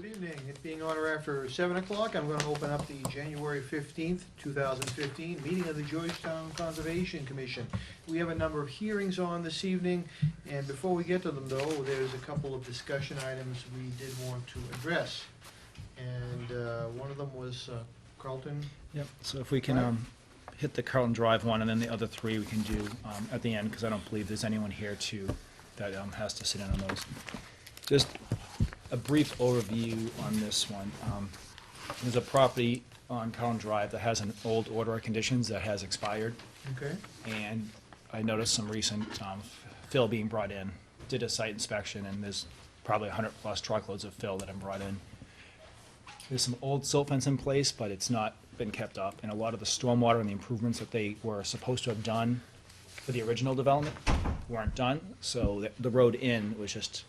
Good evening. It being on or after 7 o'clock, I'm going to open up the January 15th, 2015 meeting of the Georgetown Conservation Commission. We have a number of hearings on this evening, and before we get to them, though, there's a couple of discussion items we did want to address. And one of them was Carlton. Yep, so if we can hit the Carlton Drive one, and then the other three we can do at the end, because I don't believe there's anyone here that has to sit in on those. Just a brief overview on this one. There's a property on Carlton Drive that has an old order of conditions that has expired, Okay. and I noticed some recent fill being brought in. Did a site inspection, and there's probably 100+ truckloads of fill that have brought in. There's some old silt fence in place, but it's not been kept up, and a lot of the stormwater and the improvements that they were supposed to have done for the original development weren't done, so the road in was just,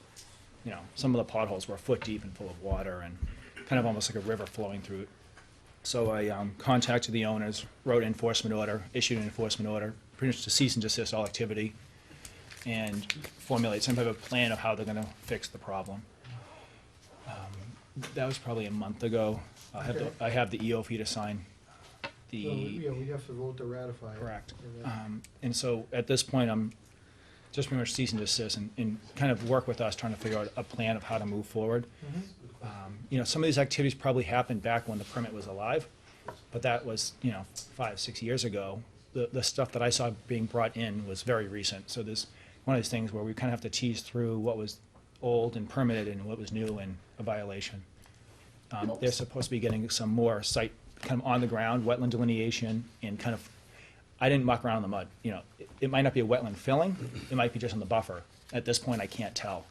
you know, some of the potholes were a foot deep and full of water, and kind of almost like a river flowing through it. So I contacted the owners, wrote an enforcement order, issued an enforcement order, pretty much to cease and desist all activity, and formulate some type of plan of how they're going to fix the problem. That was probably a month ago. I have the EO for you to sign. We have to vote to ratify it. Correct. And then- And so at this point, I'm just pretty much cease and desist and kind of work with us trying to figure out a plan of how to move forward. You know, some of these activities probably happened back when the permit was alive, but that was, 5-6 years ago. The stuff that I saw being brought in was very recent. So there's one of these things where we kind of have to tease through what was old and permitted and what was new and a violation. They're supposed to be getting some more site, kind of on the ground, wetland delineation, and kind of, I didn't muck around in the mud. You know, it might not be a wetland filling, it might be just on the buffer. At this point, I can't tell.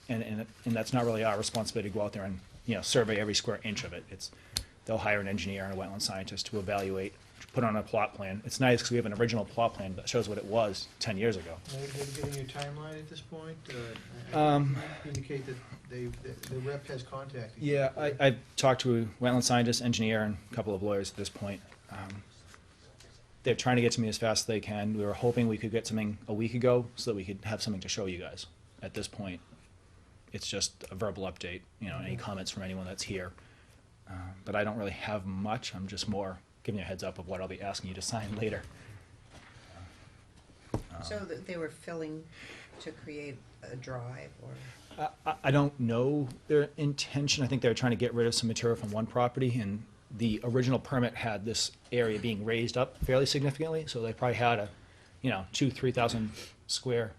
And that's not really our responsibility to go out there and, survey every square inch of it. They'll hire an engineer and a wetland scientist to evaluate, put on a plot plan. It's nice because we have an original plot plan that shows what it was 10 years ago. Are they giving you a timeline at this point? I indicate that the rep has contacted you. Yeah, I've talked to a wetland scientist, engineer, and a couple of lawyers at this point. They're trying to get to me as fast as they can. We were hoping we could get something a week ago so that we could have something to show you guys. At this point, it's just a verbal update, any comments from anyone that's here. But I don't really have much. I'm just more giving you a heads up of what I'll be asking you to sign later. So that they were filling to create a drive, or? I don't know their intention. I think they were trying to get rid of some material from one property, and the original permit had this area being raised up fairly significantly, so they probably had a, 2,000-3,000 square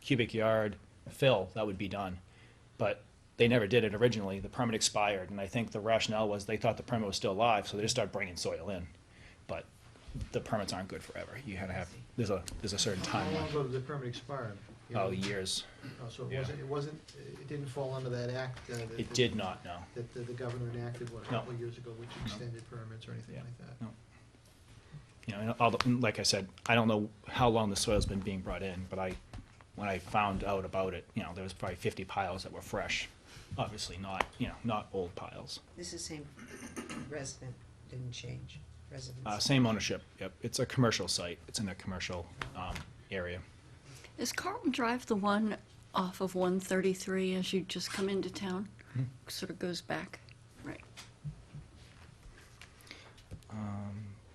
cubic yard fill that would be done. But they never did it originally. The permit expired, and I think the rationale was they thought the permit was still alive, so they just started bringing soil in. But the permits aren't good forever. You gotta have, there's a certain How long timeline. ago did the permit expire? Oh, years. Oh, so Yeah. it didn't fall under that act? It did not, no. That the governor enacted, a No. couple of years ago, which extended permits or anything Yeah. like that? No. And like I said, I don't know how long the soil's been being brought in, but when I found out about it, there was probably 50 piles that were fresh. Obviously not old piles. This is same resident, didn't change, residence. Same ownership, yep. It's a commercial site. It's in a commercial area. Is Carlton Drive the one off of 133 as you just come into town? Sort of goes back, right?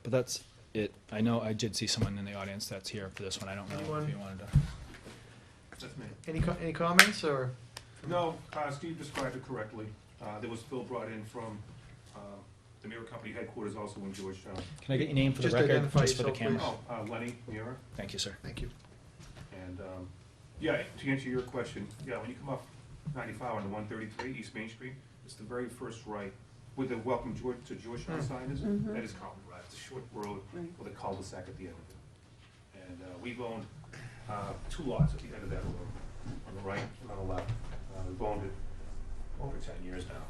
But that's it. I know I did see someone in the audience that's here for this one. I don't know Anyone? if you wanted to. That's me. Any comments, or? No, Steve described it correctly. There was fill brought in from the Mira Company headquarters also in Georgetown. Can I get your name for the Just record, identify just for the yourself, camera? please. Lenny Mira. Thank you, sir. Thank you. And, yeah, to answer your question, yeah, when you come off 95 on the 133 East Main Street, it's the very first right with the Welcome to Georgetown sign is, that is Carlton Drive. It's a short road with a cul-de-sac at the end of it. And we've owned 2 lots at the end of that road, on the right and on the left. We've owned it over 10 years now.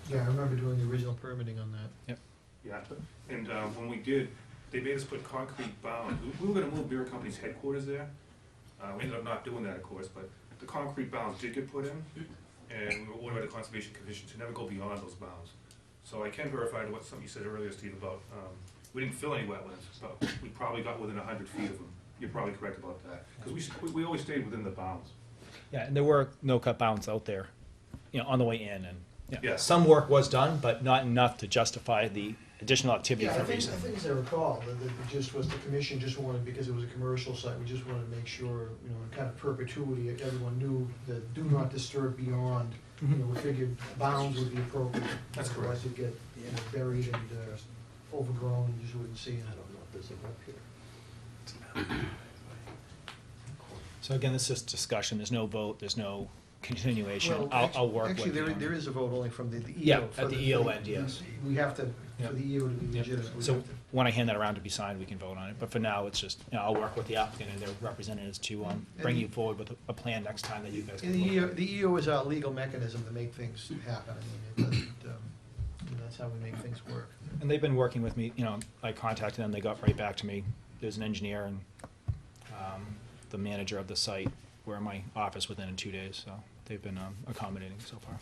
Yeah, I remember doing the original permitting on that. Yeah, and when we did, they made us put concrete bounds. We were gonna move Beer Company's headquarters there. We ended up not doing that, of course, but the concrete bounds did get put in, and we were ordered by the Conservation Commission to never go beyond those bounds. So I can verify to what something you said earlier, Steve, about, we didn't fill any wetlands, but we probably got within 100 feet of them. You're probably correct about that, because we always stayed within the bounds. Yeah, and there were no-cut bounds out there on the way in, and Yeah. some work was done, but not enough to justify the additional activity Yeah, for I a think, reason. as I recall, the gist was the commission just wanted, because it was a commercial site, we just wanted to make sure, in kind of perpetuity, everyone knew that do not disturb beyond, we figured bounds would be appropriate. That's correct. Otherwise it'd get, buried and, overgrown, and you just wouldn't see it. I don't know if there's a map here. So again, this is discussion, there's no vote, there's no continuation. Well, I'll work with actually, you. there is a vote only from the EO. Yeah, for at the EO end, yes. We have to, Yep. for the EO to be Yep. legitimate, we So have to. when I hand that around to be signed, we can vote on it, but for now, it's just, I'll work with the applicant and their representatives to bring you forward with a plan next time that you guys And can the look at. the EO is our legal mechanism to make things happen. I mean, it doesn't, that's how we make things work. And they've been working with me, I contacted them, they got right back to me. There's an engineer and the manager of the site were in my office within 2 days, so they've been accommodating so far.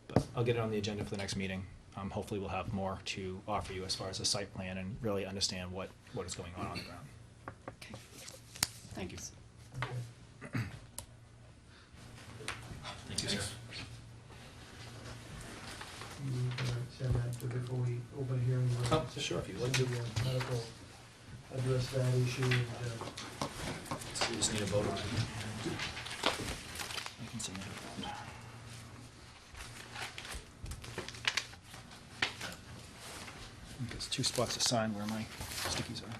But I'll get it on the agenda for the next meeting. Hopefully we'll have more to offer you as far as a site plan and really understand what is going on the ground. Okay. Thanks. Thank you, sir. You send that to before we open a hearing. Oh, sure, if you would. The medical address that issue and, So we just need a vote on it. I can send it around. I think it's 2 spots to sign where my stickies are.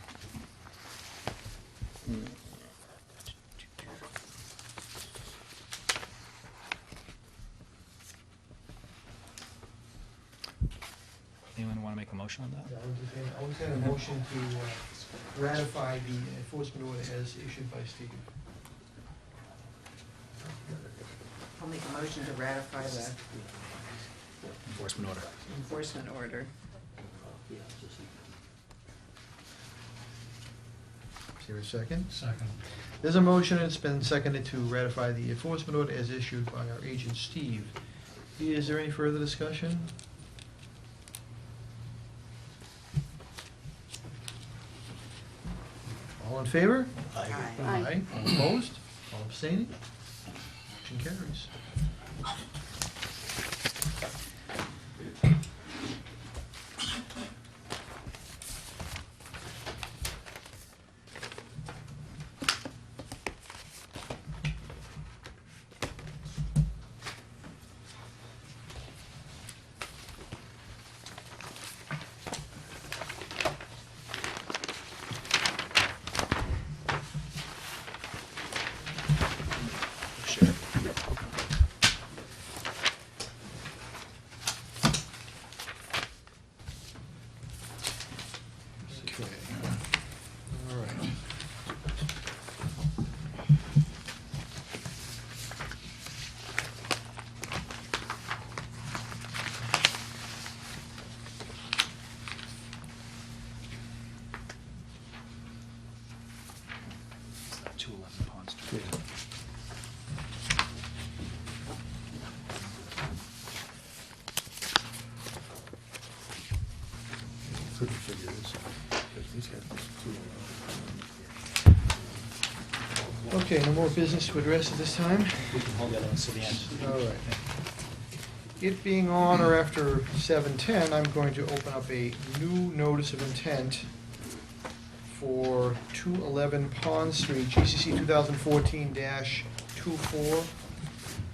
Anyone want to make a motion on that? I would say a motion to ratify the enforcement order as issued by Steve. I'll make a motion to ratify the Enforcement order. enforcement order. Is there a second? Second. There's a motion, and it's been seconded to ratify the enforcement order as issued by our agent Steve. Is there any further discussion? All in favor? Aye. Aye. All opposed? All abstaining? Motion carries. Sure. Okay. All right. It's that 211 Pond Street. Couldn't figure this out, because he's got this too. Okay, no more business to address at this time? We can hold that on to the end. All right. It being on or after 7:10, I'm going to open up a new notice of intent for 211 Pond Street, GCC 2014-24.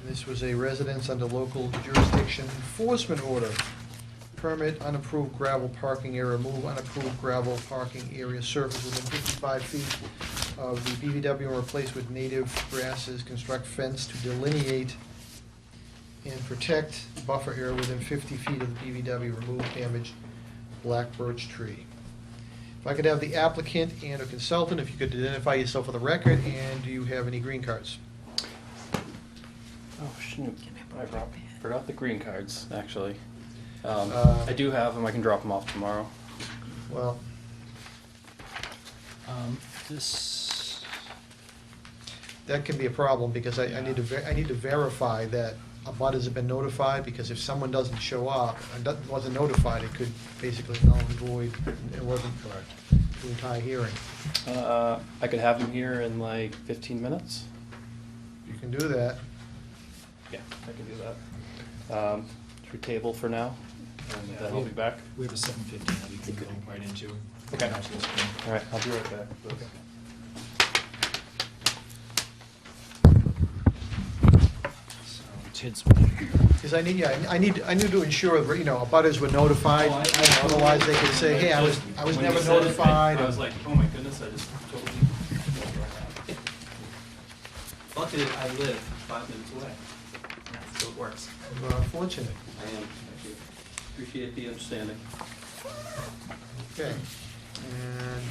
This was a residence under local jurisdiction enforcement order. Permit unapproved gravel parking area, remove unapproved gravel parking area surface within 55 feet of the BVW and replace with native grasses, construct fence to delineate and protect buffer area within 50 feet of the BVW, remove damaged black birch tree. If I could have the applicant and a consultant, if you could identify yourself for the record, and do you have any green cards? Oh, shoot. I forgot the green cards, actually. Uh, I do have them, I can drop them off tomorrow. Well, This, that can be a problem, because I need to verify that abutters have been notified, because if someone doesn't show up and wasn't notified, it could basically null and void, it wasn't correct. the entire hearing. I could have them here in like 15 minutes. You can do that. Yeah, I can do that. Should we table for now, and then I'll be back? We have a 7:15 that we can go right into. Okay. After this point. All right, I'll be right back. Okay. So, TID's. Because I need, yeah, I need to ensure that, abutters were notified. Oh, I know. Otherwise, they could say, hey, I was When you never said it, notified. I was like, oh my goodness, I just totally. Luckily, I live 5 minutes away, so it works. You're unfortunate. I am, thank you. Appreciate the understanding. Okay,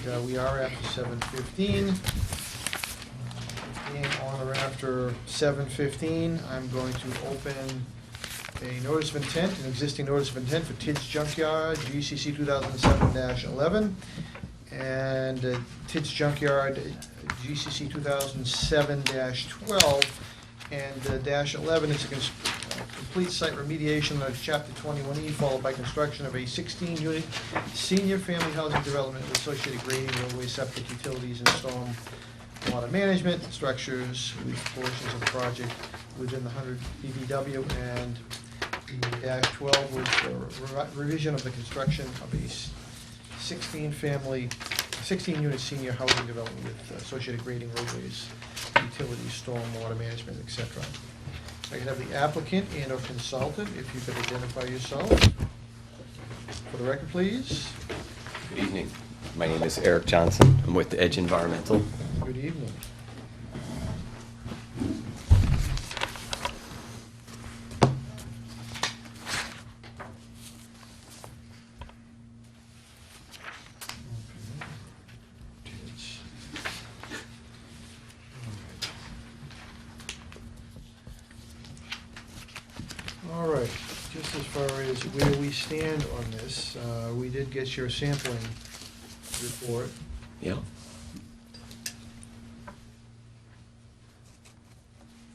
and we are after 7:15. Being on or after 7:15, I'm going to open a notice of intent, an existing notice of intent for Tids Junkyard, GCC 2007-11, and Tids Junkyard, GCC 2007-12, and dash 11 is a complete site remediation of Chapter 21E, followed by construction of a 16-unit senior family housing development with associated grading, roadway, septic, utilities, and storm water management structures with portions of the project within the 100 BBW, and the dash 12 was the revision of the construction of a 16-unit senior housing development with associated grading, roadways, utilities, storm water management, etc. I can have the applicant and or consultant, if you could identify yourself. For the record, please. Good evening. My name is Eric Johnson. I'm with Edge Environmental. Good evening. All right, just as far as where we stand on this, we did get your sampling report. Yeah.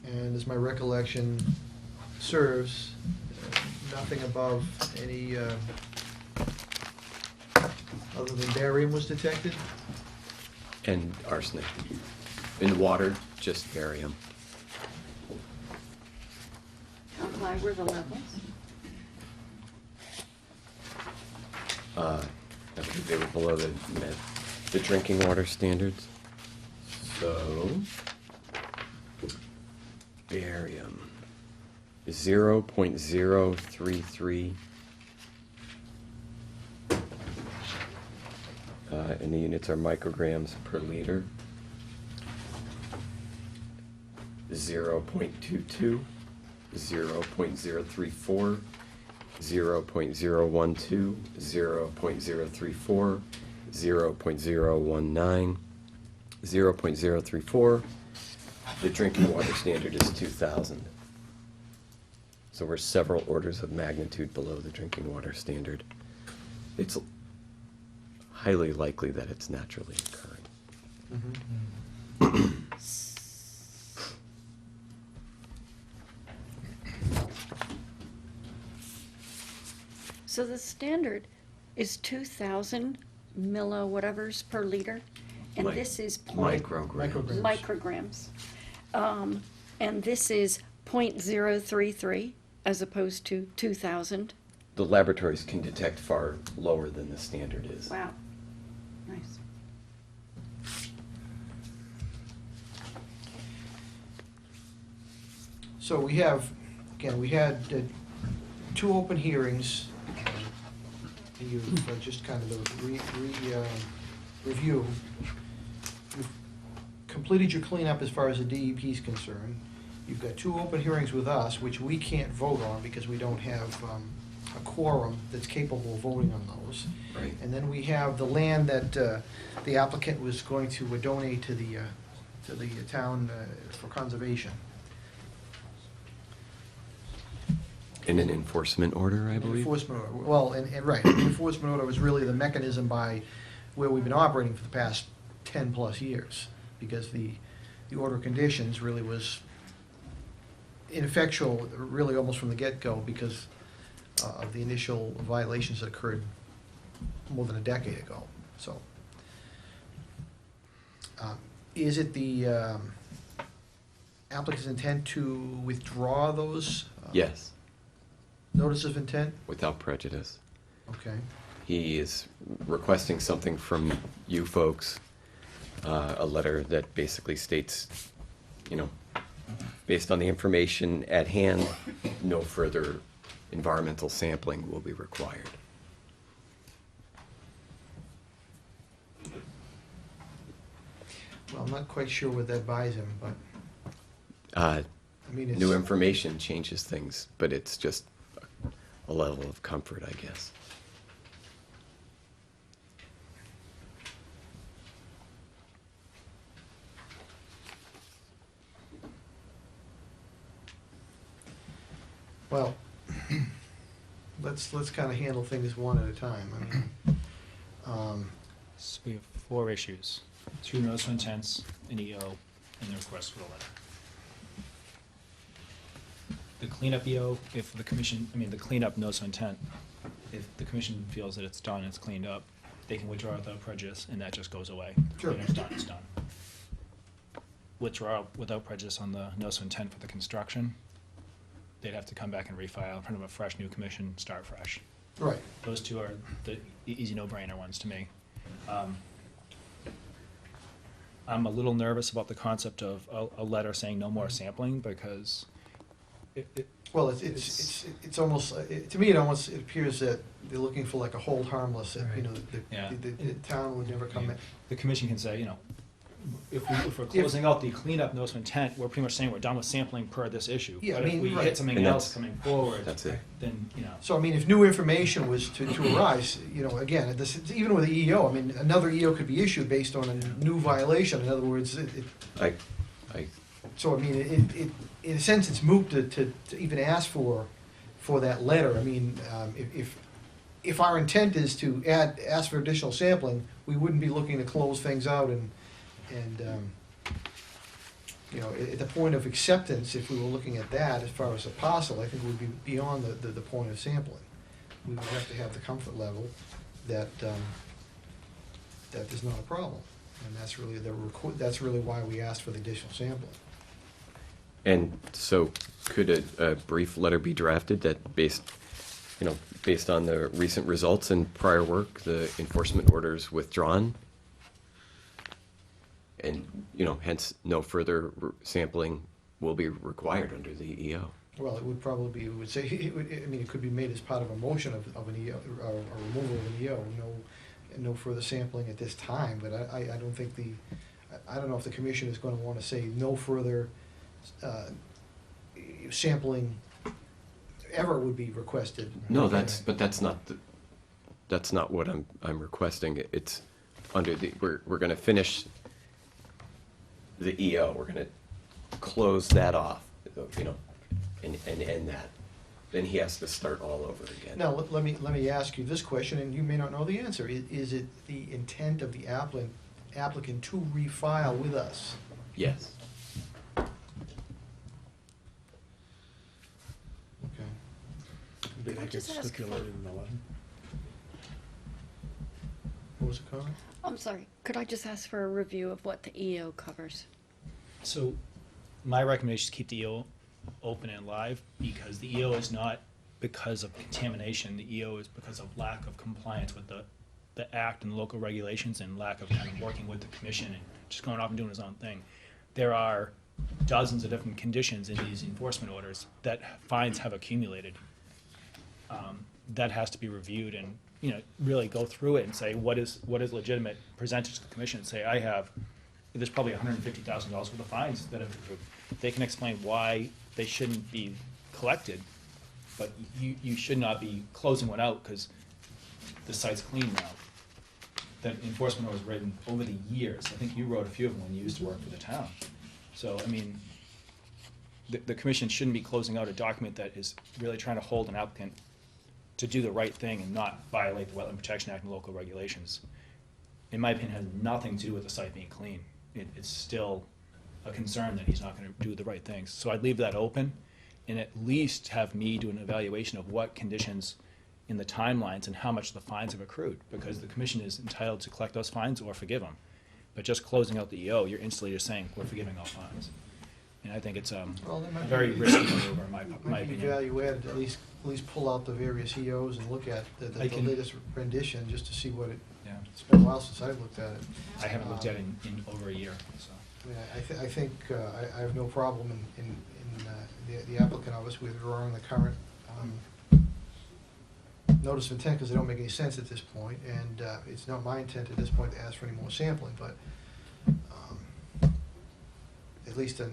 And as my recollection serves, nothing above any, other than barium was detected? And arsenic. In the water, just barium. How high were the levels? I believe they were below the drinking water standards. So, barium, 0.033. And the units are micrograms per liter. 0.22, 0.034, 0.012, 0.034, 0.019, 0.034. The drinking water standard is 2,000. So we're several orders of magnitude below the drinking water standard. It's highly likely that it's naturally occurring. So the standard is 2,000 milli-whatevers per liter, and this is Micrograms. micrograms. And this is 0.033 as opposed to 2,000. The laboratories can detect far lower than the standard is. Wow, nice. So we have, again, we had two open hearings. You've just kind of a review. You've completed your cleanup as far as the DEP is concerned. You've got two open hearings with us, which we can't vote on because we don't have a quorum that's capable of voting on those. Right. And then we have the land that the applicant was going to donate to the town for conservation. In an enforcement order, I believe? Enforcement order, well, and right, the enforcement order was really the mechanism by where we've been operating for the past 10-plus years, because the order of conditions really was ineffectual, really almost from the get-go, because of the initial violations that occurred more than a decade ago, so. Is it the applicant's intent to withdraw those? Yes, Notice of intent? without prejudice. Okay. He is requesting something from you folks, a letter that basically states, you know, based on the information at hand, no further environmental sampling will be required. Well, I'm not quite sure what that buys him, but, Uh, I mean, it's. New information changes things, but it's just a level of comfort, I guess. Well, let's kind of handle things one at a time. I mean, So we have 4 issues, 2 notice of intents, an EO, and the request for the letter. The cleanup EO, if the commission, I mean, the cleanup notice of intent, if the commission feels that it's done, it's cleaned up, they can withdraw without prejudice, and that just goes away. Sure. Cleanup's done, it's done. Withdraw without prejudice on the notice of intent for the construction, they'd have to come back and refile in front of a fresh new commission, start fresh. right, Those 2 are the easy no-brainer ones to me. I'm a little nervous about the concept of a letter saying no more sampling, because well, it's almost, to me, it appears that they're looking for like a hold harmless, you know, Yeah. the town would never come in. the commission can say, you know, if we're closing out the cleanup notice of intent, we're pretty much saying we're done with sampling per this issue. Yeah, I But if mean, we right. hit something And else that's- coming forward, That's it. then, you know. So, I mean, if new information was to arise, you know, again, this, even with the EO, I mean, another EO could be issued based on a new violation. In other words, I so, I mean, in a sense, it's moot to even ask for that letter. I mean, if our intent is to ask for additional sampling, we wouldn't be looking to close things out and you know, at the point of acceptance, if we were looking at that as far as a parcel, I think it would be beyond the point of sampling. We would have to have the comfort level that there's not a problem. And that's really that's really why we asked for the additional sampling. And so, could a brief letter be drafted that based on the recent results and prior work, the enforcement orders withdrawn? And, hence, no further sampling will be required under the EO. Well, it would probably be, it would say, it could be made as part of a motion of an EO, or a removal of an EO, no further sampling at this time, but I don't think I don't know if the commission is gonna wanna say no further, sampling ever would be requested. No, that's not what I'm requesting. It's under we're gonna finish the EO, we're gonna close that off, and end that. Then he has to start all over again. Now, let me ask you this question, and you may not know the answer. Is it the intent of the applicant to refile with us? Yes. Okay. Did I that get just ask for- stipulated in the letter? What was the comment? I'm sorry, could I just ask for a review of what the EO covers? So, my recommendation is keep the EO open and live, because the EO is not because of contamination, the EO is because of lack of compliance with the act and local regulations, and lack of kind of working with the commission and just going off and doing his own thing. There are dozens of different conditions in these enforcement orders that fines have accumulated. That has to be reviewed and, really go through it and say, what is legitimate, present it to the commission, and say, there's probably $150,000 worth of fines that have accrued. They can explain why they shouldn't be collected, but you should not be closing one out because the site's clean now. That enforcement order was written over the years. I think you wrote a few of them when you used to work for the town. So, the commission shouldn't be closing out a document that is really trying to hold an applicant to do the right thing and not violate the Wetland Protection Act and local regulations. In my opinion, has nothing to do with the site being clean. It's still a concern that he's not gonna do the right things. So I'd leave that open and at least have me do an evaluation of what conditions in the timelines and how much the fines have accrued, because the commission is entitled to collect those fines or forgive them. But just closing out the EO, you're instantly just saying, we're forgiving all fines. And I think it's Well, that might a very be- risky maneuver, in my Might be opinion. value added, at least pull out the various EOs and look at the I can- latest rendition, just to see what it, Yeah. it's been a while since I've looked at it. I haven't looked at it in over a year, so. I mean, I think, I have no problem in the applicant obviously withdrawing the current, notice of intent, because they don't make any sense at this point, and, it's not my intent at this point to ask for any more sampling, but, at least at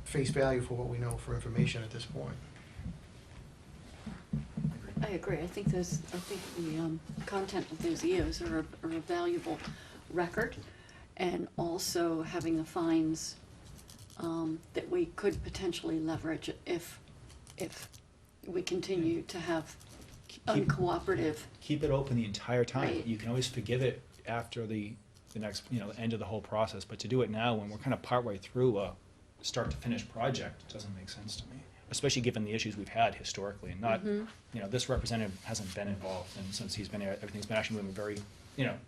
face value for what we know for information at this point. I agree. I think the content of those EOs are a valuable record, and also having the fines that we could potentially leverage if we continue to have uncooperative. Keep it open the entire time. Right. You can always forgive it after the next, end of the whole process, but to do it now when we're kind of partway through a start to finish project doesn't make sense to me, especially given the issues we've had historically, and not, this representative hasn't been involved, and since he's been here, everything's been actually moving very,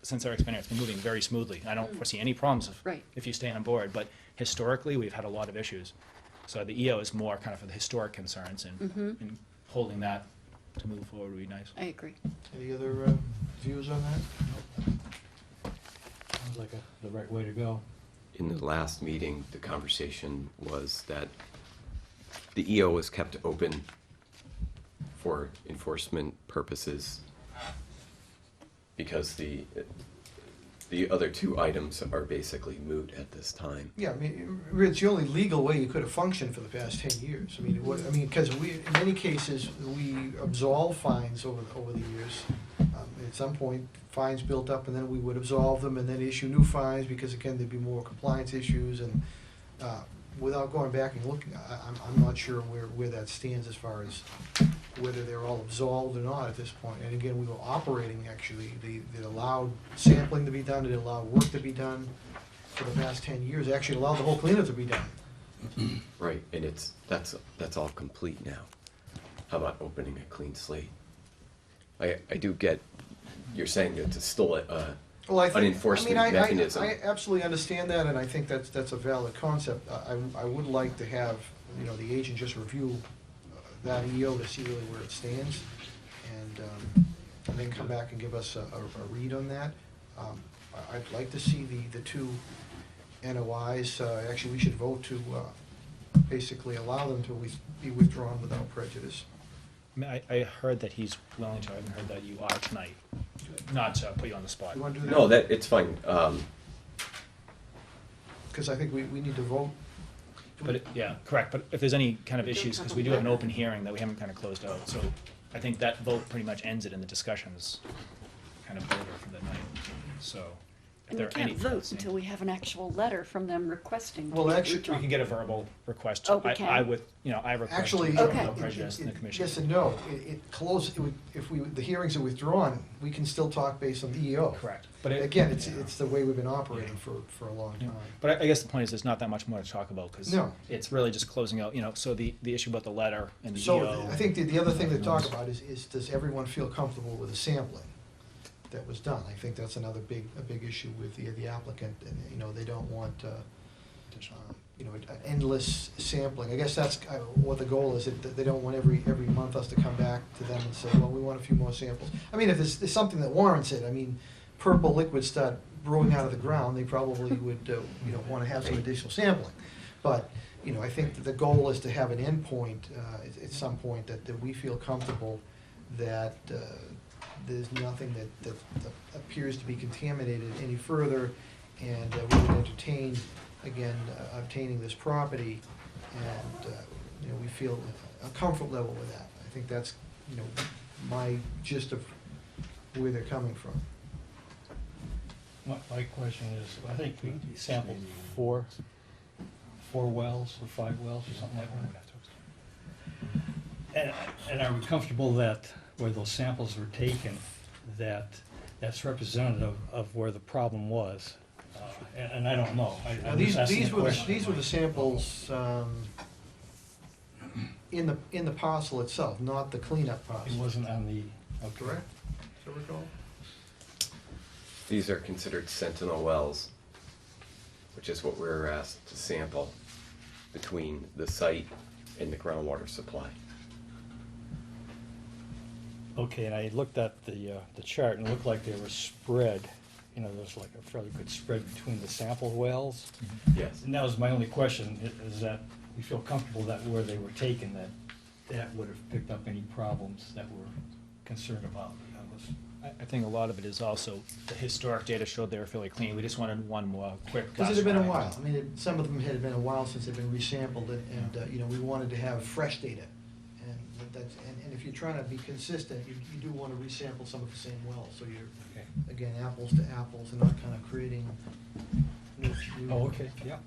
since Eric's been here, it's been moving very smoothly. I don't foresee any problems Right. if you stay on board, but historically, we've had a lot of issues. So the EO is more kind of for the historic concerns, and holding that to move forward would be nice. I agree. Any other views on that? Sounds like the right way to go. In the last meeting, the conversation was that the EO was kept open for enforcement purposes because the other two items are basically moot at this time. Yeah, I mean, it's the only legal way you could have functioned for the past 10 years. I mean, because in many cases, we absolve fines over the years. At some point, fines built up, and then we would absolve them and then issue new fines, because again, there'd be more compliance issues, and without going back and looking, I'm not sure where that stands as far as whether they're all absolved or not at this point. And again, we were operating, actually, they allowed sampling to be done, it allowed work to be done for the past 10 years, actually allowed the whole cleanup to be done. Right, and that's all complete now. How about opening a clean slate? I do get, you're saying that it's still Well, I an think, enforcement I mechanism. I absolutely understand that, and I think that's a valid concept. I would like to have, the agent just review that EO to see really where it stands, and then come back and give us a read on that. I'd like to see the two NOIs, actually, we should vote to basically allow them to be withdrawn without prejudice. I mean, I heard that he's willing to, I haven't heard that you are tonight, not to put you on the spot. You want to do that? No, it's fine. Because I think we need to vote. But, yeah, correct, but if there's any kind of issues, because we do have an open hearing that we haven't kind of closed out, so I think that vote pretty much ends it, and the discussion is kind of over for the night, so. if And we there are any can't vote outstanding- until we have an actual letter from them requesting. to Well, be actually, We withdrawn. can get a verbal request. Oh, we can? I request. Actually, no Okay. prejudice in the commission. Yes and no. If the hearings are withdrawn, we can still talk based on the EO. Correct. But it- Again, yeah. it's the way we've been operating for a long Yeah. time. But I guess the point is, there's not that much more to talk about, because No. it's really just closing out, so the issue about the letter and the EO. So I think the other thing to talk about is does everyone feel comfortable with the sampling that was done? I think that's another a big issue with the applicant, and, they don't want, endless sampling. I guess that's what the goal is, that they don't want every month us to come back to them and say, well, we want a few more samples. I mean, if there's something that warrants it, I mean, purple liquids start brewing out of the ground, they probably would, want to have some additional sampling. But, I think that the goal is to have an endpoint, at some point, that we feel comfortable that there's nothing that appears to be contaminated any further, and we would entertain, again, obtaining this property, and, we feel a comfort level with that. I think that's, my gist of where they're coming from. My question is, I think we sampled four wells or 5 wells or something like that. And are we comfortable that where those samples were taken, that's representative of where the problem was? And I don't know. Now, I'm just asking a question. these were the samples in the parcel itself, not the cleanup It parcel. wasn't on the, okay. Correct? So recall? These are considered sentinel wells, which is what we were asked to sample. between the site and the groundwater supply. Okay, and I looked at the chart and it looked like they were spread, you know, there's like a fairly good spread between the sample wells. Yes. And that was my only question, is that we feel comfortable that where they were taken, that would have picked up any problems that we're concerned about. That was, I think a lot of it is also, the historic data showed they were fairly clean. We just wanted one more quick. Because it had been a gosh, while. I mean, some of them had been a while since they've been resampled, and you know, we wanted to have fresh data. And that's, and if you're trying to be consistent, you do want to resample some of the same wells, so you're, okay. again, apples to apples, and not kind of creating new. Oh, okay, yeah.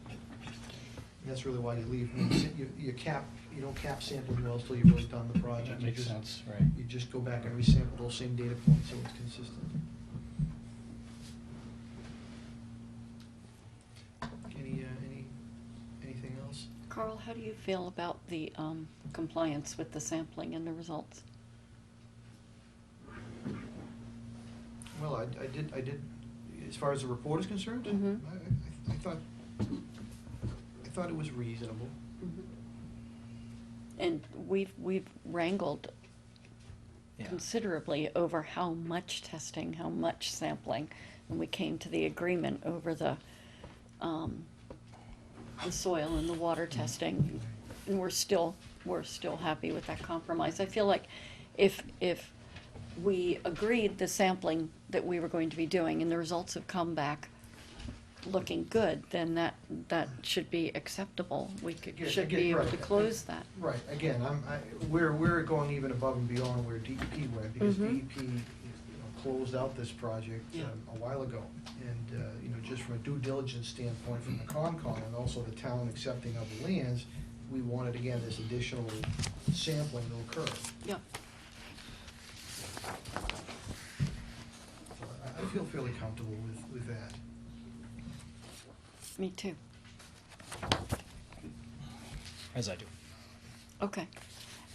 That's really why you leave, you don't cap sampling wells till you've really done the project. That You makes just- sense, right. You just go back and resample those same data points so it's consistent. Anything else? Carl, how do you feel about the compliance with the sampling and the results? Well, I did, as far as the report is concerned, Mhm. I thought it was reasonable. And we've wrangled Yeah. considerably over how much testing, how much sampling, and we came to the agreement over the soil and the water testing, and we're still happy with that compromise. I feel like if we agreed the sampling that we were going to be doing and the results have come back looking good, then that should be acceptable. We Yeah, should again, be able right. to close that. Right, again, we're going even above and beyond where DEP went, because Mhm. DEP, closed out this project Yeah. a while ago. And, just from a due diligence standpoint from the Concom and also the town accepting of the lands, we wanted, again, this additional sampling to occur. Yeah. So I feel fairly comfortable with that. Me too. As I do. Okay.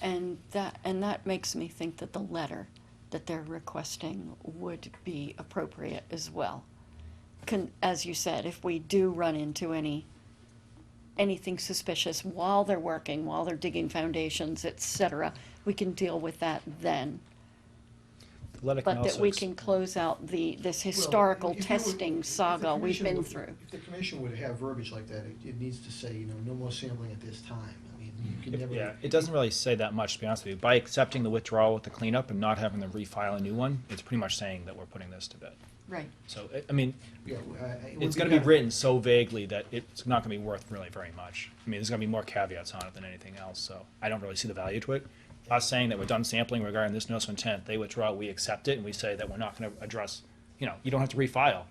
And that makes me think that the letter that they're requesting would be appropriate as well. As you said, if we do run into anything suspicious while they're working, while they're digging foundations, et cetera, we can deal with that then. The letter can But that also we ex- can close out this Well, historical if you would- testing if the saga we've commission been would- through. If the commission would have verbiage like that, it needs to say, no more sampling at this time. I mean, you can never. Yeah, it doesn't really say that much, to be honest with you. By accepting the withdrawal with the cleanup and not having to refile a new one, it's pretty much saying that we're putting this to bed. Right. So, I mean, Yeah, it's gonna be written so vaguely that it's not gonna be worth really very much. I mean, there's gonna be more caveats on it than anything else, so I don't really see the value to it. Us saying that we're done sampling regarding this notice of intent, they withdraw, we accept it, and we say that we're not gonna address, you don't have to refile.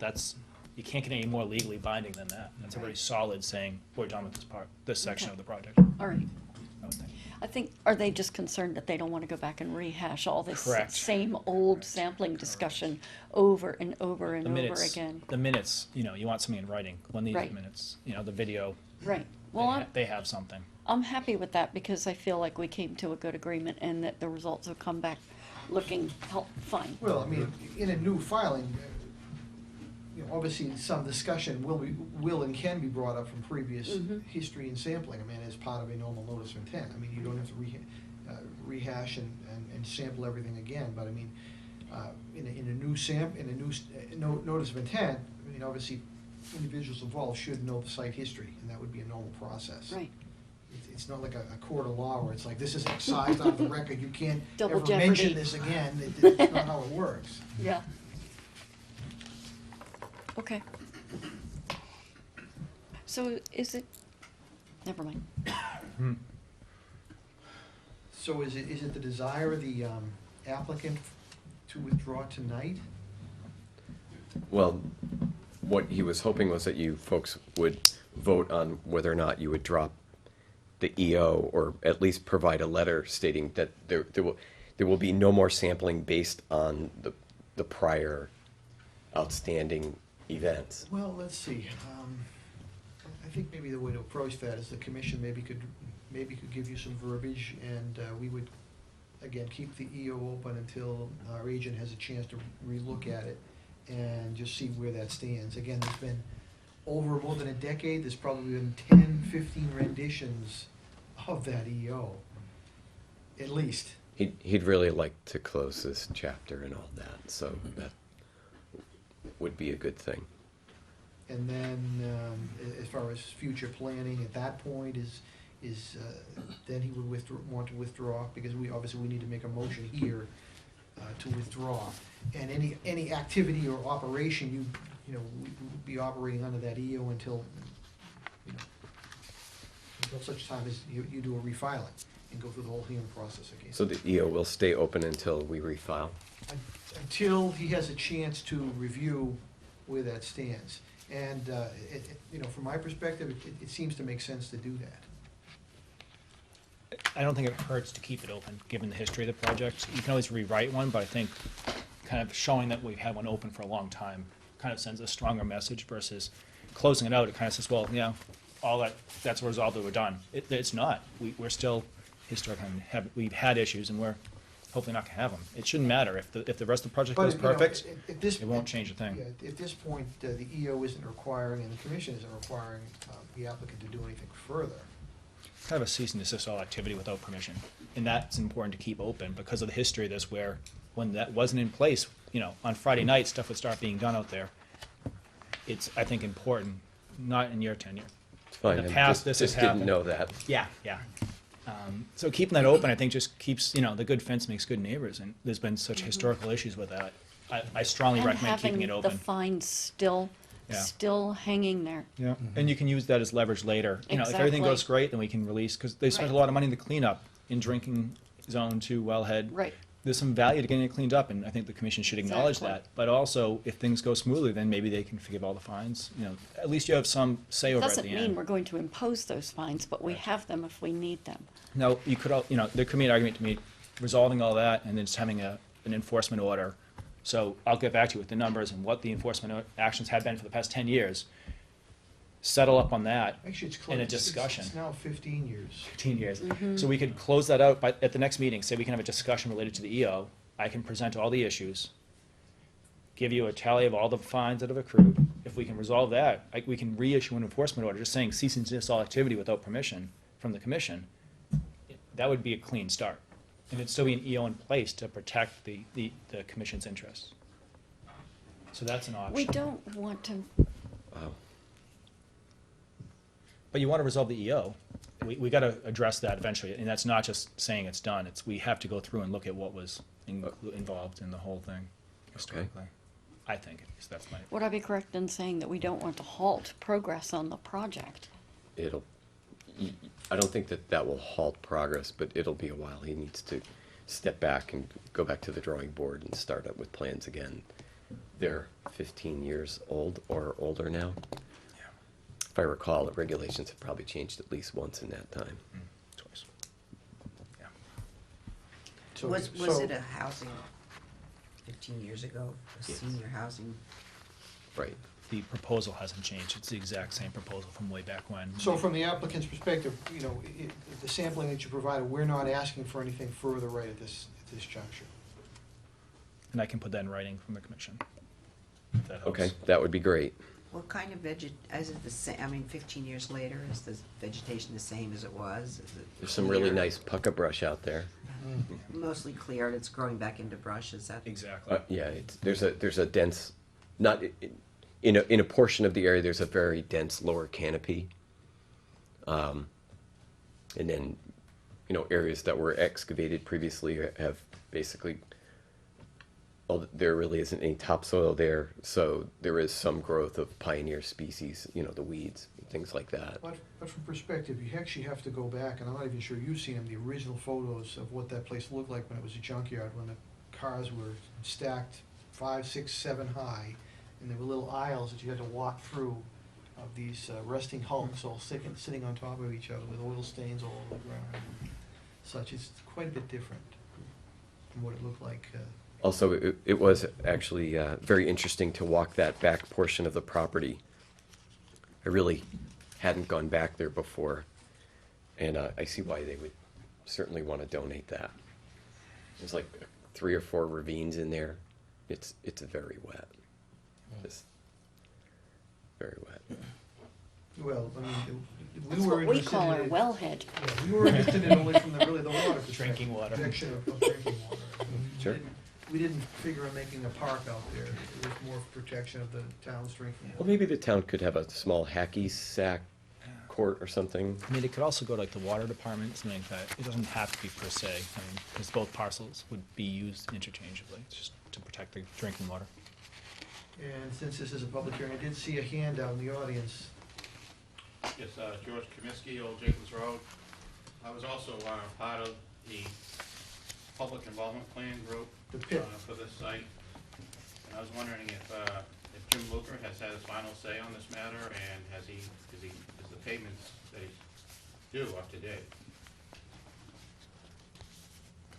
You can't get any more legally binding than that. That's a very solid saying, we're done with this section Okay. of the project, All right. I would think. I think, are they just concerned that they don't want to go back and rehash all this Correct. same old sampling discussion over and over and The over minutes, again? the minutes, you want something in writing, when these Right. minutes, the video, Right. Well, they have something. I'm happy with that because I feel like we came to a good agreement and that the results have come back looking fine. Well, I mean, in a new filing, obviously some discussion will and can be brought up from previous Mhm. history and sampling, I mean, as part of a normal notice of intent. I mean, you don't have to rehash and sample everything again, but I mean, in a new notice of intent, I mean, obviously, individuals involved should know the site history, and that would be a normal process. Right. It's not like a court of law where it's like, this is excised out of the record, you can't Double ever mention jeopardy. this again. It's not how it works. Yeah. Okay. So is it, never mind. So is it the desire of the applicant to withdraw tonight? Well, what he was hoping was that you folks would vote on whether or not you would drop the EO, or at least provide a letter stating that there will be no more sampling based on the prior outstanding events. Well, let's see. I think maybe the way to approach that is the commission maybe could give you some verbiage, and we would, again, keep the EO open until our agent has a chance to relook at it and just see where that stands. Again, there's been over more than a decade, there's probably been 10, 15 renditions of that EO, at least. He'd really like to close this chapter and all that, so that would be a good thing. And then, as far as future planning at that point then he would want to withdraw, because obviously we need to make a motion here to withdraw. And any activity or operation, we would be operating under that EO until such time as you do a refiling and go through the whole hearing process again. So the EO will stay open until we refile? Until he has a chance to review where that stands. And, from my perspective, it seems to make sense to do that. I don't think it hurts to keep it open, given the history of the project. You can always rewrite one, but I think kind of showing that we've had one open for a long time kind of sends a stronger message versus closing it out. It kind of says, well, yeah, that's resolved, we're done. It's not. We're still historic, and we've had issues, and we're hopefully not gonna have them. It shouldn't matter. If the rest of the project goes perfect, it won't change a thing. Yeah, at this point, the EO isn't requiring, and the commission isn't requiring the applicant to do anything further. Kind of a cease and desist all activity without permission. And that's important to keep open because of the history of this, where when that wasn't in place, on Friday night, stuff would start being done out there. It's, I think, important, not in your tenure. It's fine. In the past, this has just didn't happened. know that. Yeah. So keeping that open, I think, just keeps, the good fence makes good neighbors, and there's been such historical issues with that. I strongly recommend keeping it And open. having the fines still hanging there. Yeah, and you can use that as leverage later. If everything Exactly. goes great, then we can release, because they spent a Right. lot of money in the cleanup in drinking zone to Wellhead. Right. There's some value to getting it cleaned up, and I think the commission should acknowledge Exactly. that. But also, if things go smoothly, then maybe they can forgive all the fines. At least you have some say over at the Doesn't end. mean we're going to impose those fines, but we have them if we need them. Now, you could, there could be an argument to me, resolving all that and then just having an enforcement order. So I'll get back to you with the numbers and what the enforcement actions have been for the past 10 years. Settle up on that. Actually, it's close. In a discussion. It's now 15 years. 15 years. So we could close that out at the next meeting, say we can have a discussion related to the EO. I can present all the issues, give you a tally of all the fines that have accrued. If we can resolve that, we can reissue an enforcement order, just saying cease and desist all activity without permission from the commission. That would be a clean start. And it'd still be an EO in place to protect the commission's interests. So that's an option. We don't want to, Wow. But you want to resolve the EO. We got to address that eventually, and that's not just saying it's done. We have to go through and look at what was involved in the whole thing historically. I think, at least that's my. would I be correct in saying that we don't want to halt progress on the project? I don't think that will halt progress, but it'll be a while. He needs to step back and go back to the drawing board and start up with plans again. They're 15 years old or older now. If I recall, the regulations have probably changed at least once in that time. Twice. Yeah. So- Was so- it a housing 15 years ago, a Yes. senior housing? Right. The proposal hasn't changed. It's the exact same proposal from way back when. So from the applicant's perspective, the sampling that you provided, we're not asking for anything further right at this juncture. And I can put that in writing from the commission. If that helps. Okay, that would be great. What kind of is it the same, 15 years later, is the vegetation the same as it was? Is it There's some really clear? nice pucca brush out there. Mostly cleared, it's growing back into brush, is that? Exactly. Yeah, there's a dense, not in a portion of the area. There's a very dense lower canopy, and then areas that were excavated previously have basically. Well, there really isn't any topsoil there, so there is some growth of pioneer species, the weeds, things like that. But from perspective, you actually have to go back, and I'm not even sure you've seen them, the original photos of what that place looked like when it was a junkyard, when the cars were stacked 5, 6, 7 high, and there were little aisles that you had to walk through of these resting hulks all sitting on top of each other with oil stains all over the ground. Such, it's quite a bit different from what it looked like. Also, it was actually very interesting to walk that back portion of the property. I really hadn't gone back there before, and I see why they would certainly want to donate that. There's like 3 or 4 ravines in there. It's very wet. very wet. Well, I mean, we That's were what we interested call in our it- wellhead. Yeah, we were interested in only from the, really the water perspective. Drinking water. Protection of drinking water. We Sure. didn't- We didn't figure on making a park out there. It was more for protection of the town's drinking Well, water. maybe the town could have a small hacky sack court or something. I mean, it could also go to like the water department, something like that. It doesn't have to be per se, I mean, because both parcels would be used interchangeably, just to protect the drinking water. And since this is a public hearing, I did see a hand out in the audience. Yes, George Comiskey, Old Jacobs Road. I was also part of the public involvement plan group The pit. for this site. And I was wondering if Jim Luker has had his final say on this matter, and is the pavements that he's due up to date?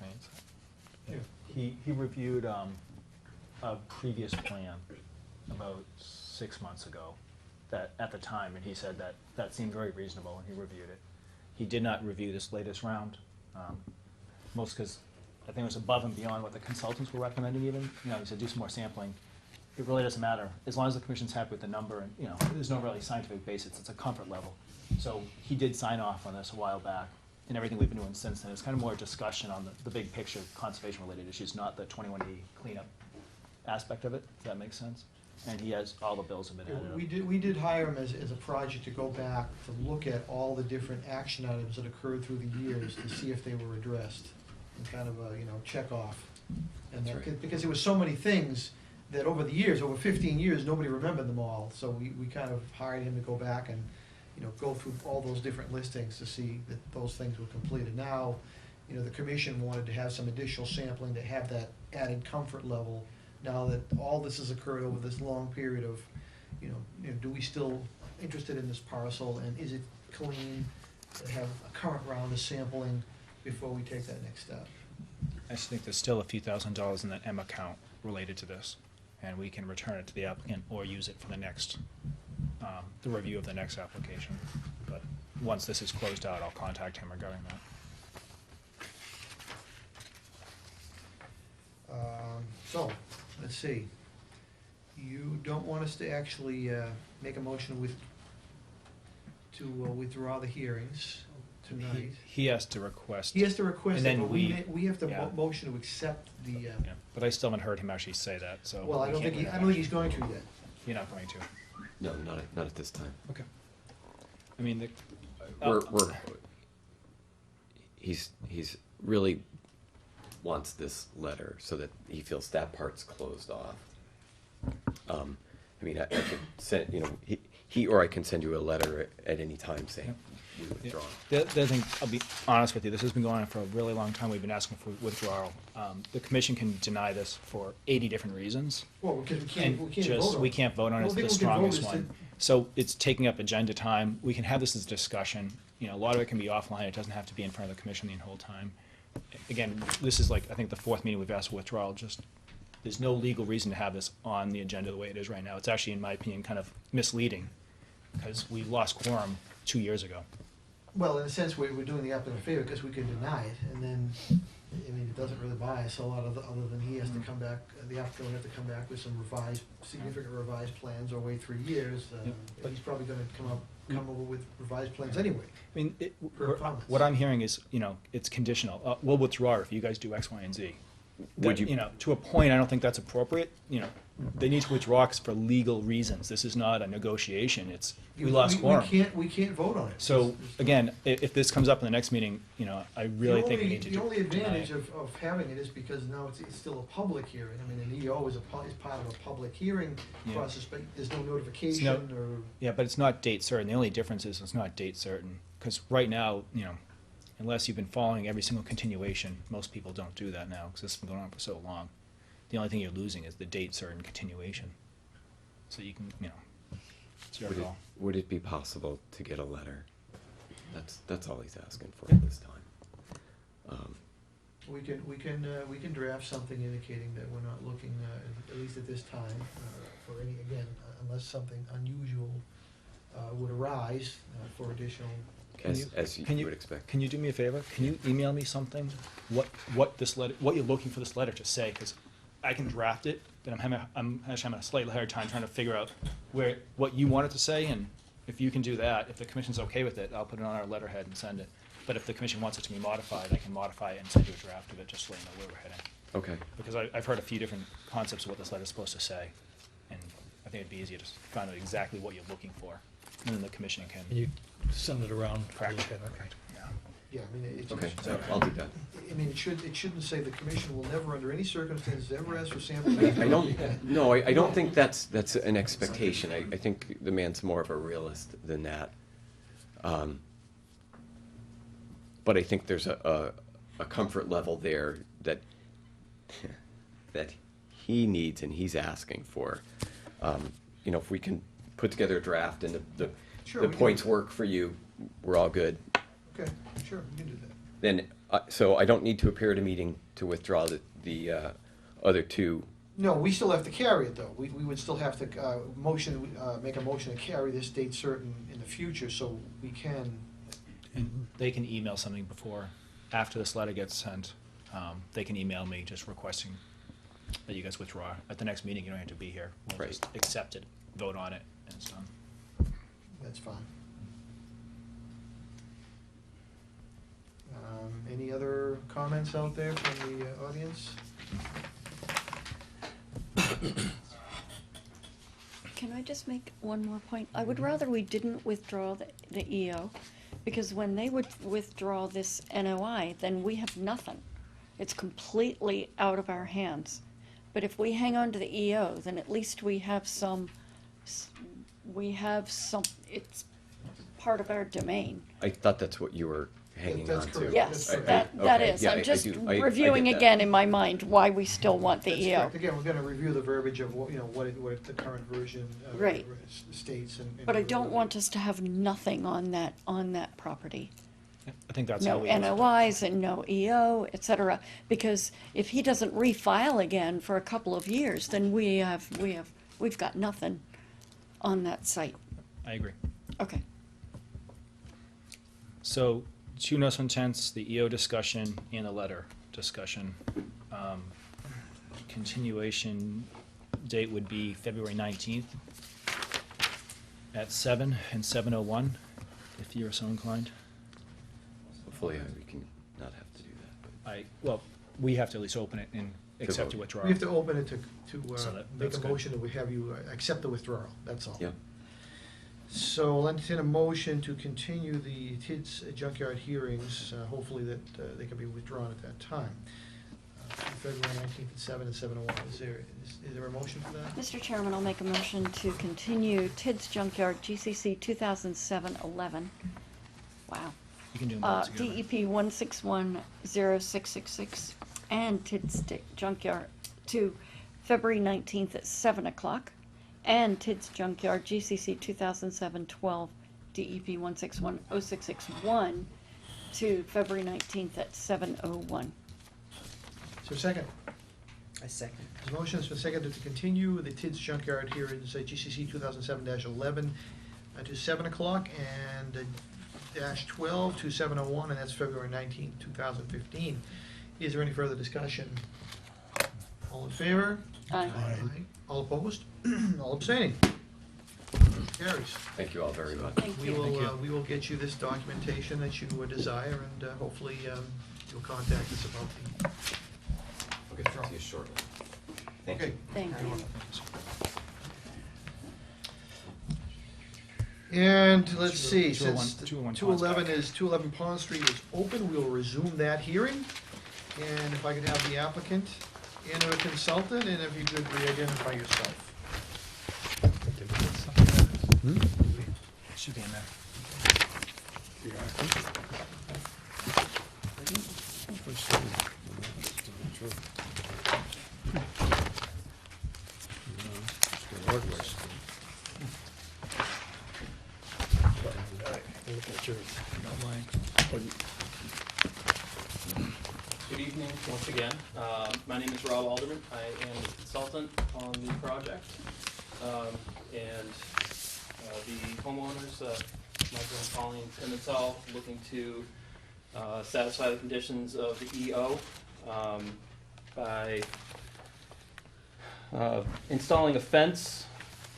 Right, so- Yeah. He reviewed, a previous plan about 6 months ago, that, at the time, and he said that that seemed very reasonable, and he reviewed it. He did not review this latest round, most because I think it was above and beyond what the consultants were recommending even. You know, he said, do some more sampling. It really doesn't matter, as long as the commission's happy with the number, and, you know, there's no really scientific basis, it's a comfort level. So he did sign off on this a while back, and everything we've been doing since then is kind of more a discussion on the big picture, conservation-related issues, not the 21D cleanup aspect of it, if that makes sense. And he has, all the bills have been added up. We did hire him as a project to go back to look at all the different action items that occurred through the years to see if they were addressed, and kind of a, check off. And That's that, right. because there were so many things that over the years, over 15 years, nobody remembered them all. So we kind of hired him to go back and, go through all those different listings to see that those things were completed. Now, the commission wanted to have some additional sampling to have that added comfort level, now that all this has occurred over this long period of, do we still interested in this parcel, and is it clean? To have a current round of sampling before we take that next step. I just think there's still a few $1,000s in that M account related to this, and we can return it to the applicant or use it for the next, the review of the next application. But once this is closed out, I'll contact him regarding that. So, let's see. You don't want us to actually make a motion to withdraw the hearings tonight. He has to request. He has to request And it, then but we have to yeah. motion to accept the, Yeah, but I still haven't heard him actually say that, so. well, I we don't can't think, make I a don't think he's motion. going to yet. You're not going to? No, not at this time. Okay. I mean, He's really wants this letter so that he feels that part's closed off. I could send, he or I can send you a letter at any time saying we withdraw. The other thing, I'll be honest with you, this has been going on for a really long time, we've been asking for withdrawal. The commission can deny this for 80 different reasons. Well, because we And can't vote just, on we it. can't vote on it, The it's only the thing we can vote strongest is one. to- So it's taking up agenda time, we can have this as a discussion, a lot of it can be offline, it doesn't have to be in front of the commission the whole time. Again, this is like, I think the 4th meeting we've asked for withdrawal, just, there's no legal reason to have this on the agenda the way it is right now. It's actually, in my opinion, kind of misleading, because we lost quorum 2 years ago. Well, in a sense, we're doing the applicant a favor, because we can deny it, and then, it doesn't really buy us a lot other than he has to come back, the applicant will have to come back with some significant revised plans over 3 years. Yep. But he's probably gonna come over with revised plans anyway. I mean, Per comments. what I'm hearing is, it's conditional. We'll withdraw if you guys do X, Y, and Z. Would That, you- to a point, I don't think that's appropriate. They need to withdraw for legal reasons. This is not a negotiation. It's, we lost quorum. We can't vote on it. So, again, if this comes up in the next meeting, I really think we need to The only deny advantage it. of having it is because now it's still a public hearing. An EO is part of a public hearing Yeah. process, but there's no notification or. Yeah, but it's not date certain. The only difference is it's not date certain. Because right now, unless you've been following every single continuation, most people don't do that now, because this has been going on for so long. The only thing you're losing is the date certain continuation. So you can, it's your call. Would it be possible to get a letter? That's all he's asking for at this time. We can draft something indicating that we're not looking, at least at this time, for any, again, unless something unusual would arise for additional. As you would expect. Can you do me a favor? Can you email me something? What this letter, what you're looking for this letter to say? Because I can draft it, but I'm actually having a slightly harder time trying to figure out what you want it to say, and if you can do that, if the commission's okay with it, I'll put it on our letterhead and send it. But if the commission wants it to be modified, I can modify it and send you a draft of it, just so you know where we're heading. Okay. Because I've heard a few different concepts of what this letter's supposed to say, and I think it'd be easier to find out exactly what you're looking for, and then the commission can. And you send it around. Correct. Okay. Yeah. Yeah, I mean, it's. Okay, I'll do that. I mean, it shouldn't say the commission will never, under any circumstances, ever ask for sample. I don't, no, I don't think that's an expectation. I think the man's more of a realist than that. But I think there's a comfort level there that, that he needs and he's asking for. You know, if we can put together a draft and Sure, the we can- points work for you, we're all good. Okay, sure, we can do that. Then, so I don't need to appear at a meeting to withdraw the other two. No, we still have to carry it, though. We would still have to make a motion to carry this date certain in the future, so we can. And they can email something after this letter gets sent. They can email me just requesting that you guys withdraw. At the next meeting, you don't have to be here. We'll Right. just accept it, vote on it, and it's done. That's fine. Any other comments out there from the audience? Can I just make one more point? I would rather we didn't withdraw the EO, because when they would withdraw this NOI, then we have nothing. It's completely out of our hands. But if we hang on to the EO, then at least we have some, it's part of our domain. I thought that's what you were hanging That's on to. correct. Yes, That's that okay, is. yeah, I I'm just do- I reviewing get that. again in my mind why we still want the That's EO. correct. Again, we're gonna review the verbiage of what the current version Right. states and. But I don't want us to have nothing on that property. I think that's how No we. NOIs and no EO, et cetera, because if he doesn't refile again for a couple of years, then we've got nothing on that site. I agree. Okay, So, two notes of intents, the EO discussion and the letter discussion. Continuation date would be February 19th at 7 and 7:01, if you're so inclined. Hopefully, we can not have to do that. Well, we have to at least open it and accept vote. your withdrawal. We have to open it to So make that's a good. motion that we have you accept the withdrawal, that's all. But, yeah. So I'll entertain a motion to continue the TIDS junkyard hearings, hopefully that they can be withdrawn at that time. February 19th at 7 and 7:01. Is there a motion for that? Mr. Chairman, I'll make a motion to continue TIDS Junkyard GCC 2007-11. Wow. You can do them all together. DEP 1610666 and TIDS Junkyard to February 19th at 7 o'clock, and TIDS Junkyard GCC 2007-12 DEP 1610661 to February 19th at 7:01. Is there a second? A second. There's a motion has been seconded to continue the TIDS junkyard hearings, GCC 2007-11 to 7 o'clock, and -12 to 7:01, and that's February 19th, 2015. Is there any further discussion? All in favor? Aye. All opposed? All abstaining? Carries. Thank you all very much. Thank We you. we will get you this documentation that you desire, and hopefully you'll contact us about the. I'll get back to you shortly. Thank Okay. you. Thank you. And let's see, 201 since 201 211 Pond Street is open, we'll resume that hearing. And if I could have the applicant and a consultant, and if you could re-identify yourself. Should be in there. Good evening, once again. My name is Rob Alderman. I am a consultant on the project. And the homeowners, Michael and Colleen Pimentel, looking to satisfy the conditions of the EO by installing a fence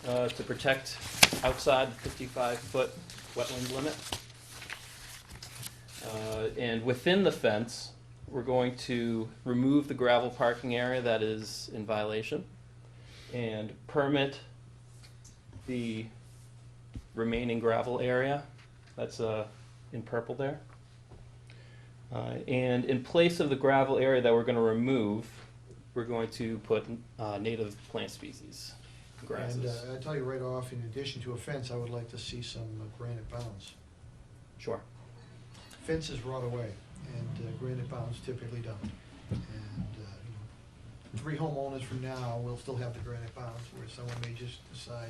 to protect outside 55-foot wetland limit. And within the fence, we're going to remove the gravel parking area that is in violation and permit the remaining gravel area that's in purple there. And in place of the gravel area that we're going to remove, we're going to put native plant species, grasses. And I tell you right off, in addition to a fence, I would like to see some granite bounds. Sure. Fences rot away, and granite bounds typically don't. And, you know, 3 homeowners from now will still have the granite bounds, where someone may just decide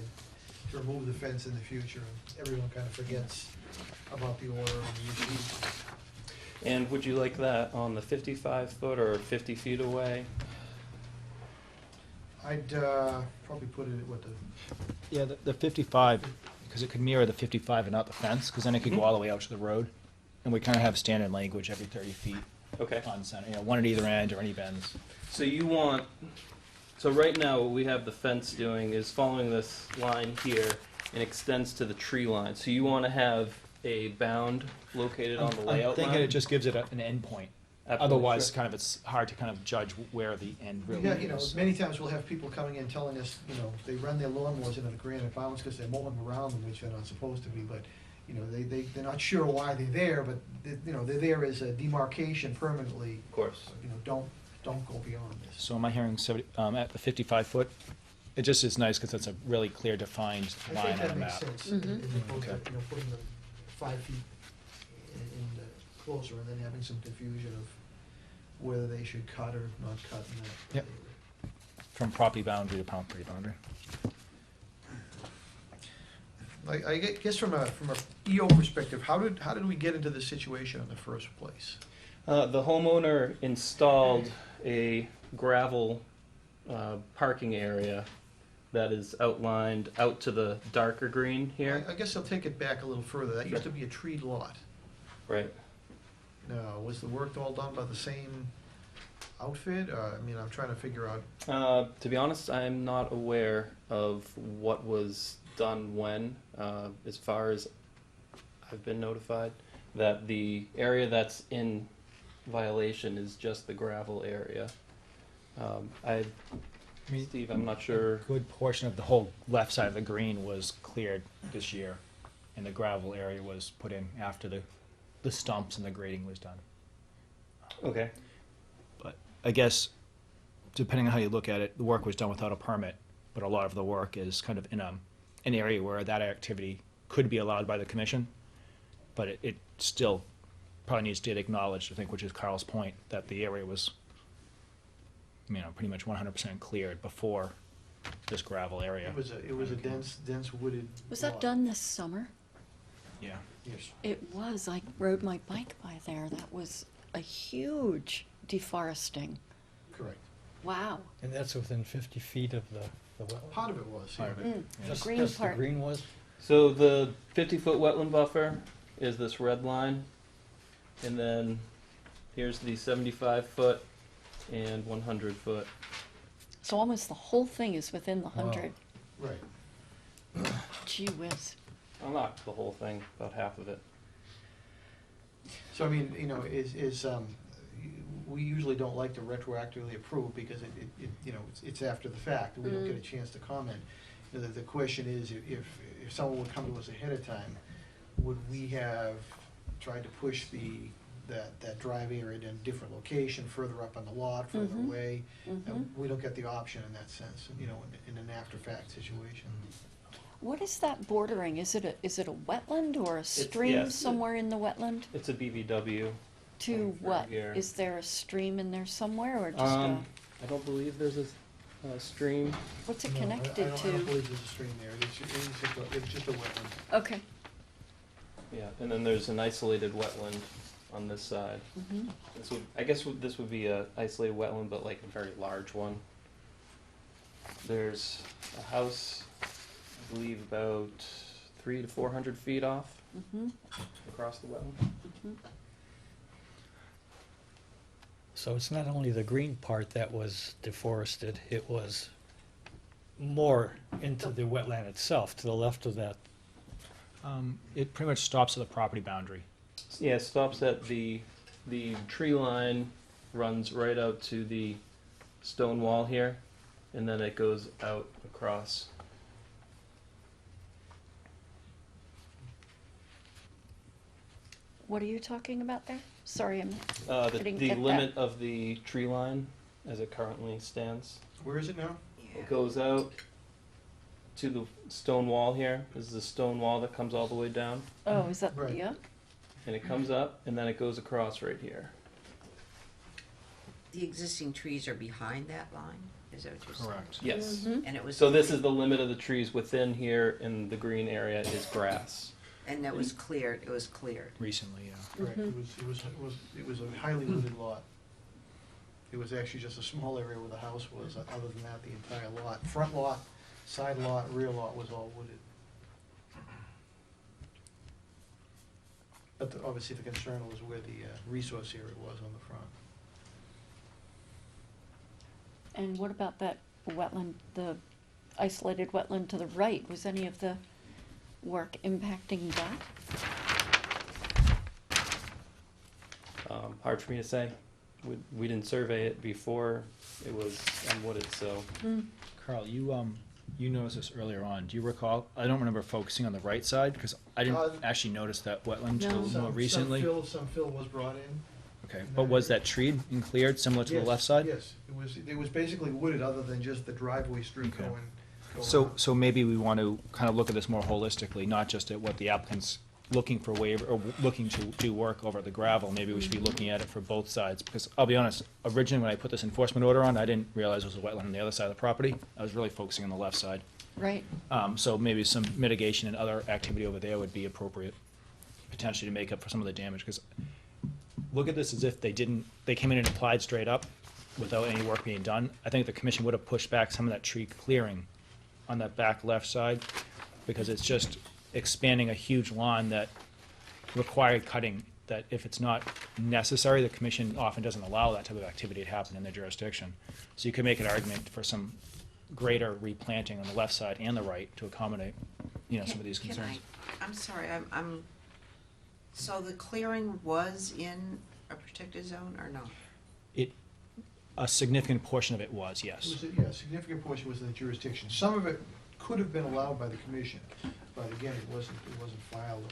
to remove the fence in the future, and everyone kind of forgets about the order and the issues. And would you like that on the 55-foot or 50 feet away? I'd probably put it at what the, Yeah, the 55, because it could mirror the 55 and not the fence, because then it could go all the way out to the road. And we kind of have standard language every 30 feet Okay. on center, you know, one at either end or any bends. So you want, so right now what we have the fence doing is following this line here and extends to the tree line. So you want to have a bound located on the layout I'm thinking line? it just gives it an end point. Absolutely, Otherwise, sure. kind of, it's hard to kind of judge where the end really yeah, you know, is. many times we'll have people coming in telling us, you know, they run their lawnmowers into the granite bounds because they're mowing around them, which they're not supposed to be, but, you know, they're not sure why they're there, but, you know, they're there as a demarcation permanently. Of course. You know, don't go beyond this. So am I hearing 70, at the 55 foot? It just is nice because it's a really clear defined I line think on that a makes map. sense, Mhm. as opposed to, Okay. you know, putting them 5 feet in closer and then having some confusion of whether they should cut or not cut in that. Yep. From property boundary to property boundary. I guess from a EO perspective, how did we get into this situation in the first place? The homeowner installed a gravel parking area that is outlined out to the darker green here. I guess I'll take it back a little further. That used to be a treed lot. Right. Now, was the work all done by the same outfit? I mean, I'm trying to figure out. To be honest, I'm not aware of what was done when. As far as I've been notified, that the area that's in violation is just the gravel area. Steve, I'm not sure. A good portion of the whole left side of the green was cleared this year, and the gravel area was put in after the stumps and the grading was done. Okay. But I guess, depending on how you look at it, the work was done without a permit, but a lot of the work is kind of in an area where that activity could be allowed by the commission, but it still probably needs to get acknowledged, I think, which is Carl's point, that the area was, you know, pretty much 100% cleared before this gravel area. It was a dense wooded. Was that lot. done this summer? Yeah. Yes. It was. I rode my bike by there. That was a huge deforesting. Correct. Wow. And that's within 50 feet of the wetland? Part of it was. Part of yeah. it. The Just- green just the part. green was? So the 50-foot wetland buffer is this red line, and then here's the 75-foot and 100-foot. So almost the whole thing is within the 100. Right. Gee whiz. Well, not the whole thing, about half of it. So I mean, you know, we usually don't like to retroactively approve because it you know, it's after the fact, and we don't get a chance to comment. You know, the question is, if someone would come to us ahead of time, would we have tried to push that drive area in a different location, further up on the lot, further Mhm. away? Mhm. And we don't get the option in that sense, you know, in an after-fact situation. What is that bordering? Is it a wetland or a stream yes. somewhere in the wetland? It's a BVW. To Right what? here. Is there a stream in there somewhere or just I don't believe there's a stream. what's it No, I connected don't to? believe there's a stream there. It's just a wetland. Okay. Yeah, and then there's an isolated wetland on this side. Mhm. This would be a isolated wetland, but like a very large one. There's a house, I believe, about 300 to 400 feet off Mhm. across the wetland. Mhm. So it's not only the green part that was deforested, it was more into the wetland itself, to the left of that. It pretty much stops at the property boundary. Yeah, it stops at the tree line, runs right out to the stone wall here, and then it goes out across. What are you talking about there? Sorry, I'm, The didn't get that. limit of the tree line as it currently stands. Where is it now? It goes out to the stone wall here. This is the stone wall that comes all the way down. oh, is that, Right. yeah? And it comes up, and then it goes across right here. The existing trees are behind that line, is that what you're saying? Correct. Yes. Mhm. And it was. So this is the limit of the trees within here, and the green area is grass. And that was cleared, it was cleared. Recently, yeah. Right, it was a highly wooded lot. It was actually just a small area where the house was, other than that, the entire lot, front lot, side lot, rear lot was all wooded. But obviously the concern was where the resource area was on the front. And what about that wetland, the isolated wetland to the right? Was any of the work impacting that? Hard for me to say. We didn't survey it before it was unwooded, so. Carl, you noticed this earlier on. Do you recall? I don't remember focusing on the right side because I didn't actually notice that wetland No. till more recently. Some fill was brought in. Okay, but was that treed and cleared similar to the Yes, left side? Yes, it was basically wooded, other than just the driveway street Okay. going. So maybe we want to kind of look at this more holistically, not just at what the applicant's looking for waiver, or looking to do work over at the gravel. Maybe we should be looking at it for both sides, because I'll be honest, originally when I put this enforcement order on, I didn't realize there was a wetland on the other side of the property. I was really focusing on the left side. Right, So maybe some mitigation and other activity over there would be appropriate, potentially to make up for some of the damage, because look at this as if they came in and applied straight up without any work being done. I think the commission would have pushed back some of that tree clearing on that back left side, because it's just expanding a huge lawn that required cutting, that if it's not necessary, the commission often doesn't allow that type of activity to happen in their jurisdiction. So you could make an argument for some greater replanting on the left side and the right to accommodate, some of these Can concerns. I'm sorry, so the clearing was in a protected zone or not? A significant portion of it was, It yes. was, a significant portion was in the jurisdiction. Some of it could have been allowed by the commission, but again, it wasn't filed,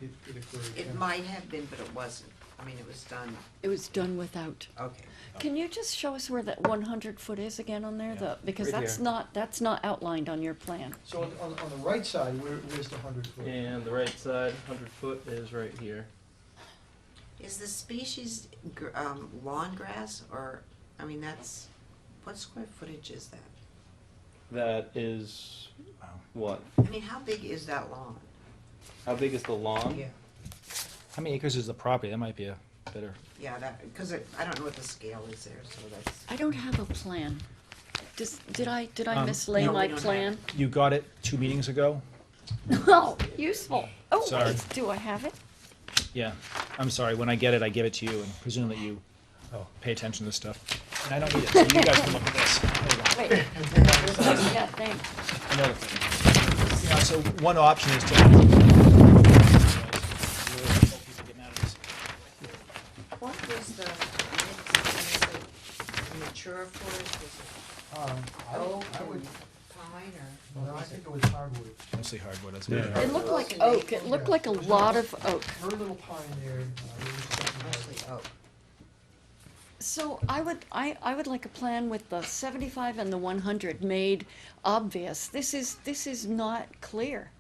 it occurred. It might have been, but it wasn't. I mean, it was done, it was done without. okay. Can you just show us where that 100-foot is again on there? Yeah. Because Right that's not outlined on your plan. So on the right side, where's the 100-foot? And the right side, 100 foot, is right here. Is the species lawn grass, or, what square footage is that? That is, Wow. what? I mean, how big is that lawn? How big is the lawn? Yeah. How many acres is the property? That might be a better. Yeah, because I don't know what the scale is there, so that's. I don't have a plan. Did I Um, mislay No, we my don't plan? You got it 2 meetings ago? Oh, useful. Oh, Sorry. wait, do I have it? Yeah. I'm sorry. When I get it, I give it to you and presume that you Oh. pay attention to this stuff. And I don't need it, so you guys can look at this. There you go. Wait. Yeah, thanks. Another thing. Yeah, so one option is to. What was the mix, is it mature forest, was it I would, pine, or no, what I was it? think it was hardwood. Mostly hardwood, isn't Yeah. it? It looked like oak. It looked like a lot of oak. Very little pine there. There was something else. Mostly oak. So I would like a plan with the 75 and the 100 made obvious. This is not clear.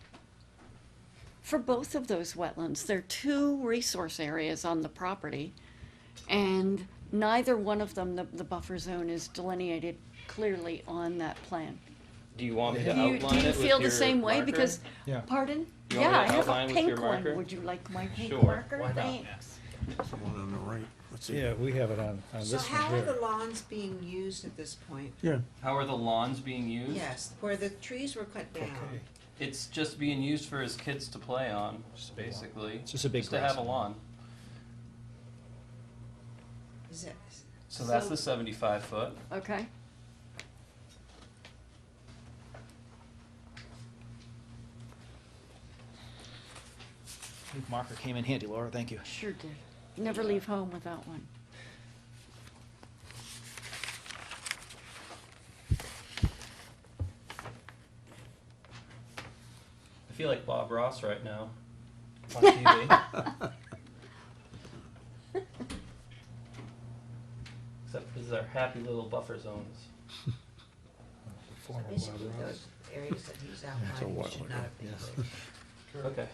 For both of those wetlands, there are two resource areas on the property, and neither one of them, the buffer zone, is delineated clearly on that plan. Do you want me Do to you, outline do you it with feel the your same way? marker? Because, Yeah. pardon? You want Yeah, me I to have a outline with your pink one. marker? Would you like my pink Sure. marker? Why not? Thanks. One on the right. Let's see. Yeah, we have it on So this how one are the here. lawns being used at this point? Yeah. How are the lawns being used? Yes, where the trees were cut down. Okay. It's just being used for his kids to play on, basically. It's just a big Just to grass have a lawn. Is it, So that's So- the 75 foot. Okay. Ink marker came in handy, Laura, thank you. Sure did. Never leave home without one. I feel like Bob Ross right now on TV. Except this is our happy little buffer zones. Basically, those areas that he's outlining should not have been cleared. Okay.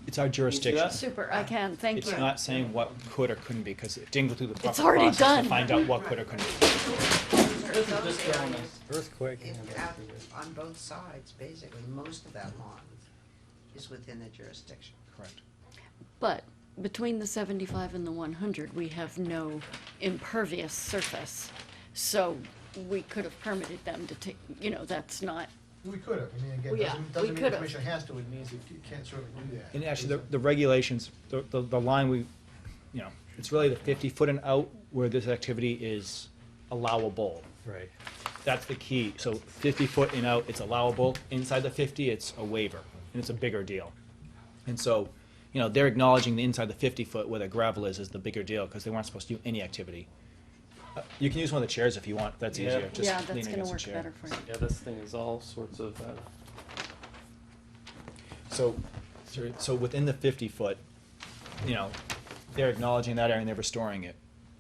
It's our jurisdiction. that? Super, I can, thank It's you. not saying what could or couldn't be, because it didn't go through the proper already process done. to find out what could or couldn't be. This is just showing us. Earthquake. If out on both sides, basically, most of that lawn is within the jurisdiction. Correct. But between the 75 and the 100, we have no impervious surface. So we could have permitted them to take, you know, that's not, We could have, I mean, again, Well, yeah, doesn't we mean the could've. commission has to, it means it can't certainly do that. And actually, the regulations, the line we, you know, it's really the 50-foot and out where this activity is allowable. Right. That's the key. So 50-foot and out, it's allowable. Inside the 50, it's a waiver, and it's a bigger deal. And so, you know, they're acknowledging the inside the 50-foot where the gravel is the bigger deal, because they weren't supposed to do any activity. You can use one of the chairs if you want, that's Yeah. easier. Just yeah, lean that's gonna against the work chair. better for you. Yeah, this thing is all sorts of, So within the 50-foot, you know, they're acknowledging that area and they're restoring it,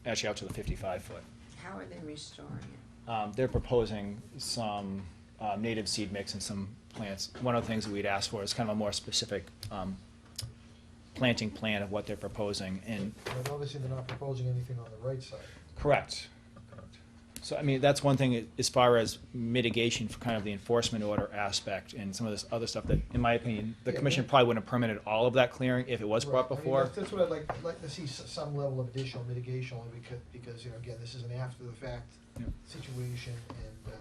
actually out to the 55-foot. How are they restoring it? They're proposing some native seed mix and some plants. One of the things that we'd ask for is kind of a more specific planting plan of what they're proposing, and But obviously, they're not proposing anything on the right side. correct. So, I mean, that's one thing as far as mitigation for kind of the enforcement order aspect and some of this other stuff that, in my opinion, the Yeah, commission yeah. probably wouldn't have permitted all of that clearing if it was brought Right. I mean, before. That's what I'd like to see, some level of additional mitigation, only because, you know, again, this is an after-the-fact Yeah. situation, and,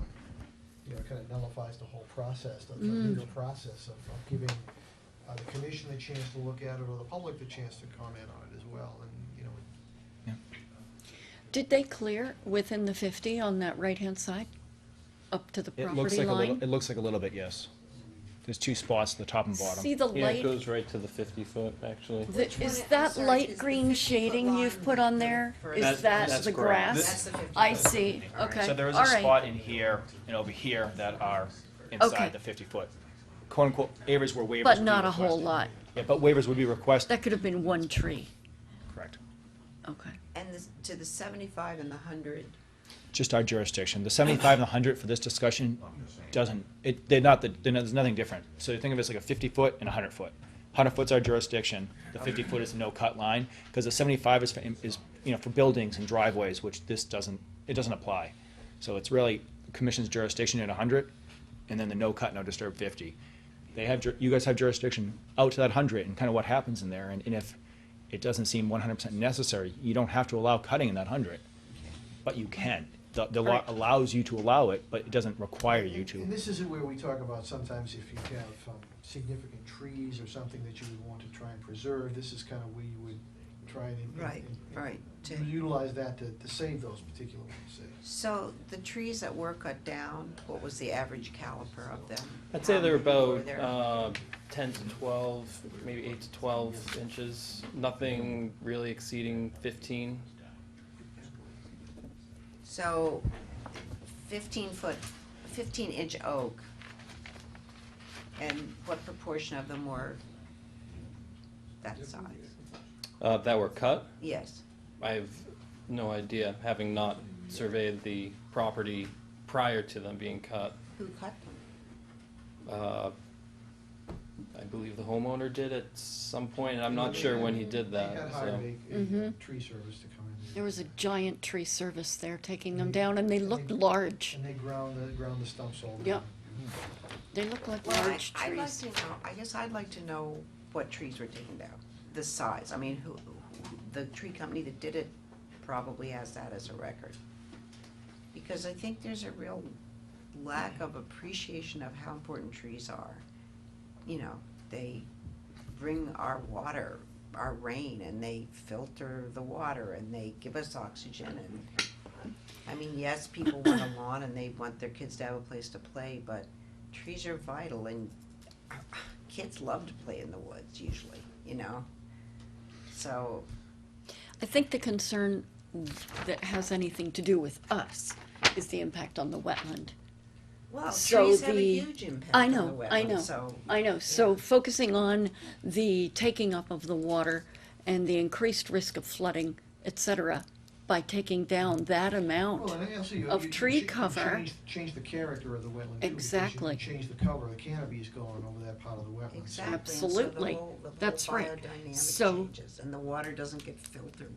you know, it kind of nullifies the whole process, the Mm. legal process of giving the commission a chance to look at it, or the public the chance to comment on it as well, and, you know, Did they clear within the 50 on that right-hand side? Up to the It looks property like a line? little, it looks like a little bit, yes. There's two spots, the top and bottom. See the yeah, it light? goes right to the 50-foot, actually. Which one Is I'm that sorry, light is the green 50-foot shading you've line put on there? for- Is That's- that that's the grass. grass? That's the 50-foot. I see, All right. okay, So there is all a right. spot in here and over here that are Okay. inside the 50-foot. Quote unquote, areas where waivers But would be not a whole requested. lot. Yeah, but waivers would be requested, That could have been one tree, correct. okay. And to the 75 and the 100, Just our jurisdiction. The 75 and the 100 for this discussion doesn't, there's nothing different. So think of it as like a 50-foot and a 100-foot. 100-foot's our jurisdiction, the 50-foot is a no-cut line, because the 75 is, you know, for buildings and driveways, which this doesn't apply. So it's really the commission's jurisdiction at 100, and then the no-cut, no-disturb 50. You guys have jurisdiction out to that 100 and kind of what happens in there, and if it doesn't seem 100% necessary, you don't have to allow cutting in that 100, but you can. The law Right. allows you to allow it, but it doesn't require you And to. this is where we talk about sometimes if you have significant trees or something that you would want to try and preserve, this is kind of where you would try and. right, right. Utilize that to save those particular ones, say. So the trees that were cut down, what was the average caliper of them? I'd say How they're many were about there? 10 to 12, maybe 8 to 12 inches. Nothing really exceeding 15. So 15-inch oak. And what proportion of them were that size? That were cut. Yes. I have no idea, having not surveyed the property prior to them being cut. Who cut them? I believe the homeowner did at some point, and I'm not sure when he did They that. had So. hired a Mhm. tree service to come in. There was a giant tree service there taking them down, and they looked large. And they ground the stumps all. Yep. They look like Well, large I'd like trees. to know, I guess I'd like to know what trees were taken down, the size. I mean, the tree company that did it probably has that as a record. Because I think there's a real lack of appreciation of how important trees are. You know, they bring our water, our rain, and they filter the water, and they give us oxygen, and, I mean, yes, people want a lawn and they want their kids to have a place to play, but trees are vital, and kids love to play in the woods usually, you know? So, I think the concern that has anything to do with us is the impact on the wetland. well, So trees have a the- huge impact I on the know, wetland, I know, so. I know, so focusing on the taking up of the water and the increased risk of flooding, et cetera, by taking down that amount. Well, and also of tree cover. Change the character of the wetland too. because Exactly. You change the cover, the canopy's going over that part of the wetland. Exactly. and so Absolutely. the whole That's right. biodynamic So- changes, and the water doesn't get filtered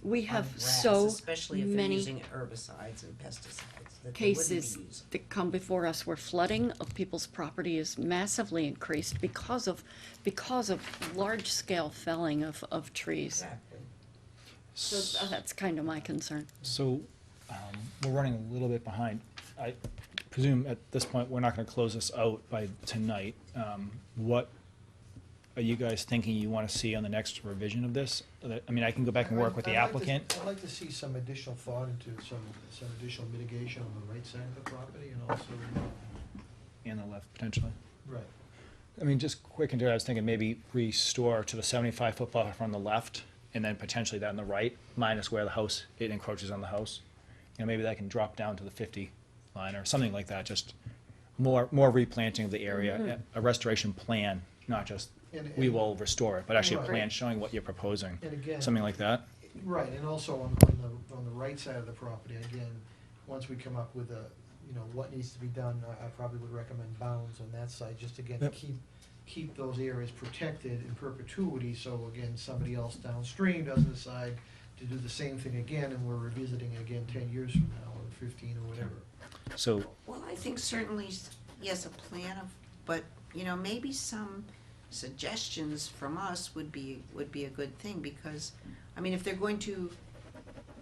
We on have grass, so especially if they're many using herbicides and pesticides that they wouldn't be cases using. that come before us where flooding of people's property is massively increased because of large-scale felling of trees. Exactly. So that's kind of my concern. So, we're running a little bit behind. I presume at this point, we're not gonna close this out by tonight. What are you guys thinking you wanna see on the next revision of this? I mean, I can go back and work with the I'd like to- applicant. I'd like to see some additional thought into some additional mitigation on the right side of the property and also, And the left, potentially. right. I mean, just quick into it, I was thinking maybe restore to the 75-foot buffer on the left, and then potentially that on the right, minus where the house, it encroaches on the house. You know, maybe that can drop down to the 50 line or something like that, just more replanting of the area, a restoration plan, not just, And- we will restore it, but actually a Right. plan showing what you're proposing, And again. something like that. Right, and also on the right side of the property, again, once we come up with what needs to be done, I probably would recommend bounds on that side, just again, to Yep. keep those areas protected in perpetuity, so again, somebody else downstream doesn't decide to do the same thing again, and we're revisiting it again 10 years from now, or 15, or whatever. So, Well, I think certainly, yes, a plan of, but, maybe some suggestions from us would be a good thing, because, I mean, if they're going to,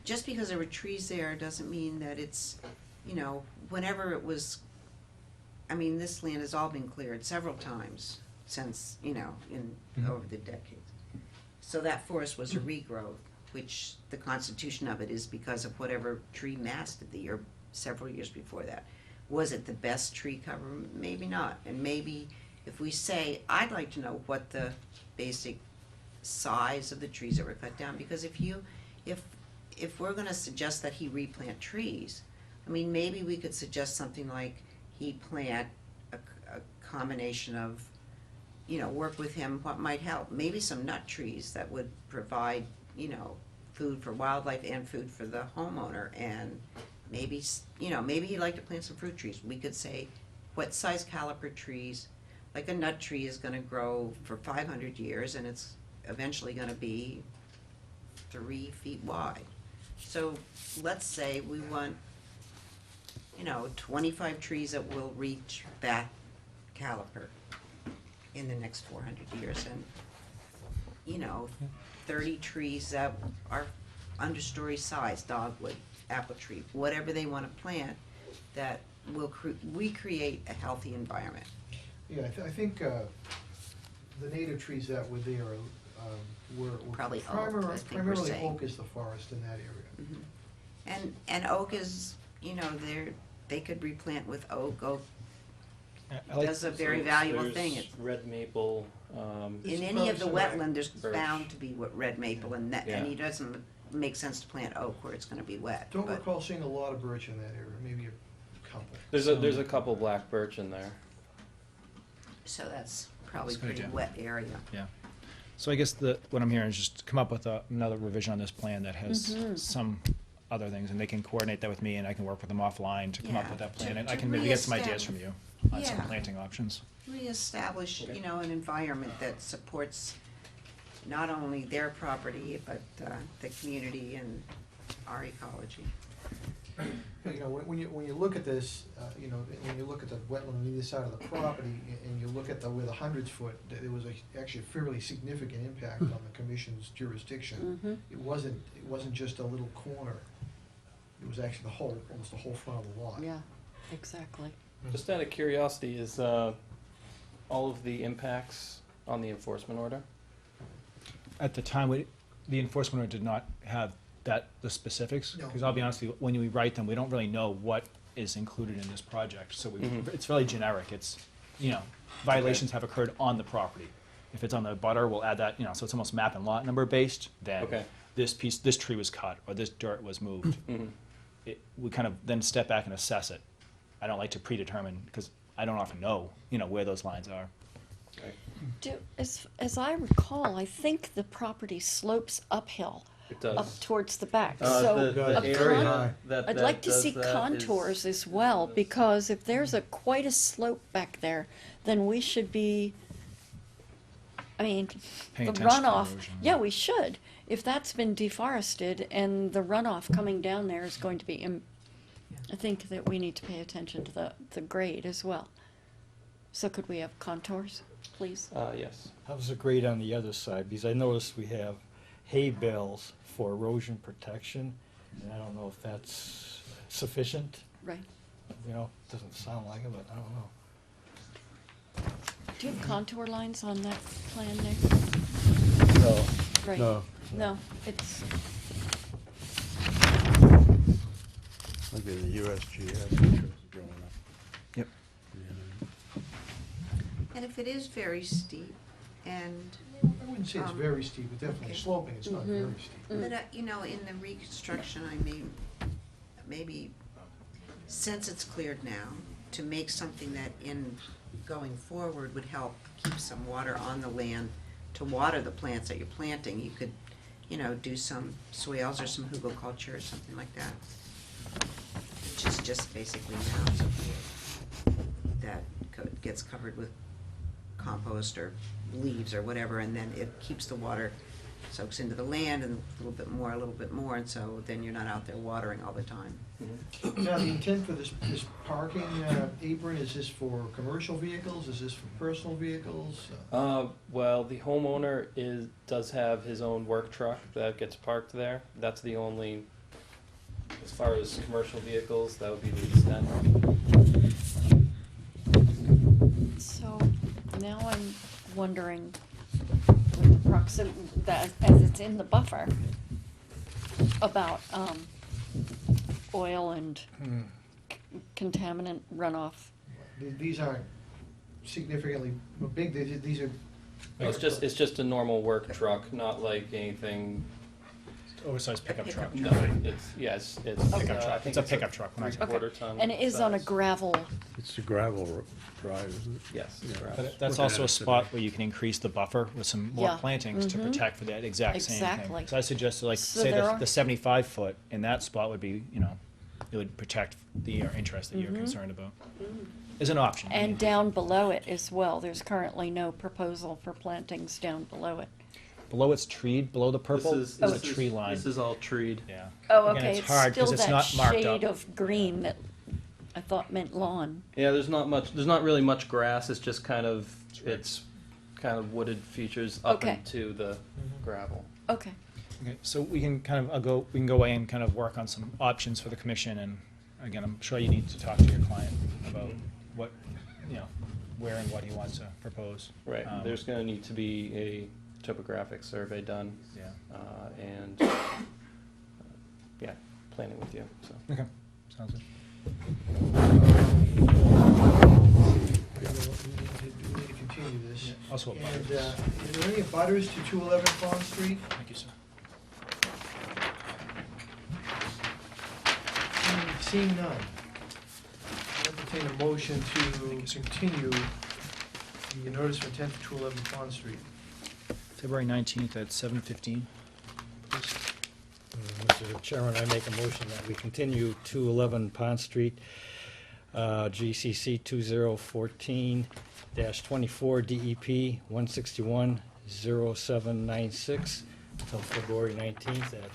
just because there were trees there doesn't mean that it's, whenever it was, I mean, this land has all been cleared several times since, over the decades. So that forest was a regrowth, which the constitution of it is because of whatever tree mass did the year, several years before that. Was it the best tree cover? Maybe not. And maybe if we say, I'd like to know what the basic size of the trees that were cut down, because if we're gonna suggest that he replant trees, I mean, maybe we could suggest something like he plant a combination of, work with him, what might help, maybe some nut trees that would provide, food for wildlife and food for the homeowner, and maybe, maybe he'd like to plant some fruit trees. We could say, what size caliper trees, like a nut tree is gonna grow for 500 years, and it's eventually gonna be 3 feet wide. So let's say we want, 25 trees that will reach that caliper in the next 400 years, and, 30 trees that are understory size, dogwood, apple tree, whatever they wanna plant, that will recreate a healthy environment. Yeah, I think the native trees that were there were Probably oak, I think we're primarily saying. oak is the forest in that area. And oak is, they could replant with oak. Oak I like, does a very valuable There's thing. red maple, It's In any of the probably wetland, there's birch. bound to be red maple, and Yeah. it doesn't make sense to plant oak where it's gonna be wet. Don't but- recall seeing a lot of birch in that area, maybe a couple. there's a couple black birch in there. So that's probably That's a good pretty idea. wet area. yeah. So I guess what I'm hearing is just come up with another revision on this plan that has some other things, and they can coordinate that with me, and I can work with them offline to come up Yeah, with that to- plan, and I to can maybe get some ideas from you on some Yeah. planting options. Reestablish, Okay. an environment that supports not only their property, but the community and our ecology. When you look at this, when you look at the wetland on either side of the property, and you look at where the hundreds foot, there was actually a fairly significant impact on the commission's jurisdiction. It wasn't just a little corner, it was actually almost the whole front of the lot. Yeah, exactly. Just out of curiosity, is all of the impacts on the enforcement order? At the time, the enforcement order did not have the specifics, No. because I'll be honest with you, when we write them, we don't really know what is included in this project, so Mhm. it's really generic, it's, violations have occurred on the property. If it's on the butter, we'll add that, you know, so it's almost map and lot number based, then Okay. this tree was cut, or this dirt was moved. Mhm. We kind of then step back and assess it. I don't like to predetermine, because I don't often know, you know, where those lines are. As I recall, I think the property slopes uphill, It does. up towards the back. The- So the a area con- that- I'd that like to does see that is- contours as well, because if there's quite a slope back there, then we should be, I mean, Paying the attention to runoff, erosion. yeah, we should. If that's been deforested and the runoff coming down there is going to be, I think that we need to pay attention to the grade as well. So could we have contours, please? Yes. How's the grade on the other side? Because I noticed we have hay bales for erosion protection, and I don't know if that's sufficient. Right. You know, doesn't sound like it, but I don't know. Do you have contour lines on that plan there? No. Right. No. No, it's, Look at the USGS interest going up. Yep. Yeah. And if it is very steep and, I wouldn't say it's Um, very steep, it's definitely okay. sloping, it's not very steep. but, you know, in the reconstruction, I mean, maybe, since it's cleared now, to make something that in going forward would help keep some water on the land to water the plants that you're planting, you could, you know, do some swales or some hugelkultur or something like that. Which is just basically mounds of wood that gets covered with compost or leaves or whatever, and then it keeps the water, soaks into the land and a little bit more, and so then you're not out there watering all the time. Now, the intent for this parking apron, is this for commercial vehicles, is this for personal vehicles? Well, the homeowner does have his own work truck that gets parked there. That's the only, as far as commercial vehicles, that would be the extent. so now I'm wondering, with the that, as it's in the buffer, about, oil and contaminant runoff. These aren't significantly big, these are. It's just a normal work truck, not like anything. Oversized pickup truck. No, it's Pickup I truck. think It's a pickup truck. Three Okay. quarter ton. And it is on a size. gravel, It's a gravel drive, isn't it? Yes. Yeah. correct. But that's Looking also at a it spot today. where you can increase the buffer with some more Yeah. plantings to Mhm. protect for that exact same thing. Exactly. So I suggested, like, So say there the are- 75-foot in that spot would be, you know, it would protect the interest that you're Mhm. concerned about. Is an option. I mean, and down below it as well. There's currently no proposal for plantings down below it. Below it's treed, below the purple This is is, a tree line. This is all treed. Yeah. Oh, Again, okay, it's hard it's still 'cause it's that not marked shade up. of green that I thought meant lawn. Yeah, there's not really much grass. It's just kind of wooded features up Okay. into the gravel. Okay, Okay, so we can kind of, we can go away and kind of work on some options for the commission, and again, I'm sure you need to talk to your client about what, you know, where and what he wants to propose. Right. There's going to need to be a topographic survey done, Yeah. and yeah, planning with you. So. Okay, sounds good. We need to continue this. Also a And, butter. is there any butters to 211 Pond Street? Thank you, sir. Seeing none. I'll entertain a motion to continue the notice of intent for 211 Pond Street. February 19th at 7:15. Mr. Chairman, I make a motion that we continue 211 Pond Street, GCC 2014-24 DEP 161-0796 until February 19th at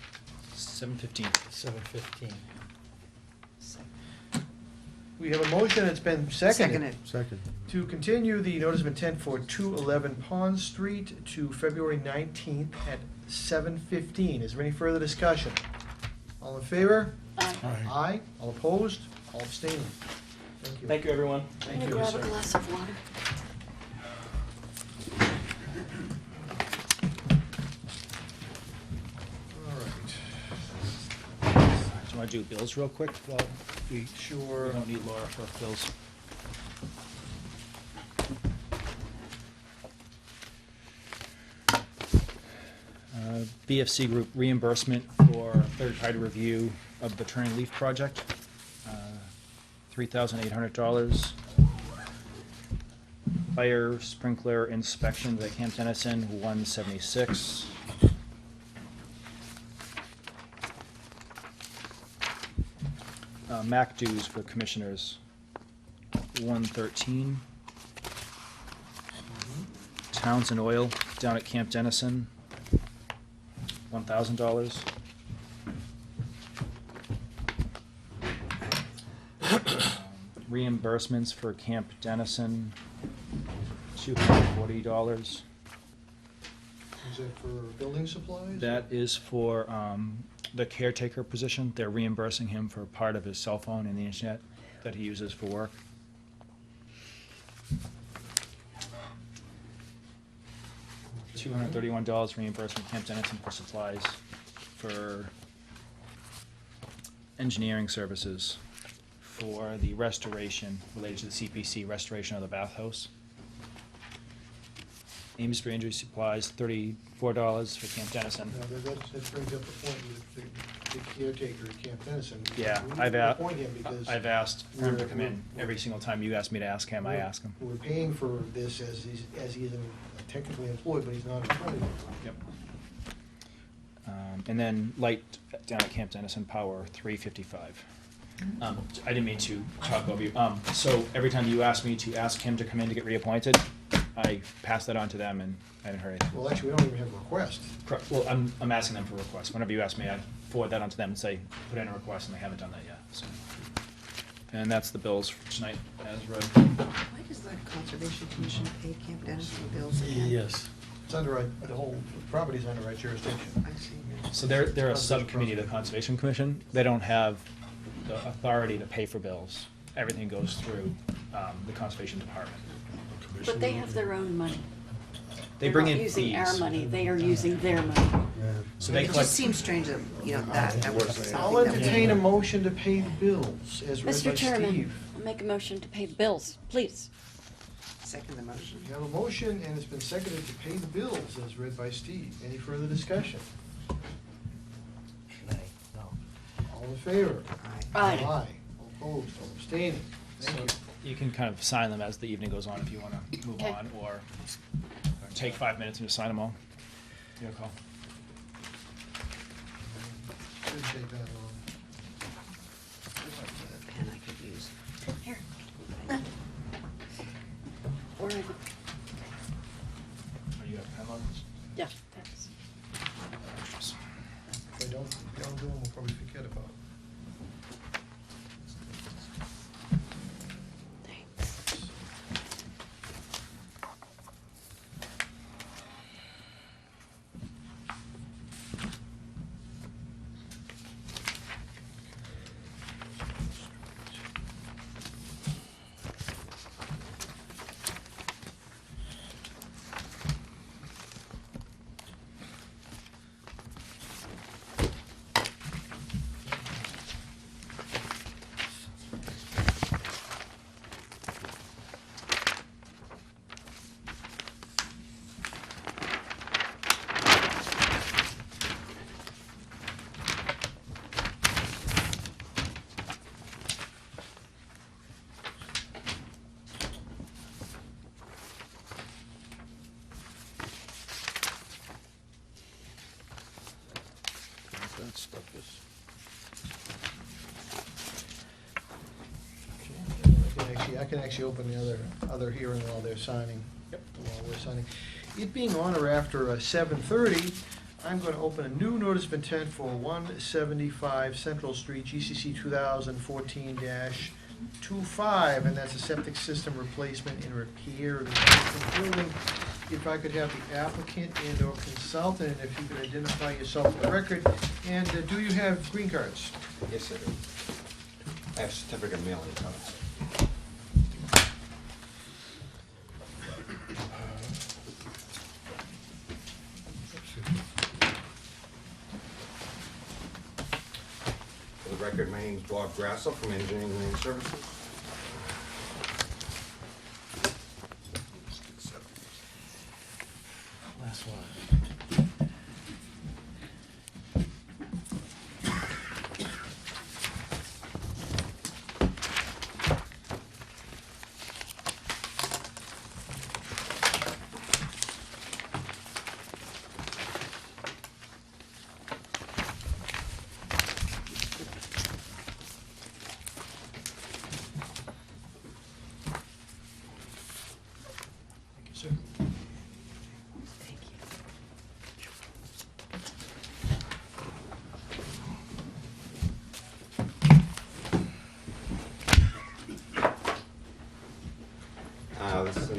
7:15. 7:15. We have a motion, it's been seconded. Second. To continue the notice of intent for 211 Pond Street to February 19th at 7:15. Is there any further discussion? All in favor? Aye. Aye. All opposed? All abstaining? Thank you. Thank you, everyone. I'm Thank gonna you, grab sir. a glass of water. All right. Do you want to do bills real quick? Well, we Sure. don't need Laura for bills. BFC Group reimbursement for third-party review of the Turning Leaf project, $3,800. Fire sprinkler inspections at Camp Dennison, $176. MAC dues for commissioners, $113. Townsend Oil down at Camp Dennison, $1,000. Reimbursements for Camp Dennison, $240. Is that for building supplies? That is for the caretaker position. They're reimbursing him for part of his cell phone and the internet that he uses for work. $231 reimbursement Camp Dennison for supplies for engineering services for the restoration related to the CPC restoration of the bathhouse. Amesbury Injury Supplies, $34 for Camp Dennison. Now, that brings up a point with the caretaker at Camp Dennison. Yeah, We need I've to appoint him because I've asked for him to come in. we're- Every single time you ask me to ask him, I ask him. We're paying for this as he is technically employed, but he's not employed. Yep. And then light down at Camp Dennison Power, $355. I didn't mean to talk over you. So every time you ask me to ask him to come in to get reappointed, I pass that on to them, and I haven't heard anything. Well, actually, we don't even have a request. Correct. Well, I'm asking them for requests. Whenever you ask me, I forward that on to them and say, put in a request, and they haven't done that yet, so. And that's the bills for tonight as read. Why does the Conservation Commission pay Camp Dennison bills again? Yes. It's under the whole property's under our jurisdiction. I see. So they're a subcommittee of the Conservation Commission. They don't have the authority to pay for bills. Everything goes through the Conservation Department. But they have their own money. They bring in They're not using our fees. money, they are using their money. So they It just collect, seems strange that, that was something I'll that we- entertain a motion to pay the bills as read by Mr. Chairman, Steve. I'll make a motion to pay the bills, please. Second the motion. We have a motion, and it's been seconded to pay the bills as read by Steve. Any further discussion? All in favor? Aye. All opposed, all abstaining. Thank you. you can kind of sign them as the evening goes on if you want to move Okay. on, or take 5 minutes and just sign them all. Your call. Shouldn't take that long. Pen I could use. Here. Or, Are you at pen levels? yeah, thanks. If I don't do them, we'll probably forget about it. Thanks. That stuff is. I can actually open the other hearing while they're signing. While we're signing. It being on or after 7:30, I'm going to open a new notice of intent for 175 Central Street, GCC 2014-25, and that's a septic system replacement and repair of the existing building. If I could have the applicant and/or consultant, if you could identify yourself for the record, and do you have green cards? Yes, I do. I have certificate of mailing cards. For the record, my name is Bob Grasso from Engineering Land Services. Last one.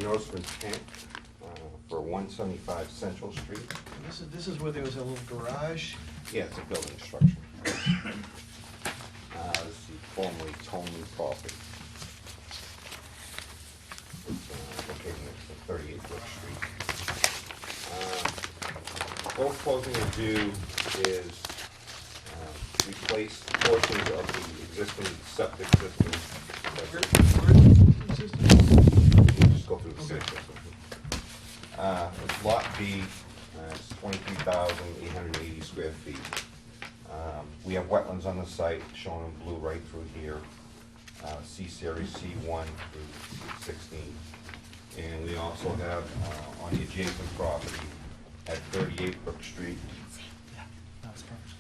notice of intent for 175 Central Street. This is where there was a little garage. Yeah, it's a building structure. This is the formerly Tony property. It's located next to 38 Brook Street. What we're proposing to do is replace portions of the existing septic system. Where is the system? Just go through the septic system. It's Lot B, it's 23,880 square feet. We have wetlands on the site, shown in blue right through here, C-Series C1 through C16. And we also have on the adjacent property at 38 Brook Street. That's perfect.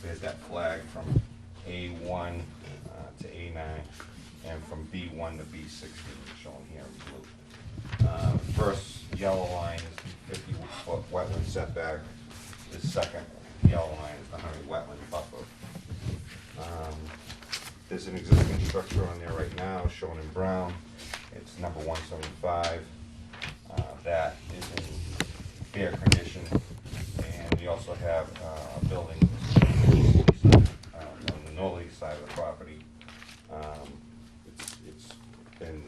There's that flag from A1 to A9, and from B1 to B16, shown here in blue. First yellow line is the 50-foot wetland setback. The second yellow line is the 100 wetland buffer. There's an existing structure on there right now, shown in brown. It's number 175. That is in fair condition. And we also have a building on the northerly side of the property. It's been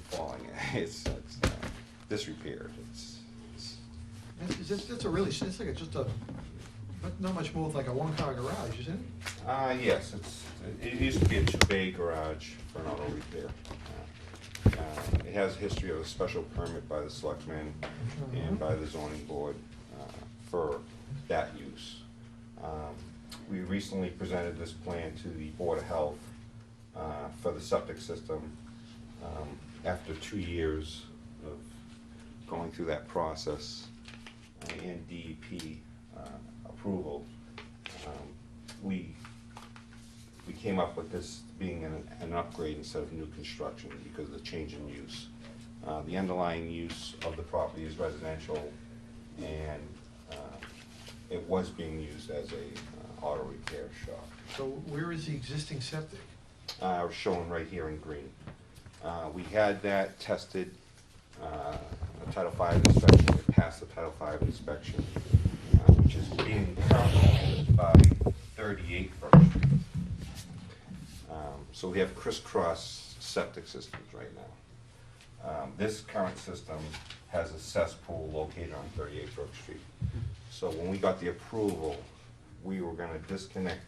falling. It's disrepaired. That's a really, it's like just a, not much more like a one-car garage, isn't it? Yes, it used to be a two-bay garage for an auto repair. It has a history of a special permit by the selectmen and by the zoning board for that use. We recently presented this plan to the Board of Health for the septic system. After 2 years of going through that process and DEP approval, we came up with this being an upgrade instead of new construction because of the change in use. The underlying use of the property is residential, and it was being used as a auto repair shop. So where is the existing septic? Shown right here in green. We had that tested, a Title V inspection. It passed the Title V inspection, which is being currently used by 38 Brook Street. So we have crisscross septic systems right now. This current system has a cesspool located on 38 Brook Street. So when we got the approval, we were going to disconnect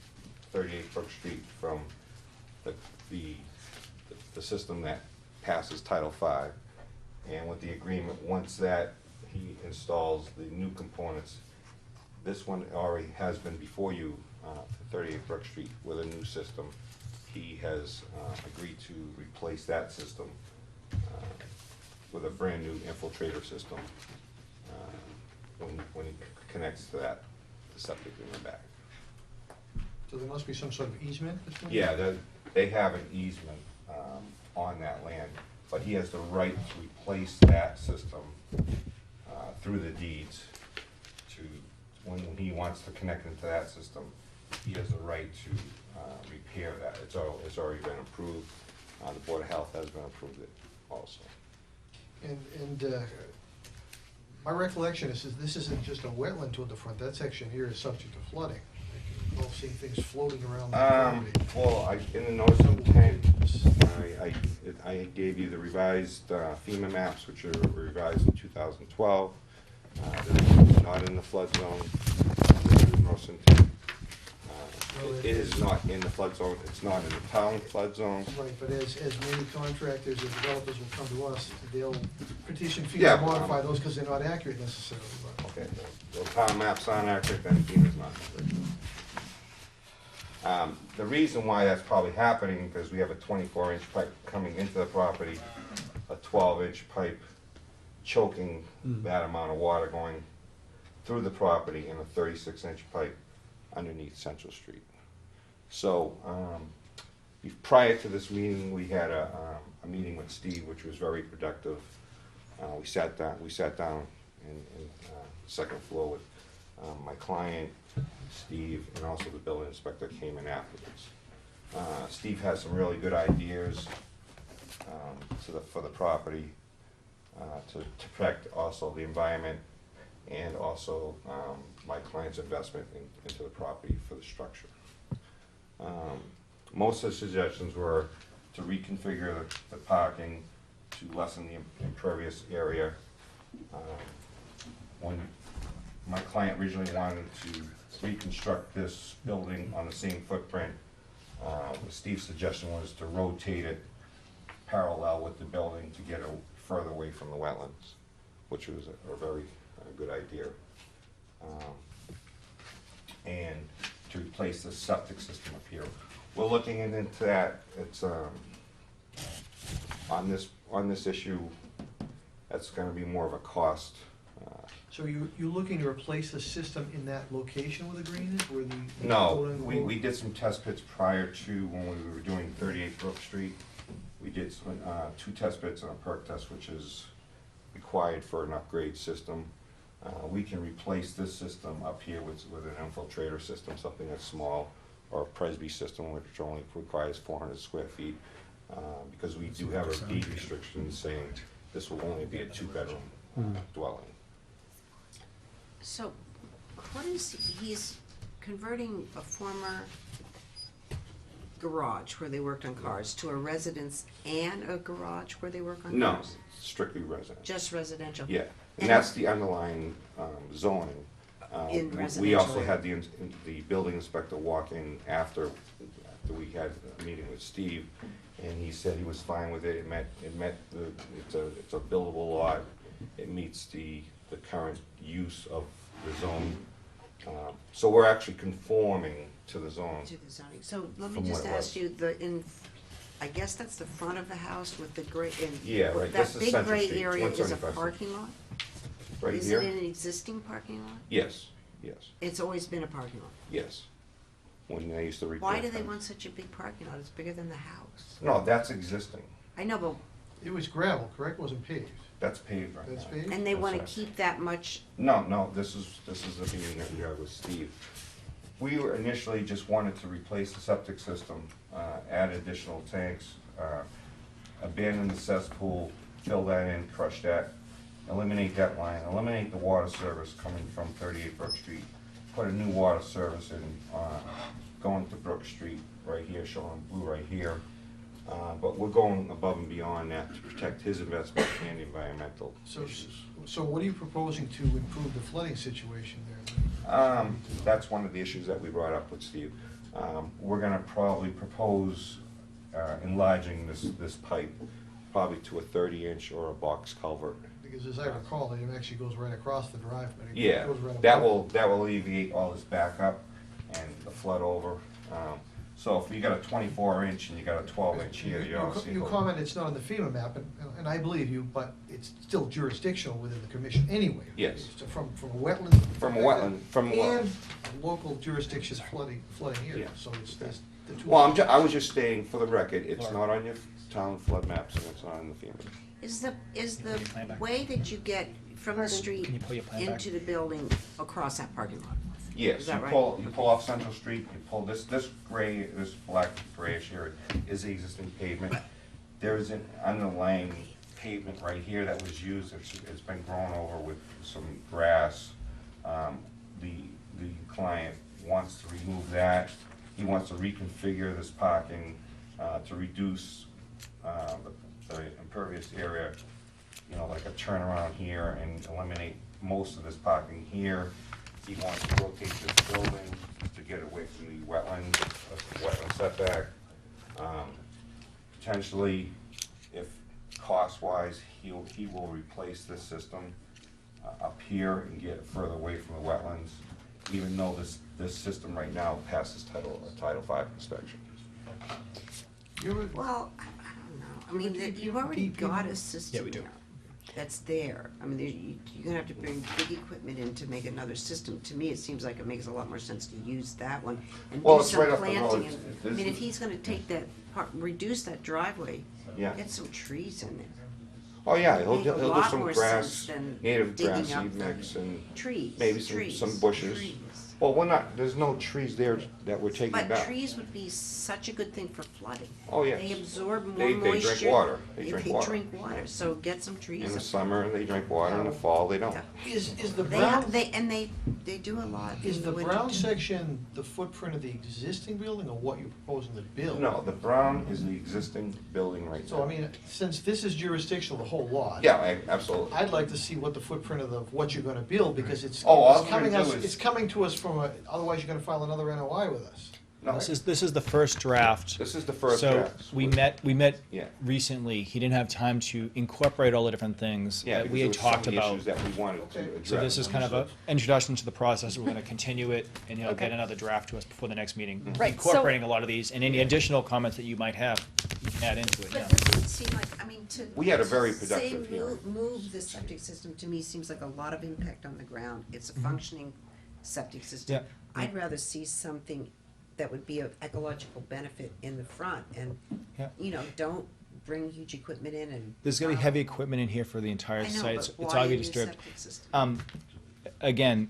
38 Brook Street from the system that passes Title V. And with the agreement, once that he installs the new components, this one already has been before you, 38 Brook Street, with a new system. He has agreed to replace that system with a brand new infiltrator system when he connects to that, the septic in the back. So there must be some sort of easement between? Yeah, they have an easement on that land, but he has the right to replace that system through the deeds. When he wants to connect into that system, he has the right to repair that. It's already been approved. The Board of Health has been approved it also. And my recollection is that this isn't just a wetland toward the front, that section here is subject to flooding. I've seen things floating around the property. Well, in the notice of intent, I gave you the revised FEMA maps, which are revised in 2012. They're not in the flood zone. Notice of intent. It is not in the flood zone. It's not in the town flood zone. Right, but as many contractors or developers will come to us, they'll petition FEMA Yeah, to modify those because they're not accurate necessarily. But Okay, the town maps aren't accurate, then FEMA's not. The reason why that's probably happening, because we have a 24-inch pipe coming into the property, a 12-inch pipe choking that amount of water going through the property, and a 36-inch pipe underneath Central Street. So prior to this meeting, we had a meeting with Steve, which was very productive. We sat down in the second floor with My client, Steve, and also the building inspector came in afterwards. Steve has some really good ideas for the property, to protect also the environment and also my client's investment into the property for the structure. Most of the suggestions were to reconfigure the parking to lessen the impervious area. When my client originally wanted to reconstruct this building on the same footprint, Steve's suggestion was to rotate it parallel with the building to get it further away from the wetlands, which was a very good idea. And to replace the septic system up here. We're looking into that. It's on this issue, that's gonna be more of a cost. So you're looking to replace the system in that location where the green is, where the? No, quote-unquote- we did some test pits prior to when we were doing 38 Brook Street. We did some, 2 test pits and a perk test, which is required for an upgrade system. We can replace this system up here with an infiltrator system, something that's small, or a Presby system, which only requires 400 square feet, because we do have a deed restriction saying this will only be a 2-bedroom dwelling. So, what is, he's converting a former garage where they worked on cars to a residence and a garage where they work on No, cars? strictly residential. Just residential? Yeah, and And- that's the underlying zoning. In We residential also area. had the building inspector walk in after we had a meeting with Steve, and he said he was fine with it. It's a buildable lot. It meets the current use of the zone. So we're actually conforming to the zone. To the zoning. So let me From just what it ask you, I guess that's the front of the house with the gray, Yeah, right, this that is big Central gray Street, area is a 175. parking lot? Right Is here? it an existing parking lot? Yes, yes, It's always been a parking lot. yes. When they used to repair Why do they things. want such a big parking lot? It's bigger than the house. No, that's existing. I know, but, It was gravel, correct? Wasn't paved? That's paved right now. That's paved? and they That's wanna right. keep that much, No, this is the meeting that we had with Steve. We were initially just wanted to replace the septic system, add additional tanks, abandon the cesspool, fill that in, crush that, eliminate that line, eliminate the water service coming from 38 Brook Street, put a new water service in, going to Brook Street right here, showing blue right here. But we're going above and beyond that to protect his investment and environmental So, issues. so what are you proposing to improve the flooding situation there? That's one of the issues that we brought up with Steve. We're gonna probably propose enlarging this pipe, probably to a 30-inch or a box culvert. Because as I recall, it actually goes right across the drive, but it Yeah, goes right that above. will alleviate all this backup and the flood over. So if you got a 24-inch and you got a 12-inch here, you obviously. You comment it's not on the FEMA map, and I believe you, but it's still jurisdictional within the commission anyway. Yes. So from a wetland. From a wetland, And local jurisdictions flooding area, Yeah. so it's the two. Well, I was just saying, for the record, it's not on your town flood maps and it's not in the FEMA. is the your plan back? way that you get from the Pardon? street Can you pull your plan back? into the building across that parking lot? Yes, Is you that right? pull off Central Street, you pull this gray, this black grayish area is the existing pavement. There is an underlying pavement right here that was used, it's been grown over with some grass. The client wants to remove that, he wants to reconfigure this parking, to reduce, the impervious area, you know, like a turnaround here and eliminate most of this parking here. He wants to rotate this building to get away from the wetland setback. Potentially, if cost-wise, he will replace this system up here and get it further away from the wetlands, even though this system right now passes Title V inspection. Well, I don't know. I mean, you've already got a system Yeah, we do. now that's there. I mean, you're gonna have to bring big equipment in to make another system. To me, it seems like it makes a lot more sense to use that one and Well, do it's some right off the road. planting. It's- I mean, if he's gonna take that part, reduce that driveway, Yeah. get some trees in there. Oh, yeah, he'll Make a do lot some more grass, sense than native digging grass up seed the mix and trees. maybe trees, some bushes. trees. Well, we're not, there's no trees there that we're taking But down. trees would be such a good thing for flooding. Oh, yes. They absorb more They moisture. drink water. They drink water. drink water, so get some trees. In the up. summer, they drink water, in the fall, they don't. Yeah. Is the They, brown, they do a lot is in the the brown winter. section the footprint of the existing building, or what you're proposing to build? No, the brown is the existing building right So, I now. mean, since this is jurisdictional, the whole lot. Yeah, absolutely. I'd like to see what the footprint of what you're gonna build, because it's, Oh, all it's we're coming gonna do us, is- it's coming to us from a, otherwise you're gonna file another NOI with us. No, This is the first draft. this is the first So draft. we met Yeah. recently. He didn't have time to incorporate all the different things Yeah, that we because had there was talked some about. issues that we wanted to Okay. address. So this is kind of a introduction to the process. We're gonna continue it, and he'll Okay. get another draft to us before the next meeting. Right, so- Incorporating a lot of these, and any additional comments that you might have, you can add into it, yeah. But doesn't it seem like, I mean, to. We had a very to productive say hearing. move the septic system, to me, seems like a lot of impact on the ground. It's a functioning septic system. Mm-hmm. Yeah. I'd rather see something that would be of ecological benefit in the front, and, Yeah. you know, don't bring huge equipment in and. There's gonna be heavy equipment in here for the entire I know, site. but It's why all gonna a be new disturbed. septic system? Again,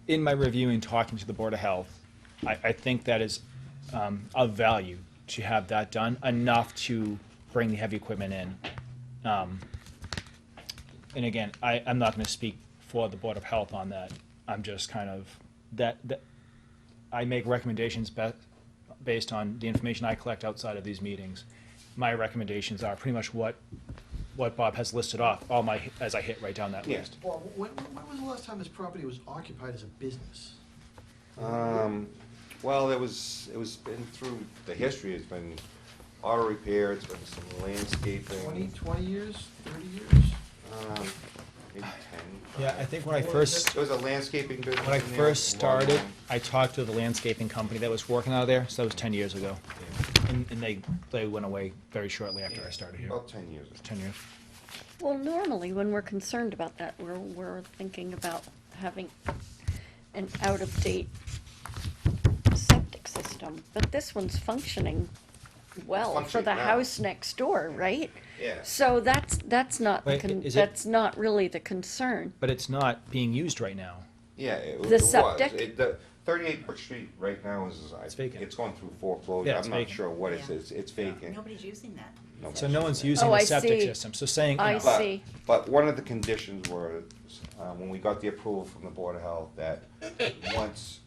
in my review and talking to the Board of Health, I think that is of value to have that done, enough to bring the heavy equipment in. And again, I'm not gonna speak for the Board of Health on that. I'm just kind of, that I make recommendations based on the information I collect outside of these meetings. My recommendations are pretty much what Bob has listed off, as I hit right down that Yeah. list. Well, when was the last time this property was occupied as a business? Well, it was been through the history, it's been auto repair, it's been some landscaping. 20 years, 30 years? Maybe 10. Yeah, I think when I first, There was a landscaping business when I in there, first a long started, one. I talked to the landscaping company that was working out of there, so that was 10 years ago. And they went away very shortly after I started here. About 10 years. 10 years. Well, normally, when we're concerned about that, we're thinking about having an out-of-date septic system, but this one's functioning well for Functioning the now. house next door, right? Yeah. So that's not Wait, is it- that's not really the concern. But it's not being used right now. Yeah, it The it was. septic? The 38 Brook Street right now is, It's vacant. it's going through foreclosure. Yeah, it's I'm not vacant. sure what it Yeah. is, it's vacant. Nobody's using that. Nobody's So no one's using using Oh, the I septic see. system, so saying, you I know, see. But, but one of the conditions was, when we got the approval from the Board of Health, that once,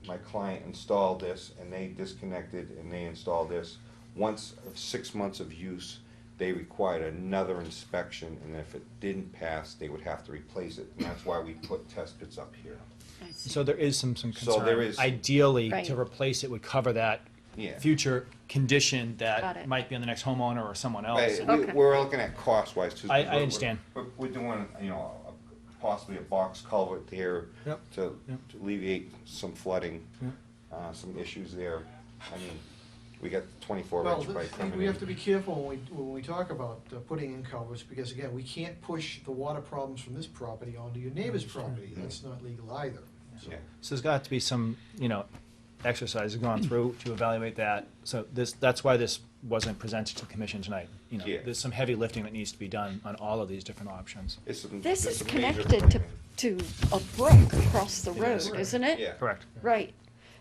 my client installed this, and they disconnected, and they installed this, once of 6 months of use, they required another inspection, and if it didn't pass, they would have to replace it, and that's why we put test pits up here. I see. so there is some So concern. there is- Ideally, Right. to replace it would cover that Yeah. future condition Got that it. might be on the next homeowner or someone else. Hey, And- Okay. we're looking at cost-wise too. I understand. We're doing, you know, possibly a box culvert there Yep. to Yep. to alleviate some flooding, Yep. some issues there. I mean, we got 24 Well, inch pipe coming in. we have to be careful when we talk about putting in culverts, because again, we can't push the water problems from this property onto your neighbor's property. That's not legal either. Yeah. So there's got to be some, exercise gone through to evaluate that. So that's why this wasn't presented to the commission tonight. Yeah. There's some heavy lifting that needs to be done on all of these different options. It's some- This it's is some major connected to a brook across the It road, is. isn't it? Yeah. Correct. Right.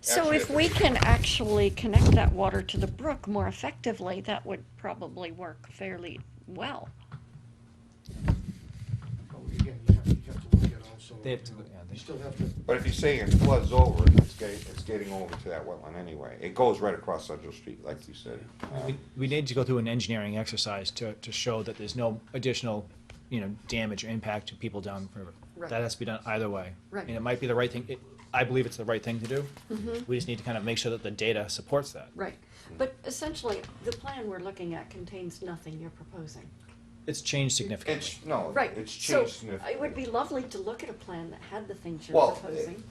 So Actually, if we can actually connect that water to the brook more effectively, that would probably work fairly well. But again, you have to look at also, They have to- you know, yeah, you they- still have to, But if you're saying it floods over, it's getting over to that wetland anyway. It goes right across Central Street, like you said. We need to go through an engineering exercise to show that there's no additional, damage or impact to people downriver. Right. That has to be done either way. Right. And it might be the right thing, I believe it's the right thing to do. Mhm. We just need to kind of make sure that the data supports that. Right. But essentially, the plan we're looking at contains nothing you're proposing. It's changed significantly. Right. It's So changed significantly. it would be lovely to look at a plan that had the things you're Well, proposing.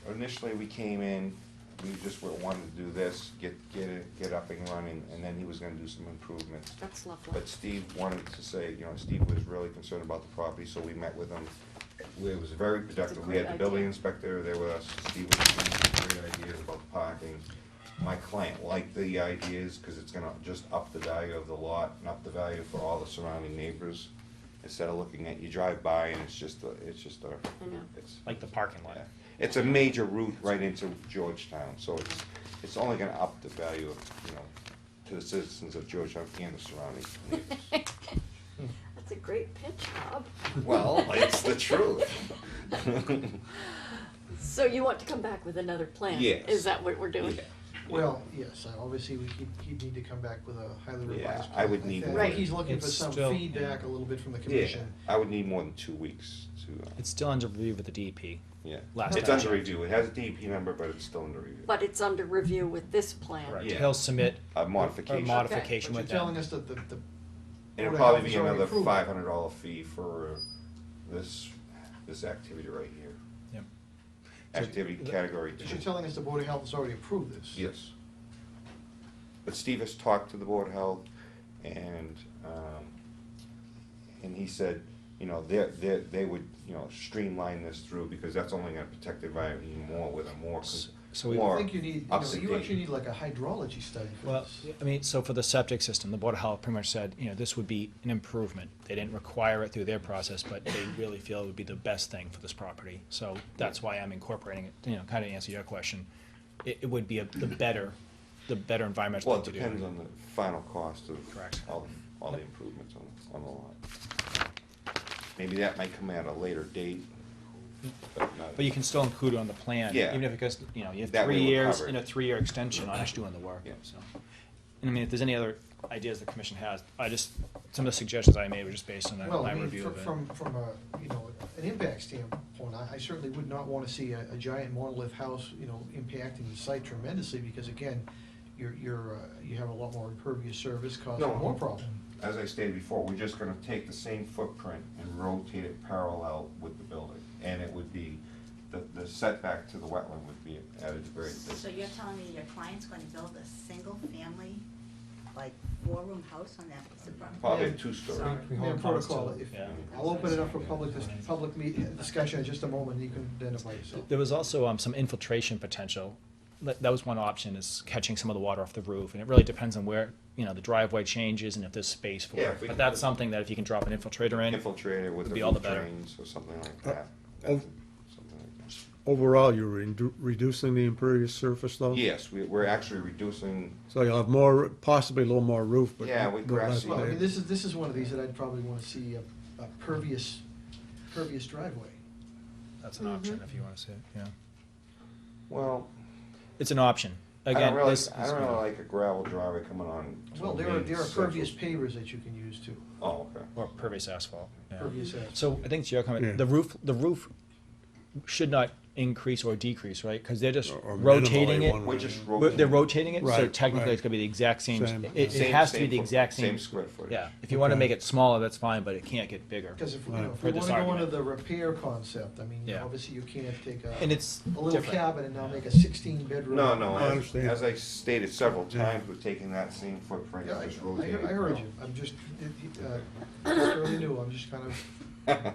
initially we came in, we just wanted to do this, get up and running, and then he was gonna do some improvements. That's lovely. But Steve wanted to say, Steve was really concerned about the property, so we met with him. It was very productive. We had the great building idea. inspector there with us. Steve was giving some great ideas about the parking. my client liked the ideas, cause it's gonna just up the value of the lot and up the value for all the surrounding neighbors. Instead of looking at, you drive by and it's just a, I know. it's, Like the parking lot. it's a major route right into Georgetown, so it's only gonna up the value of, to the citizens of Georgetown and the surrounding neighbors. That's a great pitch, Bob. Well, it's the truth. So you want to come back with another plan? Yes. Is that what we're doing? Yeah. Well, yes, obviously, he'd need to come back with a highly revised Yeah, plan. I would need think more. he's looking for It's some still- feedback a little bit from the Yeah, commission. I would need more than 2 weeks to, It's still under review with the DEP. yeah. Last It's time I under checked. review, it has a DEP number, but it's still under review. But it's under review with this plan. Correct. Yeah. He'll submit A a modification. modification But with you're telling them. us that the It'll Board of probably Health be has already another approved it. $500 fee for this activity right here. Yep. Activity category But you're 2. telling us the Board of Health has already approved this? Yes. But Steve has talked to the Board of Health, and he said, they would, streamline this through, because that's only gonna protect the environment even more with a more, So we- I more think you need, up to you date. actually need like a hydrology study for Well, this. I mean, so for the septic system, the Board of Health pretty much said, this would be an improvement. They didn't require it through their process, but they really feel it would be the best thing for this property. So that's why I'm incorporating it, kind of answer your question. It would be the better environmental Well, it thing to do. depends on the final cost of Correct. all the improvements on the lot. Maybe that might come at a later date, but not. But you can still include it on the plan. Yeah. Even if it goes, you have That way 3 we're years covered. and a 3-year extension on actually doing the work, Yeah. so. And I mean, if there's any other ideas the commission has, some of the suggestions I made were just based on Well, my I mean, review of it. from an impact standpoint, I certainly would not wanna see a giant monolith house, impacting the site tremendously, because again, you have a lot more impervious surface, causing No. more problem. As I stated before, we're just gonna take the same footprint and rotate it parallel with the building. And it would be, the setback to the wetland would be at a very, So you're telling me your client's gonna build a single-family, like, 4-room house on that piece of property? probably a Yeah. 2-story. Sorry. Mayor Protocol, if, Yeah. I'll open it up for public discussion in just a moment, you can identify yourself. There was also some infiltration potential. That was one option, is catching some of the water off the roof, and it really depends on where, the driveway changes and if there's space for Yeah, it. if we But can that's put- something that if you can drop an infiltrator in, Infiltrator with would the be all the roof better. drains or something like that. oh. Something like that. Overall, you're reducing the impervious surface though? Yes, we're actually reducing, So you'll have more, possibly a little more roof, but. Yeah, we no less grass seed. Well, I mean, paved. this is one of these that I'd probably wanna see a pervious driveway. that's an option if you want to see it, yeah. well, It's an option. I don't Again, really, this. I don't really like a gravel driveway coming on. to Well, a there are main pervious central- pavers that you can use too, Oh, okay. Or pervious asphalt, yeah. pervious asphalt. So I think to your Yeah. comment, the roof should not increase or decrease, right? Because they're just Or rotating minimally it. one We're way. just But they're rotating. rotating it, so Right, technically right. it's gonna be the exact same, Same. it Same- has to be same the foot- exact Same same. square footage. Yeah, if you wanna Okay. make it smaller, that's fine, but it can't get bigger. Because if, Right. if we For this wanna go into argument. the repair concept, I mean, Yeah. obviously you can't take And it's a little different. cabin and now make a 16-bedroom. No, I as, understand. as I stated several Yeah. times, we're taking that same footprint Yeah, and just I rotating. heard you, I'm just, fairly new, I'm just kind of.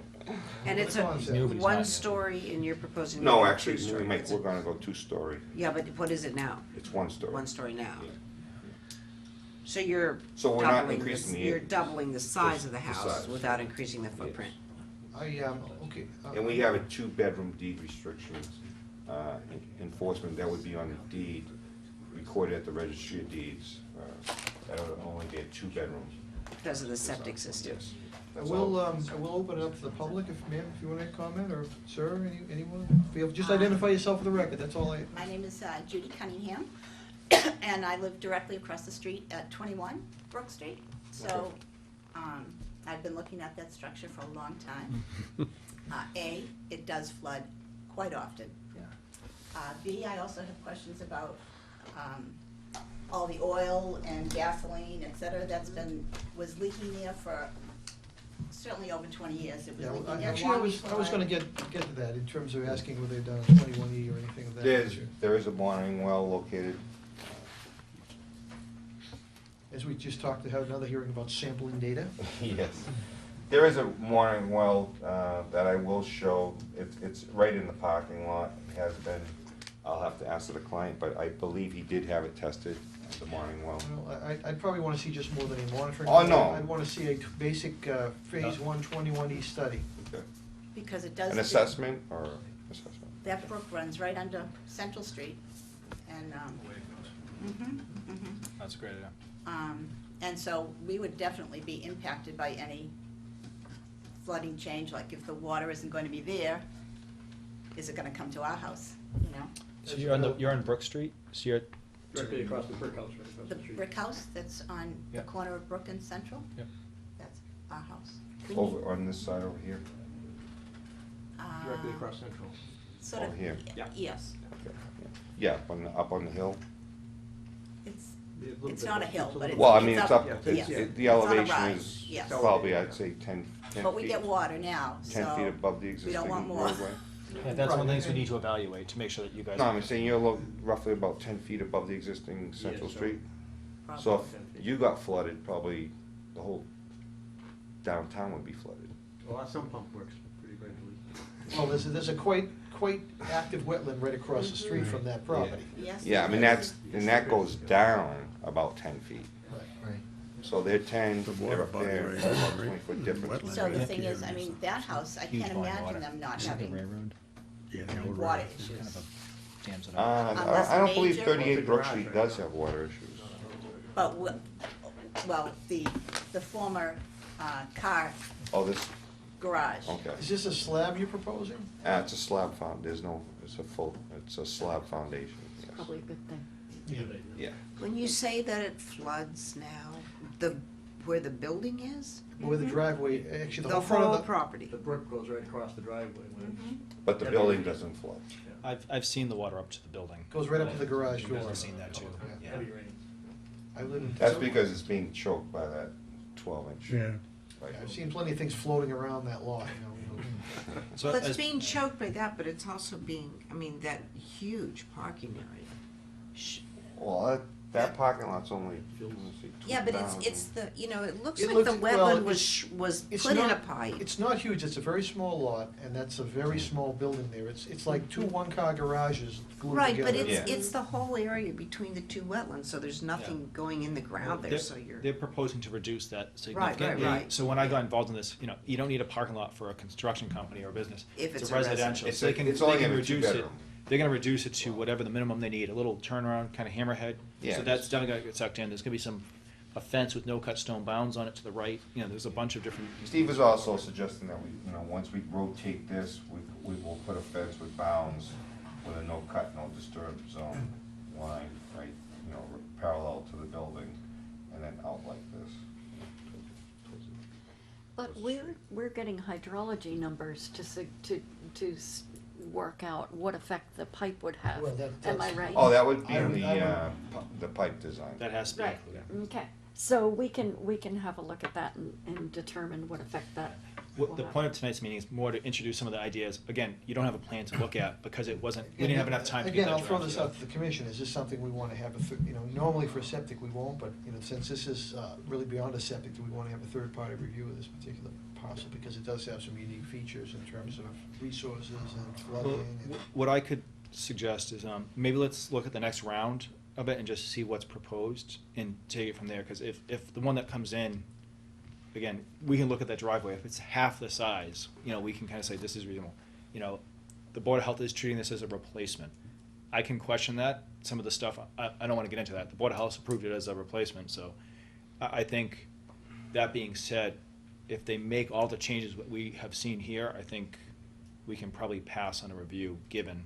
And it's a Concept. New, but it's not yet. 1-story, and you're proposing. No, maybe a actually, two-story. we're gonna go 2-story. Yeah, but what is it now? It's 1-story. 1-story now. Yeah. So you're So we're not doubling increasing the- you're doubling the size of the the house size. without increasing the footprint. Okay. And we have a 2-bedroom deed restrictions, enforcement, that would be on the deed, recorded at the registry of deeds. That would only be a 2-bedroom. Because of the septic system. Yes. I That's will, all. I will open it up to the public, ma'am, if you want to comment, or sir, anyone? Just identify yourself for the record, that's all I. My name is Judy Cunningham, and I live directly across the street at 21 Brook Street. So, I've been looking at that structure for a long time. A, it does flood quite often. B, I also have questions about all the oil and gasoline, et cetera, was leaking there for certainly over 20 years. It was Yeah, leaking there actually, long I was before gonna get to that, in terms of asking whether they've done a 21E or anything of that nature. There is a monitoring well located. As we just talked, to have another hearing about sampling data. Yes. There is a monitoring well that I will show. It's right in the parking lot. It has been I'll have to ask the client, but I believe he did have it tested at the morning well. Well, I'd probably wanna see just more than a monitoring. Oh, no. I'd wanna see a basic, phase 121E study. Okay. Because it does. An assessment or assessment? That brook runs right under Central Street, and, That's a great idea. and so we would definitely be impacted by any flooding change, like if the water isn't going to be there, is it gonna come to our house, you know? So you're on Brook Street, so you're, Directly across the brick house, right across The the street. brick house that's on the Yep. corner of Brook and Central? Yep. That's our house. We Over need, on this side over here? Directly uh, across Central. Sort Oh, of, here. Yeah. yes, Okay. Yeah, up on the hill. it's not a hill, but it's. Well, I mean, it's up, yeah, yes. the It's on a elevation rise, is yes. probably, I'd say, 10 feet. But we get water now, 10 feet so above the we existing don't want more. roadway. yeah, that's one of the things we need to evaluate, to make sure that you guys. No, I'm saying you're roughly about 10 feet above the existing Central so- Street. Probably. So if you got flooded, probably the whole downtown would be flooded. Well, our sump pump works pretty regularly. Well, there's a quite active wetland right across the street from that property. Yes. Yeah, I mean, that goes down about 10 feet. Right. So they're 10, The they're water up body, there, right? it's about 20-foot difference. Wetland. So the Right. thing is, I mean, that house, I Huge can't volume of water. imagine them not Is that the having railroad? Yeah, the old water road. issues. Kind of a dams it Uh, up. Unless I don't believe major- 38 Brook Garage Street right does now. have water issues. But, well, the former, car Oh, this, garage. okay. Is this a slab you're proposing? It's a slab it's a slab foundation, yes. Probably a good thing. Yeah. When you say that it floods now, where the building is? Where the driveway, actually, the The whole front whole of the, property? The brook goes right across the driveway when it's. But the building doesn't flood. I've seen the water up to the building. goes right up to the garage You door. guys have seen that too, yeah. Heavy rain. I live in. That's because it's being choked by that 12-inch. Yeah. pipe. I've seen plenty of things floating around that lot, you know. So Well, it's as- being choked by that, but it's also being, I mean, that huge parking area. Well, that parking lot's only, let's see, Yeah, but 2,000. it's the, you know, it looks It like looks- the well, wetland was It's put in a not- pipe. It's not huge, it's a very small lot, and that's a very small building there. It's like two one-car garages glued Right, together. but Yeah. it's the whole area between the two wetlands, so there's nothing going in the ground there, They're- so you're. They're proposing to reduce that right, significantly. right. So when I got involved in this, you know, you don't need a parking lot for a construction company or a business. If it's a a residential, residence. so they can, It's they only can gonna be reduce it. two-bedroom. They're gonna reduce it to whatever the minimum they need, a little turnaround, kind of hammerhead. Yeah. So that's definitely gonna get sucked in. There's gonna be a fence with no cut stone bounds on it to the right. You know, there's a bunch of different. Steve is also suggesting that once we rotate this, we will put a fence with bounds with a no cut, no disturb zone line, right, parallel to the building, and then out like this. But we're getting hydrology numbers to work out what effect the pipe would have. Well, Am I that's- right? Oh, that would be I in would- the pipe design. That has to be Right, included. okay. So we can have a look at that and determine what effect that will What, the have. point of tonight's meeting is more to introduce some of the ideas. Again, you don't have a plan to look at because we didn't have enough time to get Again, that I'll throw drafted this up. out to the commission, is this something we wanna have normally for septic we won't, but, since this is, really beyond a septic, do we wanna have a third-party review of this particular parcel, because it does have some unique features in terms of resources and flooding Well, and. what I could suggest is, maybe let's look at the next round of it and just see what's proposed and take it from there, because if the one that comes in, again, we can look at that driveway, if it's half the size, we can kind of say this is reasonable. The Board of Health is treating this as a replacement. I can question that, some of the stuff, I don't want to get into that. The Board of Health approved it as a replacement, so I think, that being said, if they make all the changes that we have seen here, I think we can probably pass on a review, given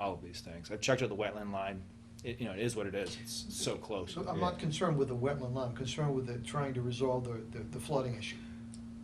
all of these things. I've checked out the wetland line, it is what it is, it's so close. So I'm not concerned with the wetland line, I'm concerned with trying to resolve the flooding issue.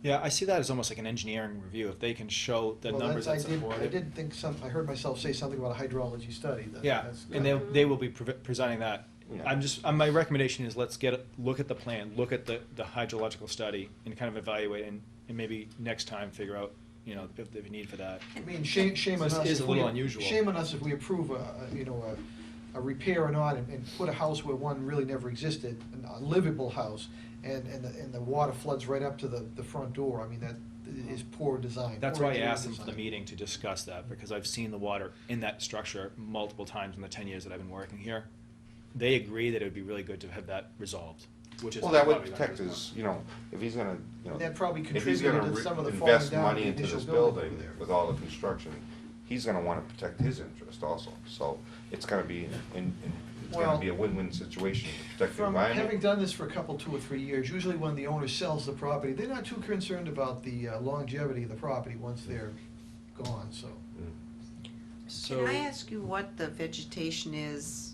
Yeah, I see that as almost like an engineering review, if they can show the Well, numbers that I support it. did think I heard myself say something about a hydrology study. Yeah, That's- and they will be presenting that. Yeah. My recommendation is let's look at the plan, look at the hydrological study, and kind of evaluate, and maybe next time figure out, if there's a need for that. I mean, shame on This us. is if a little we- unusual. Shame on us if we approve a repair or not, and put a house where one really never existed, a livable house, and the water floods right up to the front door. I mean, is poor design. That's poor why I engineering asked them for the design. meeting to discuss that, because I've seen the water in that structure multiple times in the 10 years that I've been working here. They agree that it would be really good to have that resolved, which is. Well, that would probably gonna protect his, you know, if he's gonna, you know. That probably if he's gonna contributed to some of the falling invest down money of the into initial this building building over there. with all the construction, he's gonna wanna protect his interest also. So it's gonna be, it's Well, gonna be a win-win situation to protect the From having environment. done this for a couple, 2 or 3 years, usually when the owner sells the property, they're not too concerned about the longevity of the property once they're gone, so. So. Can I ask you what the vegetation is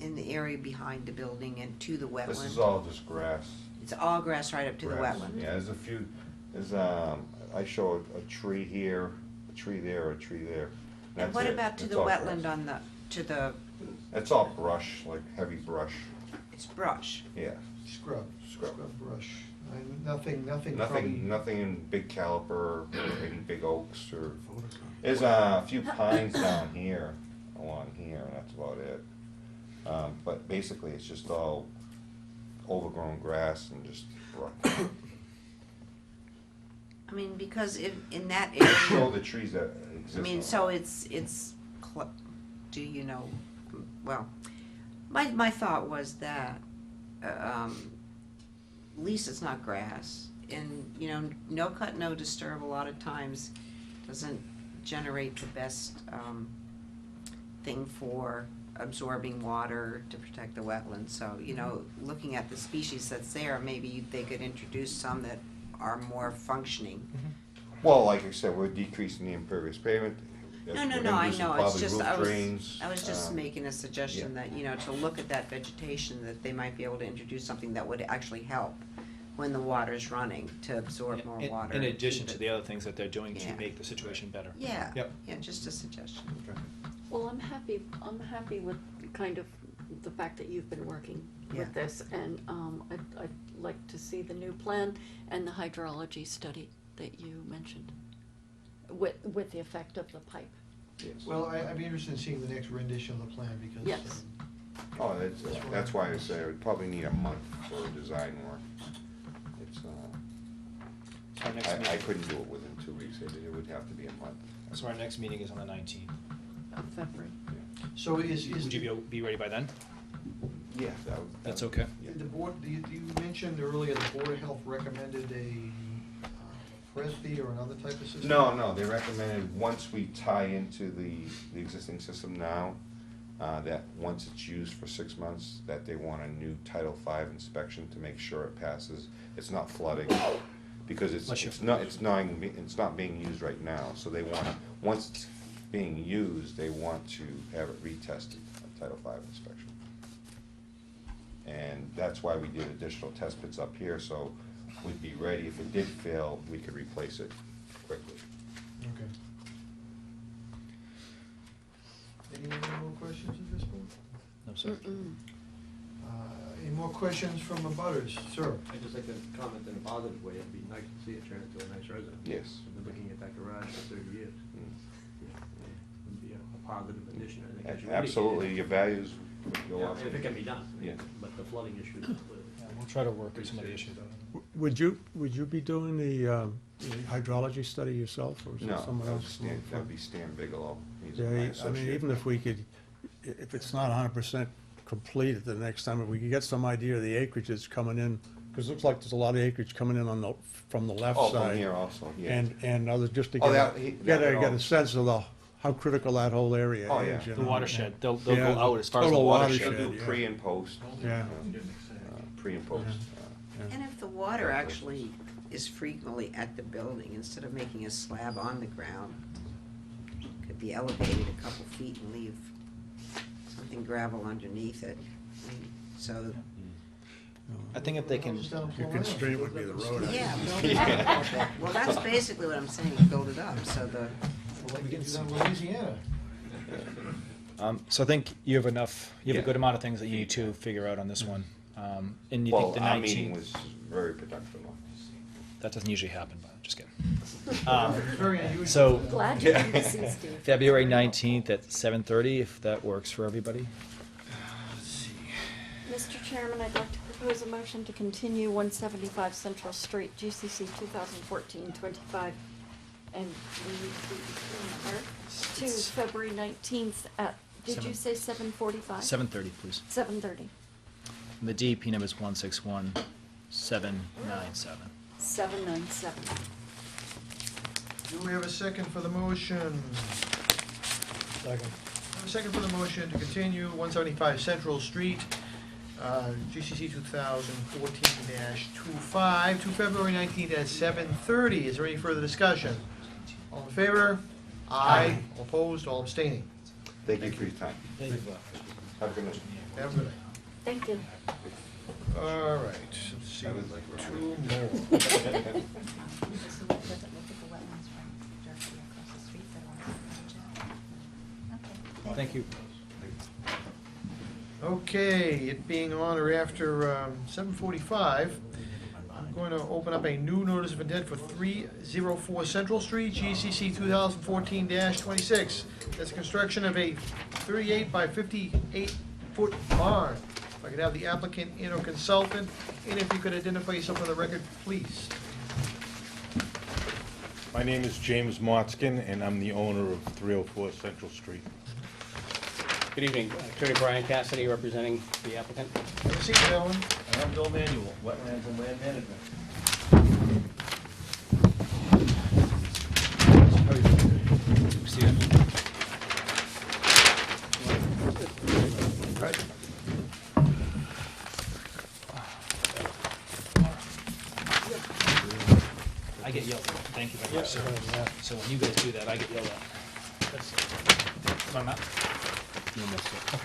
in the area behind the building and to the wetland? This is all just grass. It's all grass right up to the Grass. wetland? Yeah, there's a few, I show a tree here, a tree there, a tree there. And That's what it. about to It's the all wetland grass. on the, to the, It's all brush, like heavy brush, it's brush? yeah. Scrub, Scrub. scrub brush. Nothing probably. Nothing in big caliper, or any big oaks, or, there's a few pines down here, along here, and that's about it. But basically, it's just all overgrown grass and just brush. I mean, because in that Show area, the trees that exist. I mean, on so it. do you know, well, my thought was that, at least it's not grass. And, you know, no cut, no disturb a lot of times doesn't generate the best, thing for absorbing water to protect the wetlands. So, you know, looking at the species that's there, maybe they could introduce some that are more functioning. Well, like I said, we're decreasing the impervious pavement. No, We're I gonna do some know, it's probably just, roof I was drains, just making a suggestion yeah. that, you know, to look at that vegetation, that they might be able to introduce something that would actually help when the water's running, to absorb more water. In and addition keep to it- the other things that they're doing to Yeah. make the situation better. Yeah, Yep. yeah, just a suggestion. Well, I'm happy with kind of the fact that you've been working Yeah. with this, and, I'd like to see the new plan and the hydrology study that you mentioned, with the effect of the pipe. Yes. Well, I'd be interested in seeing the next rendition of the plan, because. Yes. Oh, that's why I say I would probably need a month for design work. It's, So our next I meeting, couldn't do it within 2 weeks, it would have to be a month. so our next meeting is on the 19th. Of February. So is. Would you be ready by then? Yeah, that would. That's okay. Yeah. The board, you mentioned earlier the Board of Health recommended a Presby or another type of system? No, they recommended, once we tie into the existing system now, that once it's used for 6 months, that they want a new Title V inspection to make sure it passes. It's not flooding, because Bless you. it's not being used right now, so they want, once it's being used, they want to have it retested, a Title V inspection. And that's why we did additional test pits up here, so we'd be ready, if it did fail, we could replace it quickly. Okay. Any more questions at this point? No, sir. Any more questions from the butters? Sir? I'd just like to comment in a positive way, it'd be nice to see it turn into a nice residence. Yes. I've been looking at that garage for 30 years. It'd be a positive addition, I think. as you Absolutely, your values would go Yeah, up. if it can be done. Yeah. But the flooding issue is clearly. Yeah, we'll try to work with some of the issues. Would you be doing the hydrology study yourself, or is No, it someone else? that'd be Stan Bigelow. He's Yeah, my I mean, associate. even if we could, if it's not 100% complete at the next time, if we could get some idea of the acreage that's coming in, because it looks like there's a lot of acreage coming in from the left Oh, side. from here also, yeah. And others, just to Oh, get that a all- sense of how critical that whole area Oh, is. yeah. you The know? watershed, they'll Yeah, go out as far as the total watershed. They'll do yeah. pre and post. Yeah. Pre and post. And if the water actually is frequently at the building, instead of making a slab on the ground, could be elevated a couple feet and leave something gravel underneath it. I mean, so, I think if they can, Just down Your Plum Island. constraint would be the road. yeah, build it up. Well, that's basically what I'm saying, build it up, so the, Well, like we do down in Louisiana. so I think you have enough, you have a Yeah. good amount of things that you need to figure out on this one. And you Well, think the our meeting 19th, was very productive. that doesn't usually happen, but just kidding. It's very unusual. So, Glad you came to see Steve. February 19th at 7:30, if that works for everybody. Mr. Chairman, I'd like to propose a motion to continue 175 Central Street, GCC 2014-25, and we need to February 19th at, did you say 7:45? 7:30, please. 7:30. And the DEP number is 161797. 797. Do we have a second for the motion? Second. A second for the motion to continue 175 Central Street, GCC 2014-25, to February 19th at 7:30. Is there any further discussion? All in favor? Aye. All opposed, all abstaining. Thank you for your time. Thank you. Have a good night. Have a good night. Thank you. All right, let's see, I would like to- two more. So that doesn't look at the wetlands from directly across the street that are. Okay. Thank you. Okay, it being on or after 7:45, I'm going to open up a new notice of intent for 304 Central Street, GCC 2014-26. That's the construction of a 38 by 58-foot barn. If I could have the applicant in or consultant, and if you could identify yourself for the record, please. My name is James Motzkin, and I'm the owner of 304 Central Street. Good evening, Attorney Brian Cassidy representing the applicant. Have a seat, gentlemen. I'm Bill Manuel, Wetlands and Land Management. Stephen? Right. I get yelled at. Thank you very much, sir. So when you guys do that, I get yelled at. Come on, Matt. You missed it.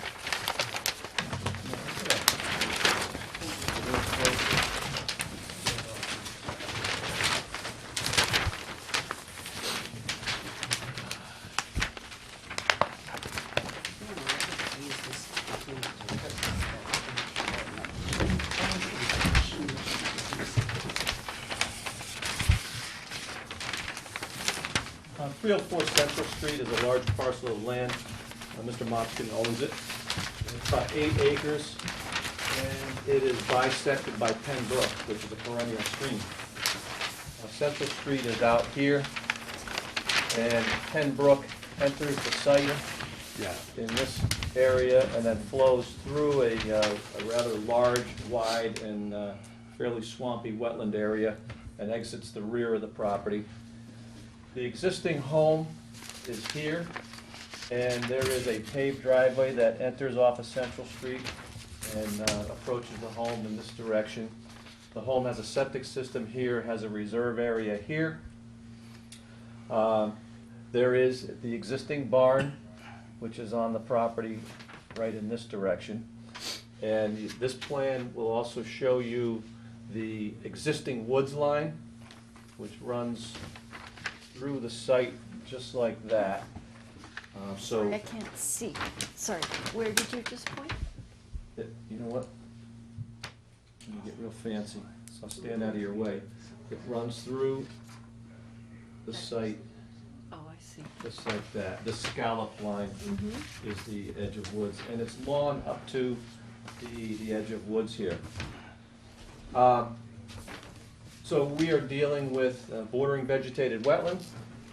Uh, 304 Central Street is a large parcel of land. Mr. Motzkin owns it. It's about 8 acres, and it is bisected by Penn Brook, which is a perennial stream. Central Street is out here, and Penn Brook enters the site in this area and then flows through a rather large, wide, and fairly swampy wetland area and exits the rear of the property. The existing home is here, and there is a paved driveway that enters off of Central Street and approaches the home in this direction. The home has a septic system here, has a reserve area here. There is the existing barn, which is on the property right in this direction. And this plan will also show you the existing woods line, which runs through the site just like that. So, I can't see. Sorry, where did you just point? you know what? Let me get real fancy, so I'll stand out of your way. It runs through the site Oh, I see. just like that. The scallop line Mm-hmm. is the edge of woods, and it's lawn up to the edge of woods here. So we are dealing with bordering vegetated wetlands.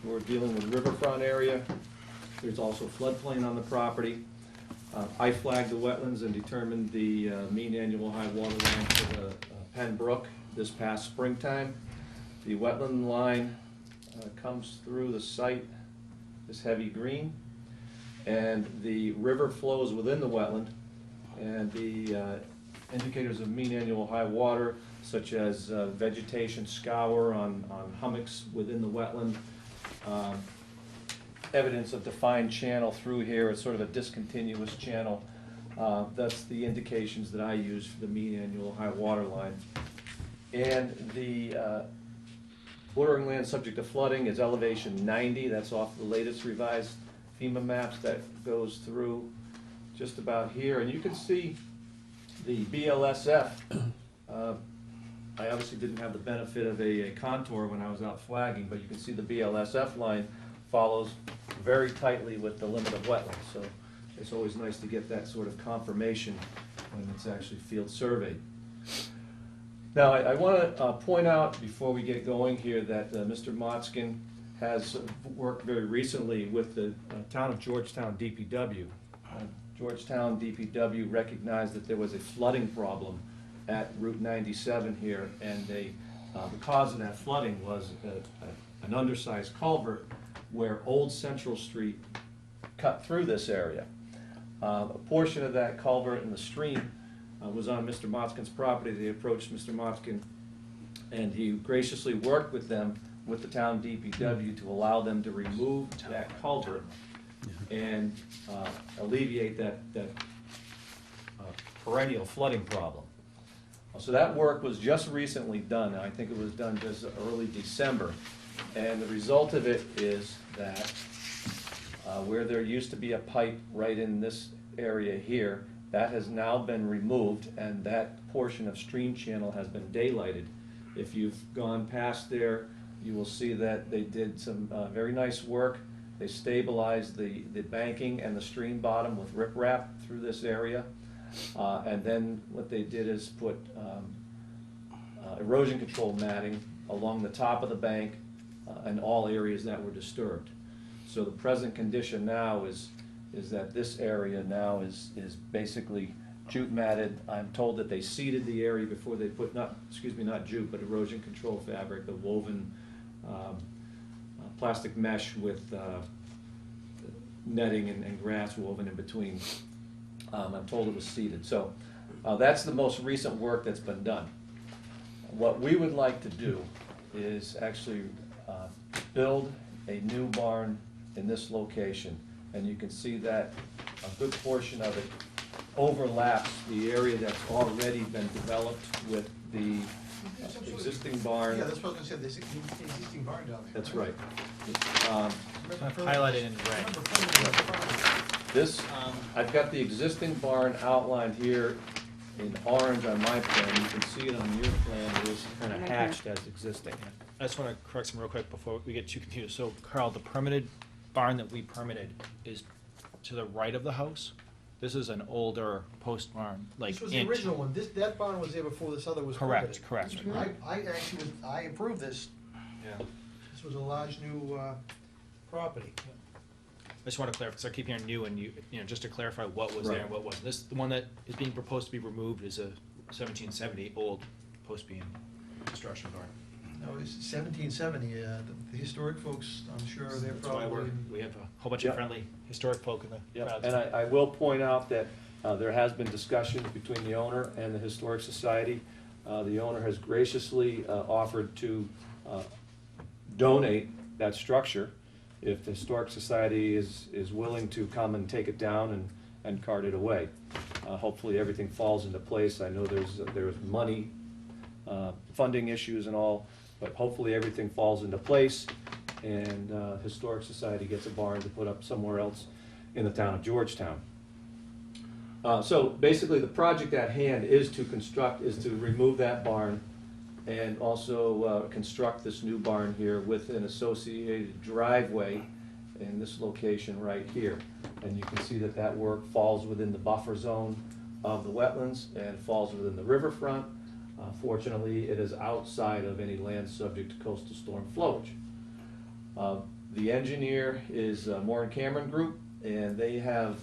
We're dealing with riverfront area. There's also floodplain on the property. I flagged the wetlands and determined the mean annual high water line for the Penn Brook this past springtime. The wetland line comes through the site, this heavy green, and the river flows within the wetland, and the indicators of mean annual high water, such as vegetation scour on hummocks within the wetland, evidence of defined channel through here. It's sort of a discontinuous channel. That's the indications that I use for the mean annual high water line. And the bordering land subject to flooding is elevation 90. That's off the latest revised FEMA maps that goes through just about here. And you can see the BLSF. I obviously didn't have the benefit of a contour when I was out flagging, but you can see the BLSF line follows very tightly with the limit of wetlands. So it's always nice to get that sort of confirmation when it's actually field surveyed. Now, I want to point out, before we get going here, that Mr. Motzkin has worked very recently with the town of Georgetown DPW. Georgetown DPW recognized that there was a flooding problem at Route 97 here, and the cause of that flooding was an undersized culvert where Old Central Street cut through this area. A portion of that culvert in the stream was on Mr. Motzkin's property. They approached Mr. Motzkin, and he graciously worked with them, with the town DPW, to allow them to remove that culvert and alleviate that perennial flooding problem. So that work was just recently done. I think it was done just early December. And the result of it is that where there used to be a pipe right in this area here, that has now been removed, and that portion of stream channel has been daylighted. If you've gone past there, you will see that they did some very nice work. They stabilized the banking and the stream bottom with riprap through this area. And then what they did is put erosion control matting along the top of the bank and all areas that were disturbed. So the present condition now is that this area now is basically jute matted. I'm told that they seeded the area before they put, not jute, but erosion control fabric, the woven plastic mesh with netting and grass woven in between. I'm told it was seeded. So that's the most recent work that's been done. What we would like to do is actually build a new barn in this location. And you can see that a good portion of it overlaps the area that's already been developed with the existing barn. Yeah, that's what I was gonna say, the existing barn down there. That's right. Highlighted in red. This, I've got the existing barn outlined here in orange on my plan. You can see it on your plan. It is kind of hatched as existing. I just want to correct some real quick before we get too confused. So Carl, the permitted barn that we permitted is to the right of the house? This is an older post barn, like. This was the original one, that barn was there before this other was permitted. Correct. I approved this. Yeah. This was a large new, property. I just want to clarify, because I keep hearing new, and just to clarify what was there and what wasn't. This, the one that is being proposed to be removed is a 1770 old post beam construction barn. No, it's 1770, the historic folks, I'm sure they're That's why probably. we have a whole bunch of friendly historic folk in the crowd. And I will point out that there has been discussions between the owner and the Historic Society. The owner has graciously offered to donate that structure if the Historic Society is willing to come and take it down and cart it away. Hopefully everything falls into place. I know there's money, funding issues and all, but hopefully everything falls into place and Historic Society gets a barn to put up somewhere else in the town of Georgetown. So basically the project at hand is to remove that barn and also construct this new barn here with an associated driveway in this location right here. And you can see that work falls within the buffer zone of the wetlands and falls within the riverfront. Fortunately, it is outside of any land subject to coastal storm flowage. The engineer is Moore and Cameron Group, and they have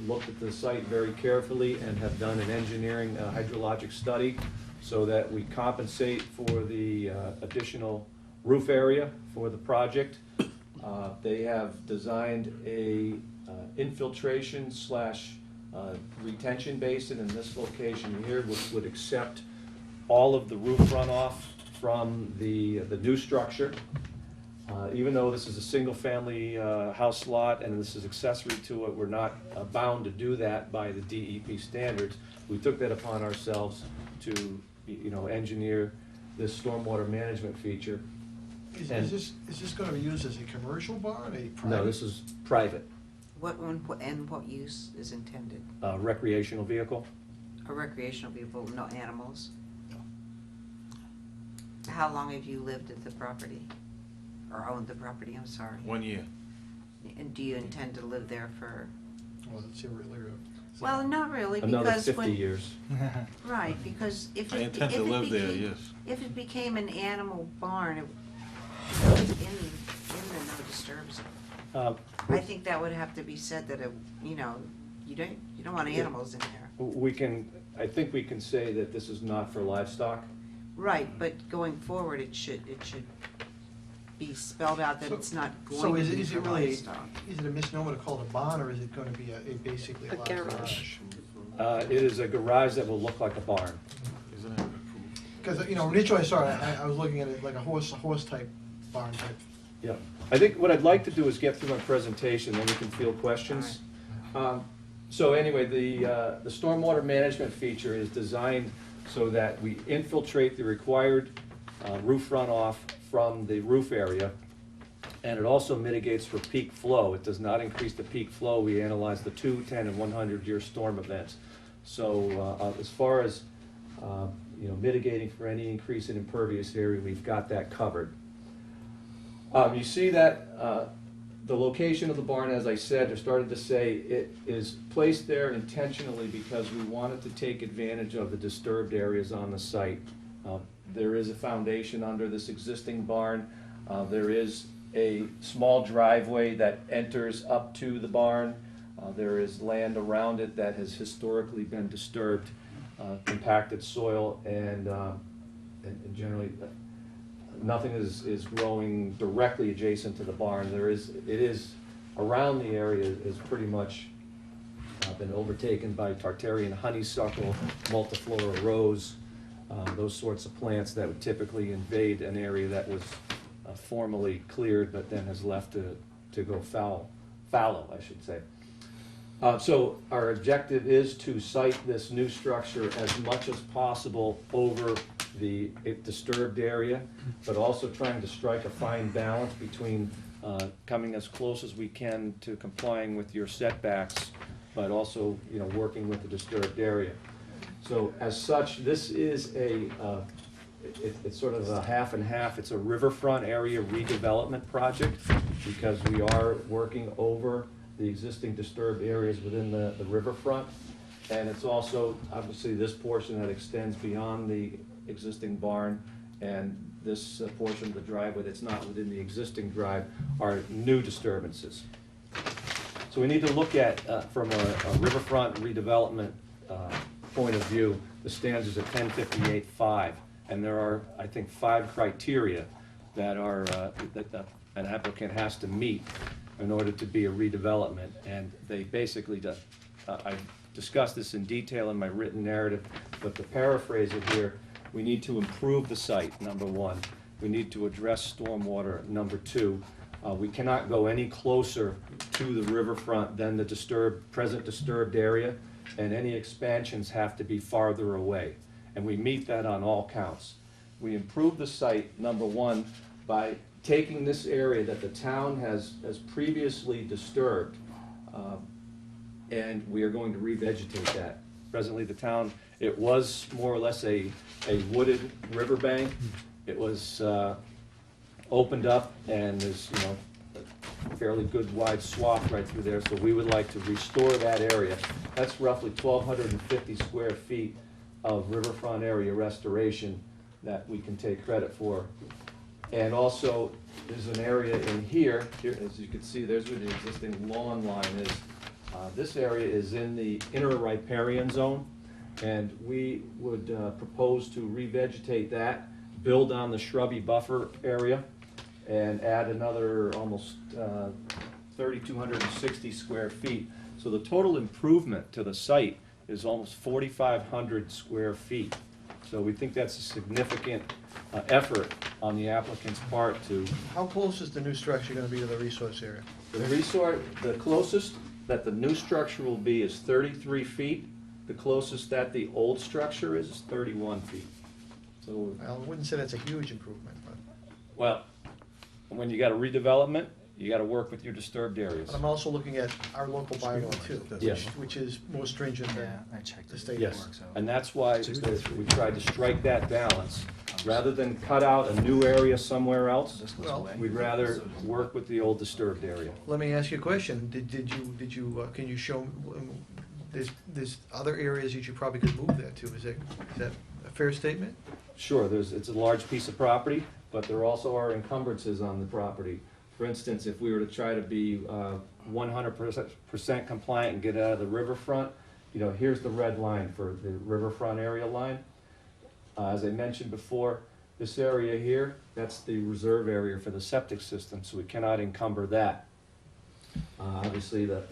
looked at the site very carefully and have done an engineering hydrologic study so that we compensate for the additional roof area for the project. They have designed a infiltration / retention basin in this location here, which would accept all of the roof runoff from the new structure. Even though this is a single-family house lot and this is accessory to it, we're not bound to do that by the DEP standards. We took that upon ourselves to, engineer this stormwater management feature. Is this gonna be used as a commercial barn, a private? No, this is private, What use is intended? recreational vehicle. A recreational vehicle, no animals? How long have you lived at the property? Or owned the property, I'm sorry? 1 year. And do you intend to live there for, Well, it's irregular. Well, not really, another because 50 when, years. right, because if it, I intend to live there, yes. if it became an animal barn, it was in the no disturb zone. I think that would have to be said that it, you know, you don't want animals in there. I think we can say that this is not for livestock. Right, but going forward, it should be spelled out that So- it's not So going to is be it for really, livestock. is it a misnomer to call it a barn, or is it gonna be basically a A large garage. garage? It is a garage that will look like a barn. Isn't it approved? Because, you know, initially I saw it, I was looking at it like a horse type barn type. Yeah, I think what I'd like to do is get through my presentation, then we can field questions. So anyway, the stormwater management feature is designed so that we infiltrate the required roof runoff from the roof area, and it also mitigates for peak flow. It does not increase the peak flow. We analyze the 2, 10, and 100-year storm events. So as far as you know, mitigating for any increase in impervious area, we've got that covered. You see that the location of the barn, as I said, or started to say, it is placed there intentionally because we wanted to take advantage of the disturbed areas on the site. There is a foundation under this existing barn. There is a small driveway that enters up to the barn. There is land around it that has historically been disturbed, compacted soil, and generally nothing is growing directly adjacent to the barn. It is around the area is pretty much been overtaken by Tartarian honeysuckle, multiflora rose, those sorts of plants that would typically invade an area that was formerly cleared, but then has left to go fallow, I should say. So our objective is to site this new structure as much as possible over the disturbed area, but also trying to strike a fine balance between coming as close as we can to complying with your setbacks, but also, you know, working with the disturbed area. So as such, this is it's sort of a half and half. It's a riverfront area redevelopment project because we are working over the existing disturbed areas within the riverfront. And it's also, obviously, this portion that extends beyond the existing barn, and this portion of the driveway that's not within the existing drive are new disturbances. So we need to look at, from a riverfront redevelopment point of view, the standards of 1058-5. And there are, I think, 5 criteria that are, that an applicant has to meet in order to be a redevelopment. And they basically, I discussed this in detail in my written narrative, but to paraphrase it here, we need to improve the site, number 1. We need to address stormwater, number 2. We cannot go any closer to the riverfront than the present disturbed area, and any expansions have to be farther away. And we meet that on all counts. We improve the site, number 1, by taking this area that the town has previously disturbed, and we are going to revegetate that. Presently, the town, it was more or less a wooded riverbank. It was opened up, and there's, you know, a fairly good wide swath right through there, so we would like to restore that area. That's roughly 1,250 square feet of riverfront area restoration that we can take credit for. And also, there's an area in here, as you can see, there's where the existing lawn line is. This area is in the inner riparian zone, and we would propose to revegetate that, build on the shrubby buffer area, and add another almost 3,260 square feet. So the total improvement to the site is almost 4,500 square feet. So we think that's a significant effort on the applicant's part to. How close is the new structure gonna be to the resource area? The closest that the new structure will be is 33 feet. The closest that the old structure is 31 feet. So, I wouldn't say that's a huge improvement, but. well, when you got a redevelopment, you gotta work with your disturbed areas. But I'm also looking at our local bylaw too, Yes. which is more stringent than I checked the state Yes, works. and that's why we tried to strike that balance. Rather than cut out a new area somewhere else, Well, we'd rather work with the old disturbed area. let me ask you a question. Can you show, there's other areas that you probably could move that to, is that a fair statement? Sure, it's a large piece of property, but there also are encumbrances on the property. For instance, if we were to try to be 100% compliant and get out of the riverfront, here's the red line for the riverfront area line. As I mentioned before, this area here, that's the reserve area for the septic system, so we cannot encumber that. Obviously, the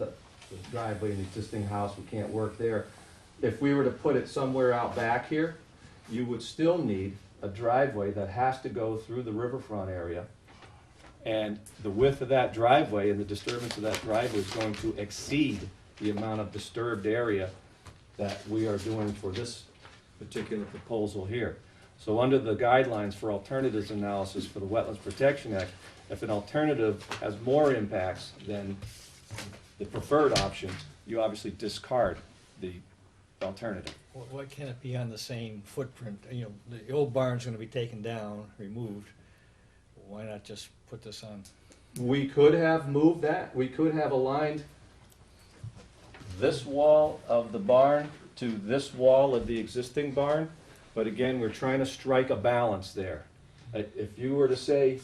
driveway in the existing house, we can't work there. If we were to put it somewhere out back here, you would still need a driveway that has to go through the riverfront area. And the width of that driveway and the disturbance of that driveway is going to exceed the amount of disturbed area that we are doing for this particular proposal here. So under the guidelines for alternatives analysis for the Wetlands Protection Act, if an alternative has more impacts than the preferred option, you obviously discard the alternative. Why can't it be on the same footprint? The old barn's gonna be taken down, removed. Why not just put this on? We could have moved that, we could have aligned this wall of the barn to this wall of the existing barn, but again, we're trying to strike a balance there. If you were to say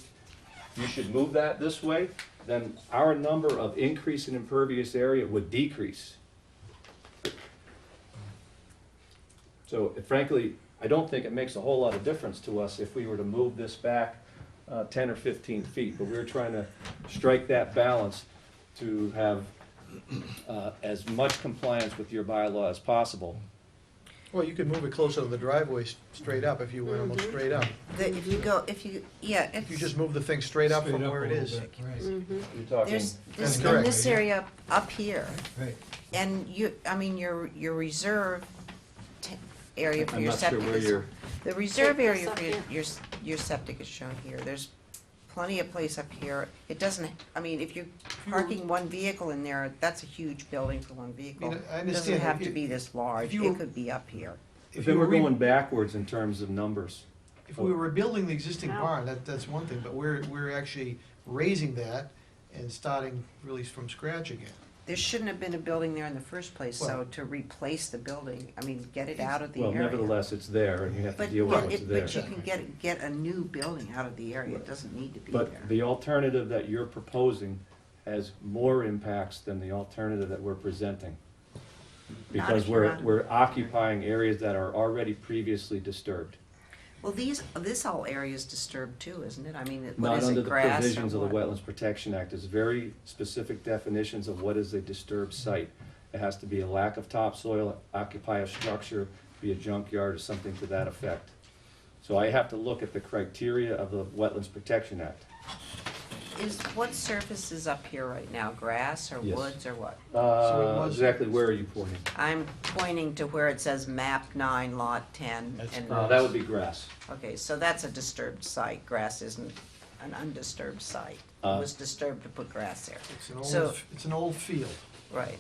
you should move that this way, then our number of increase in impervious area would decrease. So frankly, I don't think it makes a whole lot of difference to us if we were to move this back 10 or 15 feet, but we're trying to strike that balance to have as much compliance with your bylaw as possible. Well, you could move it closer to the driveway straight up if you went almost straight up. If You just move the thing straight up from where it is. You're talking, there's That's in correct. this area up here, Right. and your reserve area for I'm your not sure septic where is, you're, the reserve Take area this up for here. your septic is shown here. There's plenty of place up here. It doesn't, if you're parking one vehicle in there, that's a huge building for one vehicle. I It doesn't understand. have If to you- be this large, you were- it could be up here. If then you we're were going backwards in terms of numbers. If we were rebuilding the existing Wow. barn, that's one thing, but we're actually raising that and starting really from scratch again. There shouldn't have been a building there in the first place, so Well- to replace the building, get it out of the Well, area. nevertheless, it's there, and you have to But, deal with but what's it, there. but you can get a new building out of the area, it doesn't need to be there. But the alternative that you're proposing has more impacts than the alternative that we're presenting. Not Because if you're on- we're occupying areas that are already previously disturbed. Well, this whole area is disturbed too, isn't it? What Not is under it, the grass or provisions of the what? Wetlands Protection Act. There's very specific definitions of what is a disturbed site. It has to be a lack of topsoil, occupy a structure, be a junkyard or something to that effect. So I have to look at the criteria of the Wetlands Protection Act. What surface is up here right now, grass or Yes. woods or what? So it was- Exactly where are you pointing? I'm pointing to where it says map 9, lot 10. That's and That would be grass. Okay, so that's a disturbed site, grass isn't an undisturbed site. It Uh, was disturbed to put grass there, It's So- it's an old field. right.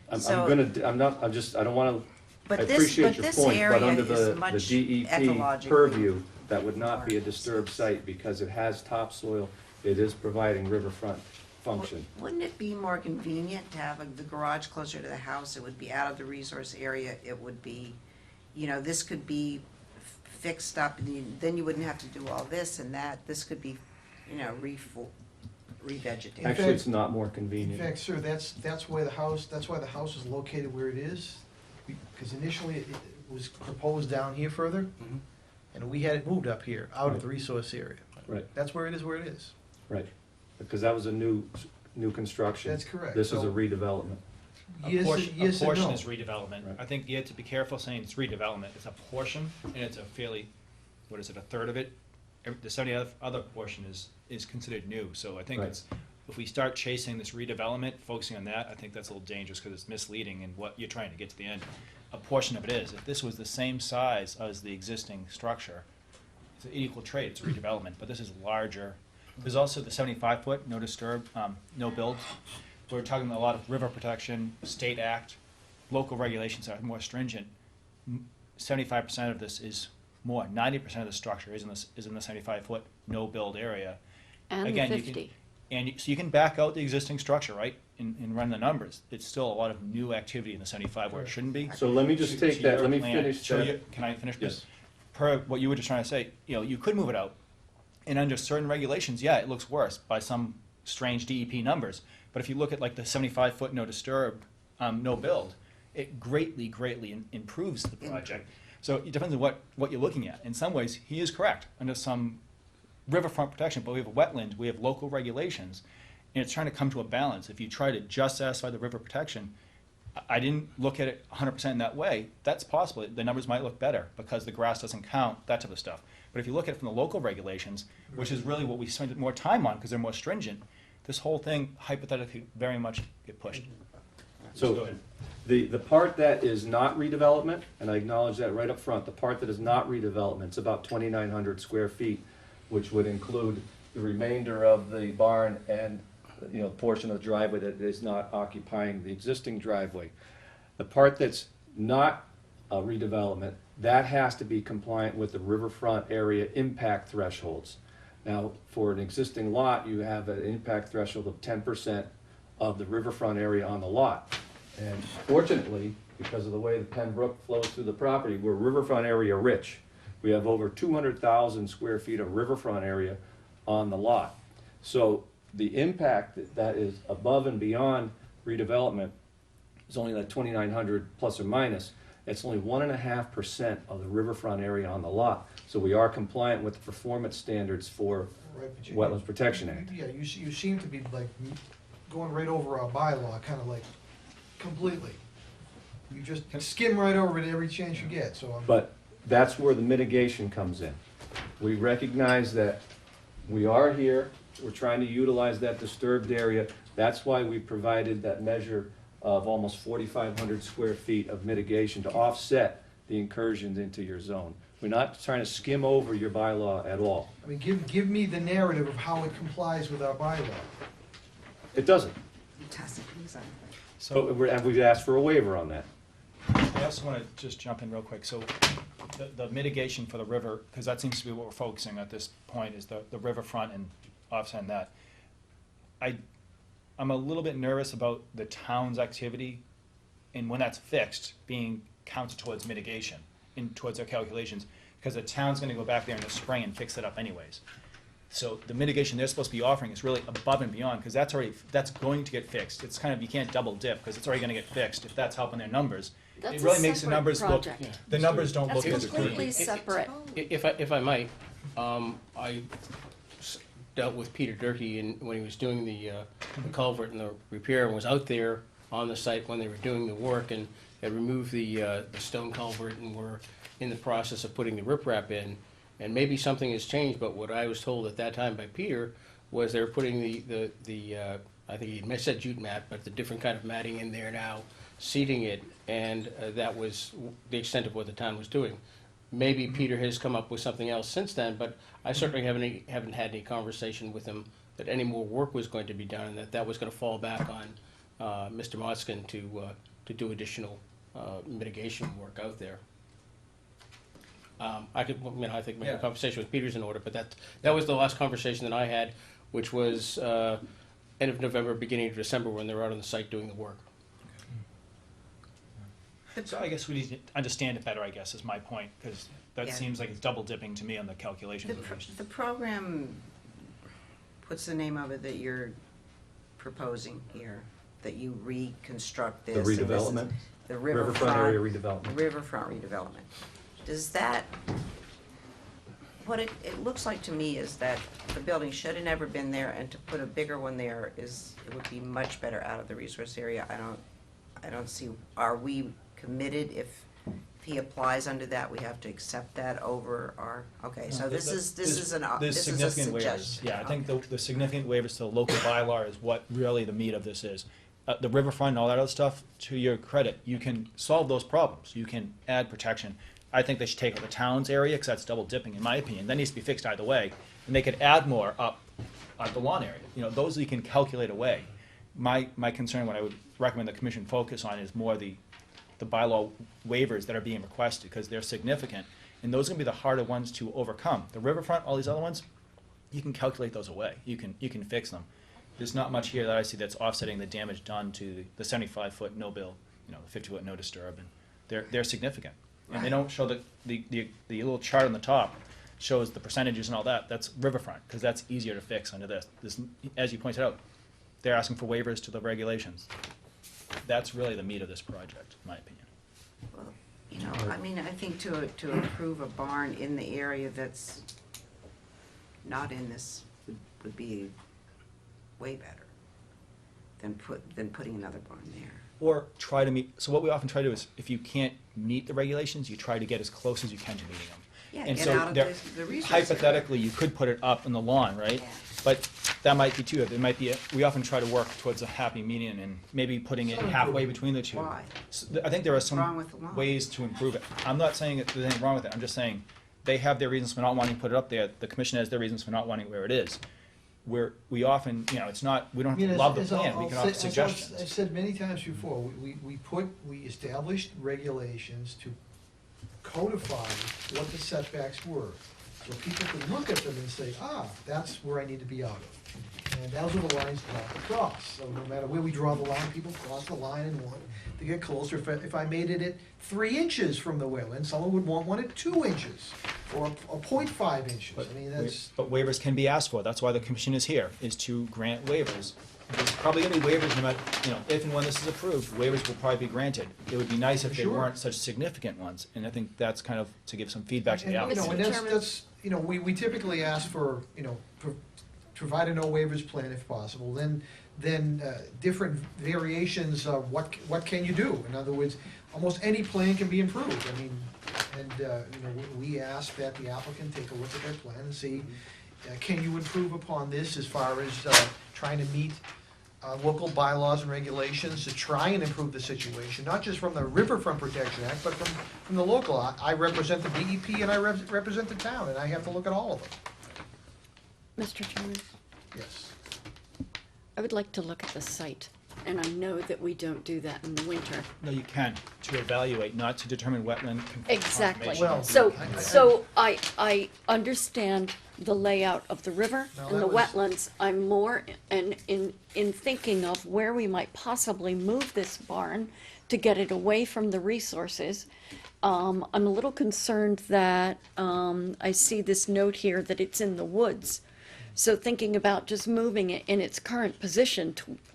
I'm So- gonna, I don't wanna, I But this, appreciate but your this point, but area under is the much DEP ecologically. purview, that would not be a disturbed site because it has topsoil, it is providing riverfront function. Wouldn't it be more convenient to have the garage closer to the house? It would be out of the resource area, it would be, this could be fixed up, and then you wouldn't have to do all this and that. This could be, revegetated. Actually, it's not more In convenient. fact, sir, that's why the house is located where it is. Because initially it was proposed down here further, Mhm. and we had it moved up here, out of the resource area. Right, That's where it is. right, because that was a new construction. That's correct. This is a So- redevelopment. Yes, A portion no. is redevelopment. Right. I think you have to be careful saying it's redevelopment. It's a portion, and it's a fairly, a third of it? The 70 other portion is considered new, so I think Right. it's, if we start chasing this redevelopment, focusing on that, I think that's a little dangerous, because it's misleading in what you're trying to get to the end. A portion of it is. If this was the same size as the existing structure, it's an equal trade, it's redevelopment, but this is larger. There's also the 75-foot, no disturb, no build. We're talking a lot of river protection, state act, local regulations are more stringent. 75% of this is more, 90% of the structure is in the 75-foot no build area. And the Again, you can- 50. And so you can back out the existing structure, right, and run the numbers. It's still a lot of new activity in the 75 where it shouldn't be. So let me just To- take to that, your let me plan- finish to that. your- Can I finish this? Yes. Per what you were just trying to say, you could move it out. And under certain regulations, yeah, it looks worse by some strange DEP numbers. But if you look at like the 75-foot no disturb, no build, it greatly, greatly improves the project. So it depends on what you're looking at. In some ways, he is correct. Under some riverfront protection, but we have a wetland, we have local regulations, and it's trying to come to a balance. If you try to just satisfy the river protection, I didn't look at it 100% in that way. That's possible. The numbers might look better because the grass doesn't count, that type of stuff. But if you look at it from the local regulations, which is really what we spend more time on because they're more stringent, this whole thing hypothetically very much get pushed. So the part that is not redevelopment, and I acknowledge that right up front, the part that is not redevelopment, it's about 2,900 square feet, which would include the remainder of the barn and, portion of the driveway that is not occupying the existing driveway. The part that's not redevelopment, that has to be compliant with the riverfront area impact thresholds. Now, for an existing lot, you have an impact threshold of 10% of the riverfront area on the lot. And fortunately, because of the way the Penn Brook flows through the property, we're riverfront area rich. We have over 200,000 square feet of riverfront area on the lot. So the impact that is above and beyond redevelopment is only like 2,900 plus or minus. It's only 1.5% of the riverfront area on the lot. So we are compliant with the performance standards for Right, but you- Wetlands Protection Act. Yeah, you seem to be like going right over our bylaw, kind of like completely. You just skim right over it every chance you get, so I'm. But that's where the mitigation comes in. We recognize that we are here, we're trying to utilize that disturbed area. That's why we provided that measure of almost 4,500 square feet of mitigation to offset the incursions into your zone. We're not trying to skim over your bylaw at all. I mean, give me the narrative of how it complies with our bylaw. It doesn't. It doesn't, exactly. But we've asked for a waiver on that. I also want to just jump in real quick. So the mitigation for the river, because that seems to be what we're focusing at this point, is the riverfront and offsetting that. I'm a little bit nervous about the town's activity, and when that's fixed, being counted towards mitigation and towards their calculations, because the town's going to go back there in the spring and fix it up anyways. So the mitigation they're supposed to be offering is really above and beyond, because that's going to get fixed. It's kind of, you can't double dip, because it's already going to get fixed, if that's helping their numbers. That's It a really makes the separate numbers look, project. the numbers don't That's look as completely clean. separate. If I might, I dealt with Peter Durkee when he was doing the culvert and the repair, and was out there on the site when they were doing the work, and had removed the stone culvert and were in the process of putting the riprap in. And maybe something has changed, but what I was told at that time by Peter was they're putting the I think he said jute mat, but the different kind of matting in there now, seating it, and that was the extent of what the town was doing. Maybe Peter has come up with something else since then, but I certainly haven't had any conversation with him that any more work was going to be done, and that was going to fall back on Mr. Motzkin to do additional mitigation work out there. I think my conversation with Peter's in order, but that was the last conversation that I had, which was end of November, beginning of December, when they were out on the site doing the work. So I guess we need to understand it better, I guess, is my point, because that Yeah. seems like it's double dipping to me on the calculations at least. The program, what's the name of it that you're proposing here? That you reconstruct this? The and this is- redevelopment? The Riverfront area riverfront. redevelopment. Riverfront redevelopment. Does that, what it looks like to me is that the building should have never been there, and to put a bigger one there it would be much better out of the resource area. I don't see, are we committed if he applies under that, we have to accept that over our, okay, so this is a There's significant waivers. suggestion. Yeah, I think Okay. the significant waivers to the local bylaw is what really the meat of this is. The riverfront and all that other stuff, to your credit, you can solve those problems. You can add protection. I think they should take out the town's area, because that's double dipping, in my opinion. That needs to be fixed either way. And they could add more up at the lawn area. Those you can calculate away. My concern, what I would recommend the commission focus on, is more the bylaw waivers that are being requested, because they're significant, and those are gonna be the harder ones to overcome. The riverfront, all these other ones, you can calculate those away. You can fix them. there's not much here that I see that's offsetting the damage done to the 75-foot no bill, the 50-foot no disturb, and they're significant. And they don't show the little chart on the top shows the percentages and all that. That's riverfront, because that's easier to fix under this. As you pointed out, they're asking for waivers to the regulations. That's really the meat of this project, in my opinion. Well, I mean, I think to improve a barn in the area that's not in this would be way better than putting another barn there. Or try to meet, so what we often try to do is, if you can't meet the regulations, you try to get as close as you can to meeting them. Yeah, And get so out of there- the resource hypothetically, you could put it up in the lawn, right? Yeah. But that might be too, it might be, we often try to work towards a happy median and maybe putting it halfway between the two. Why? I think there are What's wrong some with the lawn? ways to improve it. I'm not saying that there's anything wrong with it, I'm just saying, they have their reasons for not wanting to put it up there, the commission has their reasons for not wanting it where it is. We often, it's not, we don't have to love the plan, we can offer suggestions. I've said many times before, we established regulations to codify what the setbacks were. So people could look at them and say, that's where I need to be out of. And those are the lines drawn across. So no matter where we draw the line, people cross the line and want to get closer. If I made it at 3 inches from the wetland, someone would want one at 2 inches or 0.5 inches. I mean, that's. But waivers can be asked for, that's why the commission is here, is to grant waivers. There's probably gonna be waivers no matter, if and when this is approved, waivers will probably be granted. It would be nice if they Sure. weren't such significant ones, and I think that's kind of to give some feedback to the And, applicant. and that's, we typically ask for, provide a no waivers plan if possible, then different variations of what can you do? In other words, almost any plan can be improved, I mean, and, we ask that the applicant take a look at their plan and see, can you improve upon this as far as, trying to meet, local bylaws and regulations to try and improve the situation, not just from the Riverfront Protection Act, but from the local. I represent the DEP and I represent the town, and I have to look at all of them. Mr. Chairman, Yes. I would like to look at the site, and I know that we don't do that in the winter. No, you can, to evaluate, not to determine wetland Exactly. confirmation. Well, So I understand the layout of the river No, and that the was- wetlands. I'm more in thinking of where we might possibly move this barn to get it away from the resources. I'm a little concerned that, I see this note here that it's in the woods. So thinking about just moving it in its current position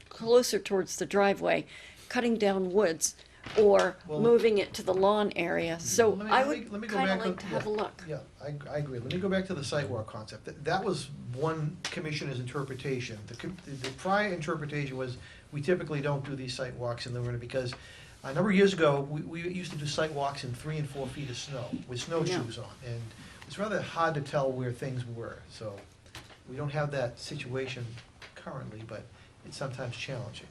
closer towards the driveway, cutting down woods, or Well- moving it to the lawn area. So I let me would go kinda back like to have a look. Yeah, I agree. Let me go back to the sidewalk concept. That was one commissioner's interpretation. The prior interpretation was, we typically don't do these sidewalks in the winter because a number of years ago, we used to do sidewalks in 3 and 4 feet of snow with snowshoes on. And it's rather hard to tell where things were. So we don't have that situation currently, but it's sometimes challenging.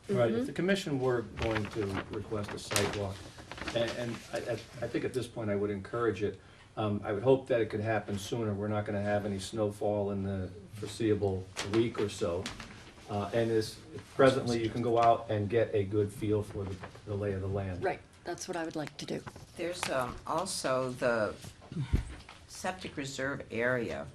Right, if the commission were going to request a sidewalk, and I think at this point I would encourage it, I would hope that it could happen sooner. We're not gonna have any snowfall in the foreseeable week or so. And presently, you can go out and get a good feel for the lay of the land. Right, that's what I would like to do. There's also the septic reserve area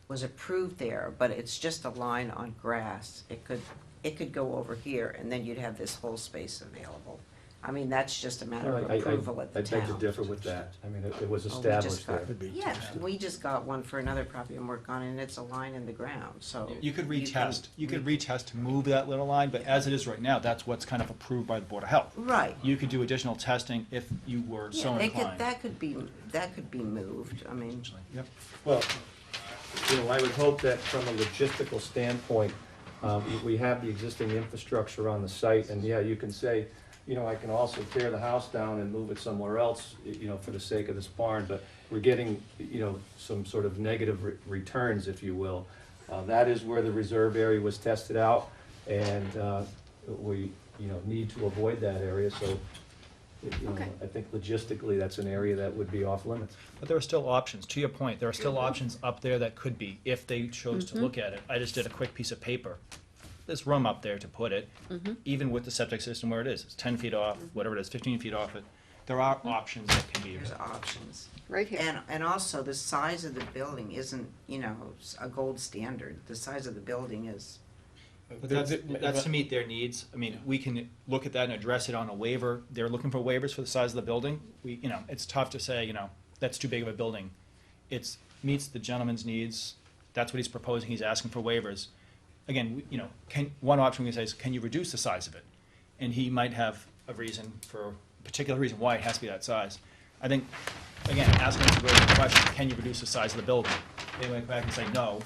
was approved there, but it's just a line on grass. It could go over here, and then you'd have this whole space available. I mean, that's just a matter of approval at the I beg to town. differ with that. I mean, it was Oh, we just established got- there. Yeah, we just got one for another property I'm working on, and it's a line in the ground, so. You could retest to move that little line, but as it is right now, that's what's kind of approved by the Board of Health. Right. You could do additional testing if you were so Yeah, inclined. that could be moved, I mean. Yep. Well, I would hope that from a logistical standpoint, we have the existing infrastructure on the site, and yeah, you can say, I can also tear the house down and move it somewhere else, for the sake of this barn, but we're getting, some sort of negative returns, if you will. That is where the reserve area was tested out, and we, need to avoid that area, so, Okay. I think logistically, that's an area that would be off limits. But there are still options, to your point, there are still options up there that could be, if they chose to look at it. I just did a quick piece of paper. There's room up there to put it, even with the septic system where it is. It's 10 feet off, whatever it is, 15 feet off it. There are options that can be There's used. options. Right here. And also, the size of the building isn't, a gold standard. The size of the building is But that's to meet their needs. I mean, we can look at that and address it on a waiver. They're looking for waivers for the size of the building. It's tough to say, that's too big of a building. It meets the gentleman's needs. That's what he's proposing. He's asking for waivers. Again, one option we say is, can you reduce the size of it? And he might have a particular reason why it has to be that size. I think, again, asking us a great question, can you reduce the size of the building? They went back and say, no.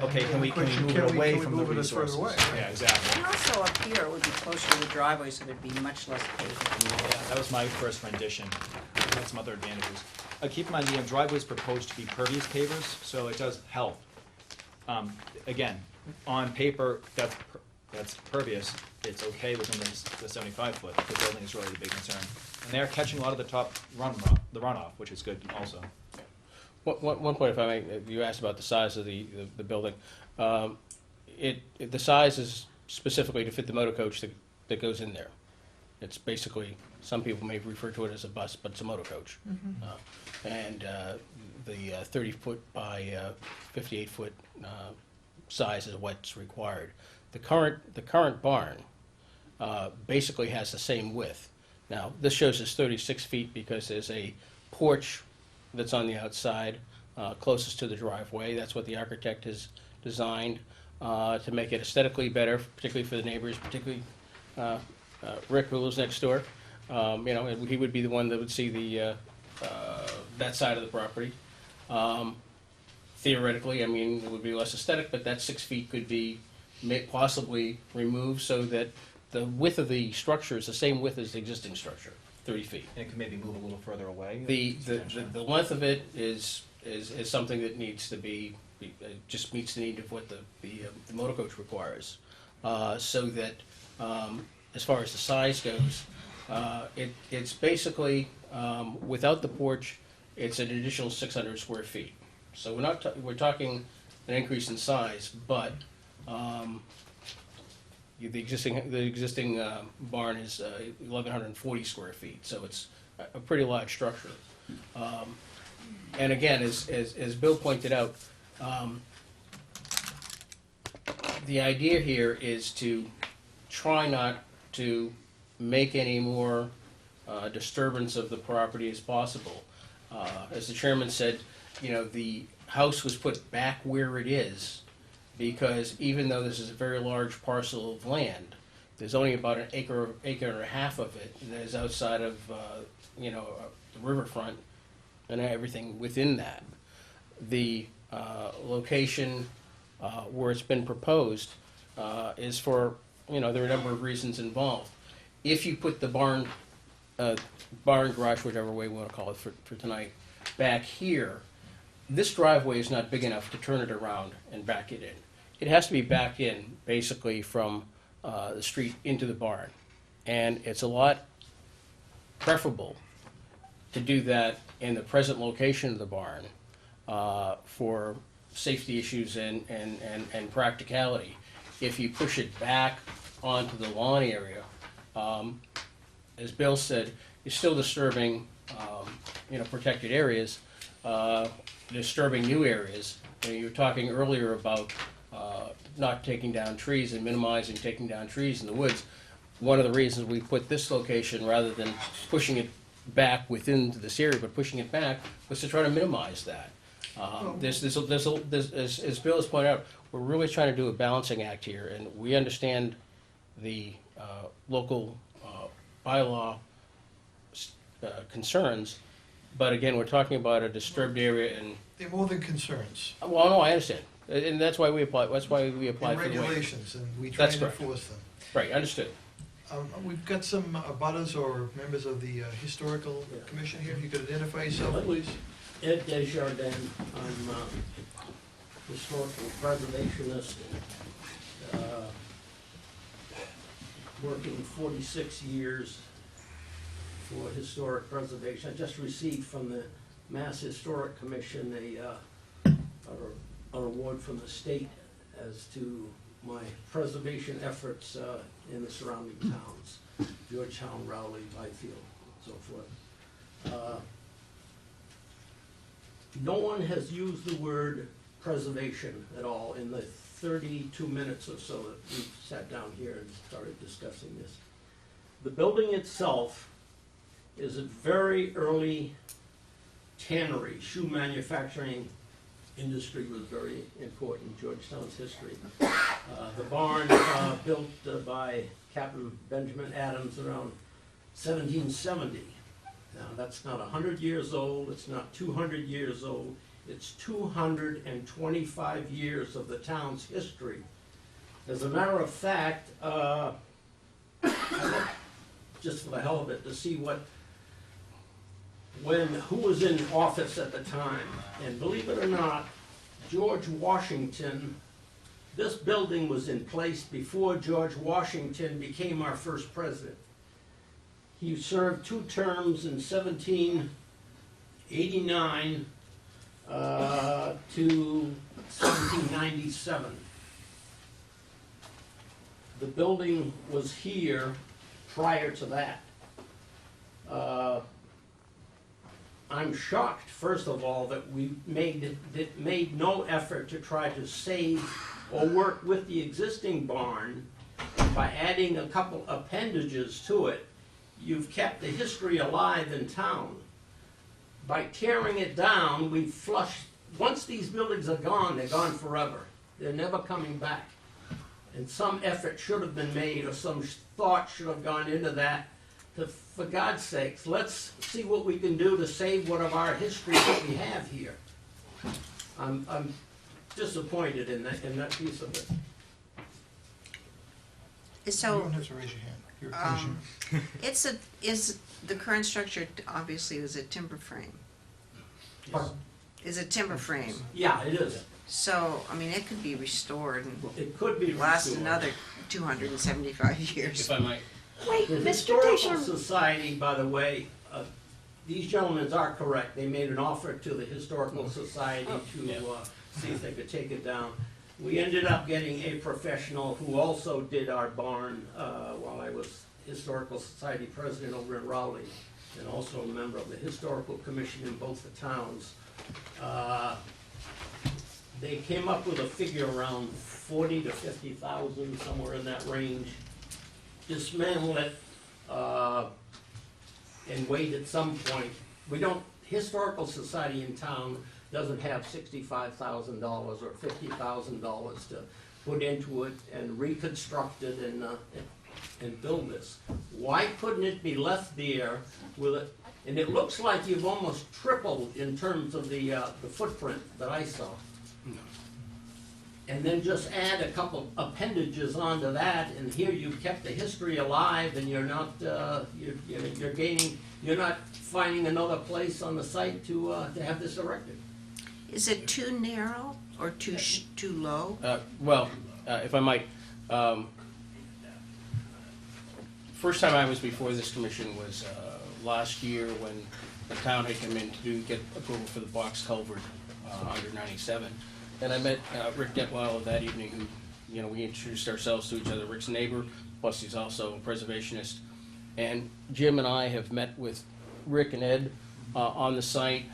Okay, can we move it away from the resources? Yeah, exactly. And also up here, it would be closer to the driveway, so there'd be much less pavement. Yeah, that was my first rendition. It had some other advantages. Keep in mind, the driveway is proposed to be pervious pavers, so it does help. Again, on paper, that's pervious. It's okay within the 75-foot. The building is really the big concern. And they're catching a lot of the top runoff, which is good also. One point, if I may, you asked about the size of the building. The size is specifically to fit the motor coach that goes in there. It's basically, some people may refer to it as a bus, but it's a motor coach. And the 30-foot by 58-foot size is what's required. The current barn basically has the same width. Now, this shows us 36 feet because there's a porch that's on the outside, closest to the driveway. That's what the architect has designed to make it aesthetically better, particularly for the neighbors, particularly Rick, who lives next door. And he would be the one that would see that side of the property. Theoretically, I mean, it would be less aesthetic, but that 6 feet could be possibly removed so that the width of the structure is the same width as the existing structure, 30 feet. And it can maybe move a little further away? The length of it is something that needs to be, just meets the need of what the motor coach requires. So that, as far as the size goes, it's basically, without the porch, it's an additional 600 square feet. So we're talking an increase in size, but the existing barn is 1,140 square feet, so it's a pretty large structure. And again, as Bill pointed out, the idea here is to try not to make any more disturbance of the property as possible. As the chairman said, the house was put back where it is because even though this is a very large parcel of land, there's only about an acre and a half of it that is outside of, the riverfront and everything within that. The location where it's been proposed is for, there are a number of reasons involved. If you put the barn garage, whichever way we want to call it for tonight, back here, this driveway is not big enough to turn it around and back it in. It has to be back in, basically, from the street into the barn. And it's a lot preferable to do that in the present location of the barn for safety issues and practicality. If you push it back onto the lawn area, as Bill said, you're still disturbing, protected areas, disturbing new areas. You were talking earlier about not taking down trees and minimizing taking down trees in the woods. One of the reasons we put this location rather than pushing it back within this area, but pushing it back, was to try to minimize that. As Bill has pointed out, we're really trying to do a balancing act here, and we understand the local bylaw concerns, but again, we're talking about a disturbed area and. They're more than concerns. Well, no, I understand, and that's why we apply. That's why we apply And for the waiver. regulations, and we try That's to correct. enforce them. Right, understood. We've got some abutters or members of the historical commission here. If you could identify yourself, please. Ed Desjardins, I'm a historical preservationist, working 46 years for historic preservation. I just received from the Mass Historic Commission an award from the state as to my preservation efforts in the surrounding towns, Georgetown, Rowley, Byfield, so forth. No one has used the word preservation at all in the 32 minutes or so that we've sat down here and started discussing this. The building itself is a very early tannery. Shoe manufacturing industry was very important in Georgetown's history. The barn built by Captain Benjamin Adams around 1770. Now, that's not 100 years old, it's not 200 years old, it's 225 years of the town's history. As a matter of fact, I looked just for the hell of it to see who was in office at the time. And believe it or not, George Washington, this building was in place before George Washington became our first president. He served 2 terms in 1789 to 1797. The building was here prior to that. I'm shocked, first of all, that we made no effort to try to save or work with the existing barn by adding a couple appendages to it. You've kept the history alive in town. By tearing it down, we flushed. Once these buildings are gone, they're gone forever. They're never coming back. And some effort should have been made, or some thought should have gone into that. For God's sakes, let's see what we can do to save one of our history that we have here. I'm disappointed in that piece of it. So, You don't have to raise your hand. is the current structure, obviously, is a timber frame? Is a timber frame? Yeah, it is. So, I mean, it could be restored and It could be last restored. another 275 years. If I might, Wait, The Mr. Historical Fisher, Society, by the way, these gentlemen are correct. They made an offer to the Historical Society to see if they could take it down. We ended up getting a professional who also did our barn while I was Historical Society president over in Rowley, and also a member of the Historical Commission in both the towns. They came up with a figure around 40 to 50,000, somewhere in that range. Dismantle it and wait at some point. Historical Society in town doesn't have $65,000 or $50,000 to put into it and reconstruct it and build this. Why couldn't it be left there with it? And it looks like you've almost tripled in terms of the footprint that I saw. And then just add a couple appendages onto that, and here you've kept the history alive, and you're not you're not finding another place on the site to have this erected. Is it too narrow or too low? if I might, first time I was before this commission was last year when the town had come in to get approval for the box culvert under 97. And I met Rick Detweiler that evening, who, we introduced ourselves to each other. Rick's neighbor, plus he's also a preservationist. And Jim and I have met with Rick and Ed on the site.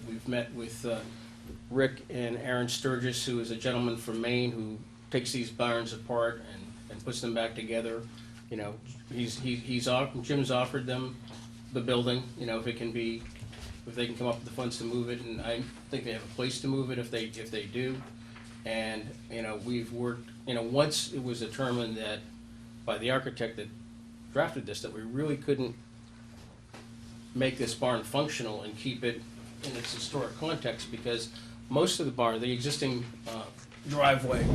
We've met with Rick and Aaron Sturgis, who is a gentleman from Maine who takes these barns apart and puts them back together. Jim's offered them the building, if they can come up with the funds to move it, and I think they have a place to move it if they do. And we've worked. Once it was determined that by the architect that drafted this that we really couldn't make this barn functional and keep it in its historic context, because most of the barn, the existing driveway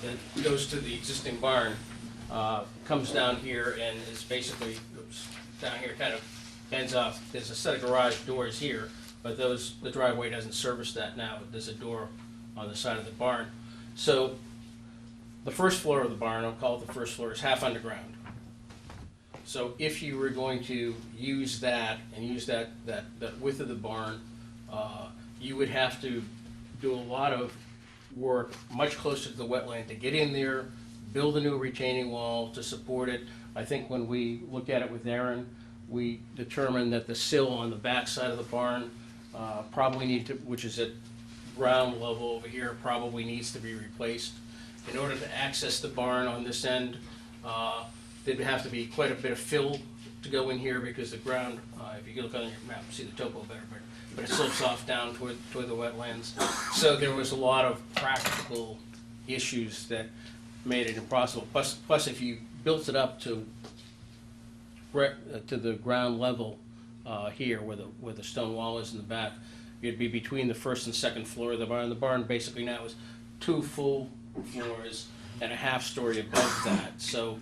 that goes to the existing barn comes down here and is basically down here, kind of ends up. There's a set of garage doors here, but the driveway doesn't service that now. There's a door on the side of the barn. So the first floor of the barn, I'll call it the first floor, is half underground. So if you were going to use that and use that width of the barn, you would have to do a lot of work much closer to the wetland to get in there, build a new retaining wall to support it. I think when we looked at it with Aaron, we determined that the sill on the back side of the barn probably need to, which is at ground level over here probably needs to be replaced. In order to access the barn on this end, there'd have to be quite a bit of fill to go in here because the ground, if you can look on your map, see the topo better, but it slopes off down toward the wetlands. So there was a lot of practical issues that made it impossible. Plus if you built it up to the ground level here where the stone wall is in the back, you'd be between the first and second floor of the barn. The barn basically now is 2 full floors and a half story above that. So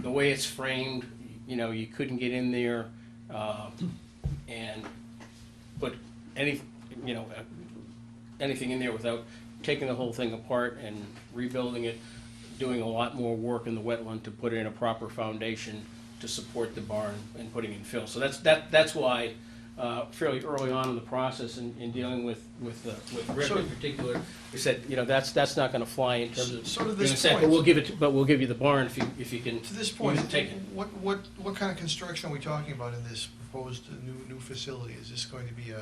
the way it's framed, you know, you couldn't get in there and put anything in there without taking the whole thing apart and rebuilding it, doing a lot more work in the wetland to put in a proper foundation to support the barn and putting in fill. So that's why fairly early on in the process in dealing with Rick in particular, we said, you know, that's not going to fly in terms of So to being this said, point- but we'll give you the barn if you can To this point, take it. what kind of construction are we talking about in this proposed new facility? Is this going to be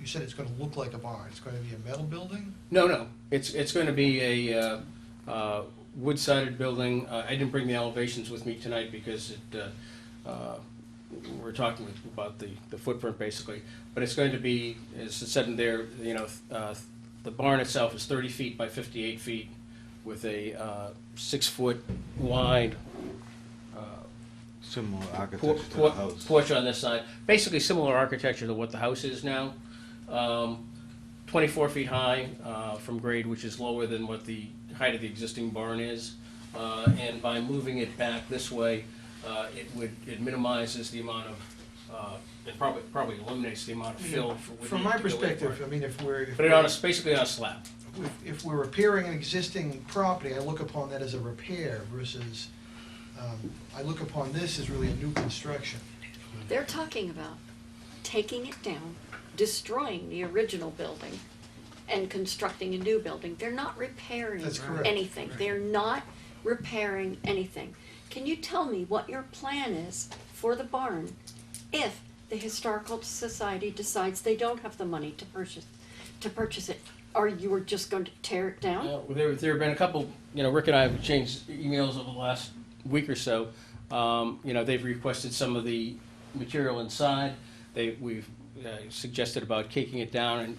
you said it's gonna look like a barn, it's going to be a metal building? No, it's going to be a wood-sided building. I didn't bring the elevations with me tonight because we're talking about the footprint basically. But it's going to be, as it said in there, you know, the barn itself is 30 feet by 58 feet with a 6-foot wide Similar architecture to the house. porch on this side. Basically similar architecture to what the house is now. 24 feet high from grade, which is lower than what the height of the existing barn is. And by moving it back this way, it minimizes the amount of, it probably eliminates the amount of fill. From my perspective, I mean, Put it on basically on a slab. if we're repairing an existing property, I look upon that as a repair versus, I look upon this as really a new construction. They're talking about taking it down, destroying the original building, and constructing a new building. They're not repairing That's correct. anything. They're not repairing anything. Can you tell me what your plan is for the barn if the Historical Society decides they don't have the money to purchase it? Or you are just going to tear it down? There have been a couple, you know, Rick and I have exchanged emails over the last week or so. You know, they've requested some of the material inside. We've suggested about caking it down and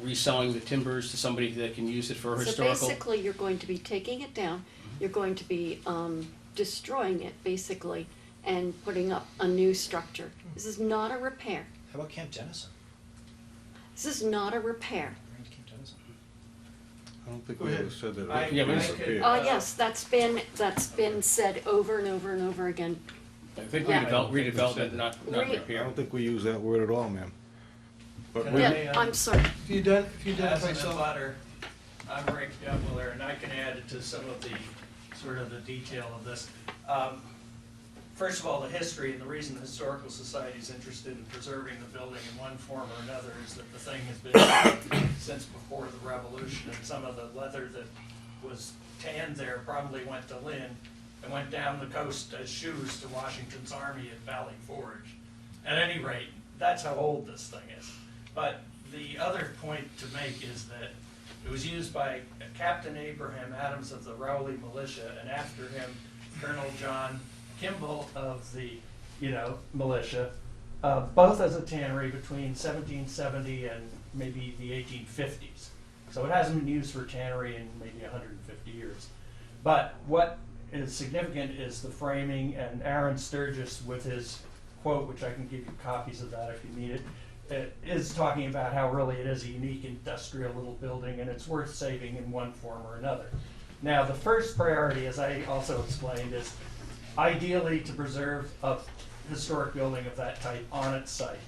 reselling the timbers to somebody that can use it for historical. So basically, you're going to be taking it down, you're going to be destroying it, basically, and putting up a new structure. This is not a repair. How about Camp Dennison? This is not a repair. I don't think Go we ahead. ever said that. I- it was I a could- repair. Yes, that's been said over and over and over again. I think Yeah. redevelopment, not Re- I repair. don't think we use that word at all, ma'am. But Can we- Yeah, I'm sorry. If you identify As an yourself. abutter, I'm Rick Gembler, and I can add to some of the, sort of the detail of this. First of all, the history, and the reason the Historical Society is interested in preserving the building in one form or another is that the thing has been since before the Revolution, and some of the leather that was tanned there probably went to Lynn and went down the coast as shoes to Washington's Army at Valley Forge. At any rate, that's how old this thing is. But the other point to make is that it was used by Captain Abraham Adams of the Rowley Militia, and after him, Colonel John Kimball of the, militia, both as a tannery between 1770 and maybe the 1850s. So it hasn't been used for tannery in maybe 150 years. But what is significant is the framing, and Aaron Sturgis with his quote, which I can give you copies of that if you need it, is talking about how really it is a unique industrial little building and it's worth saving in one form or another. Now, the first priority, as I also explained, is ideally to preserve a historic building of that type on its site.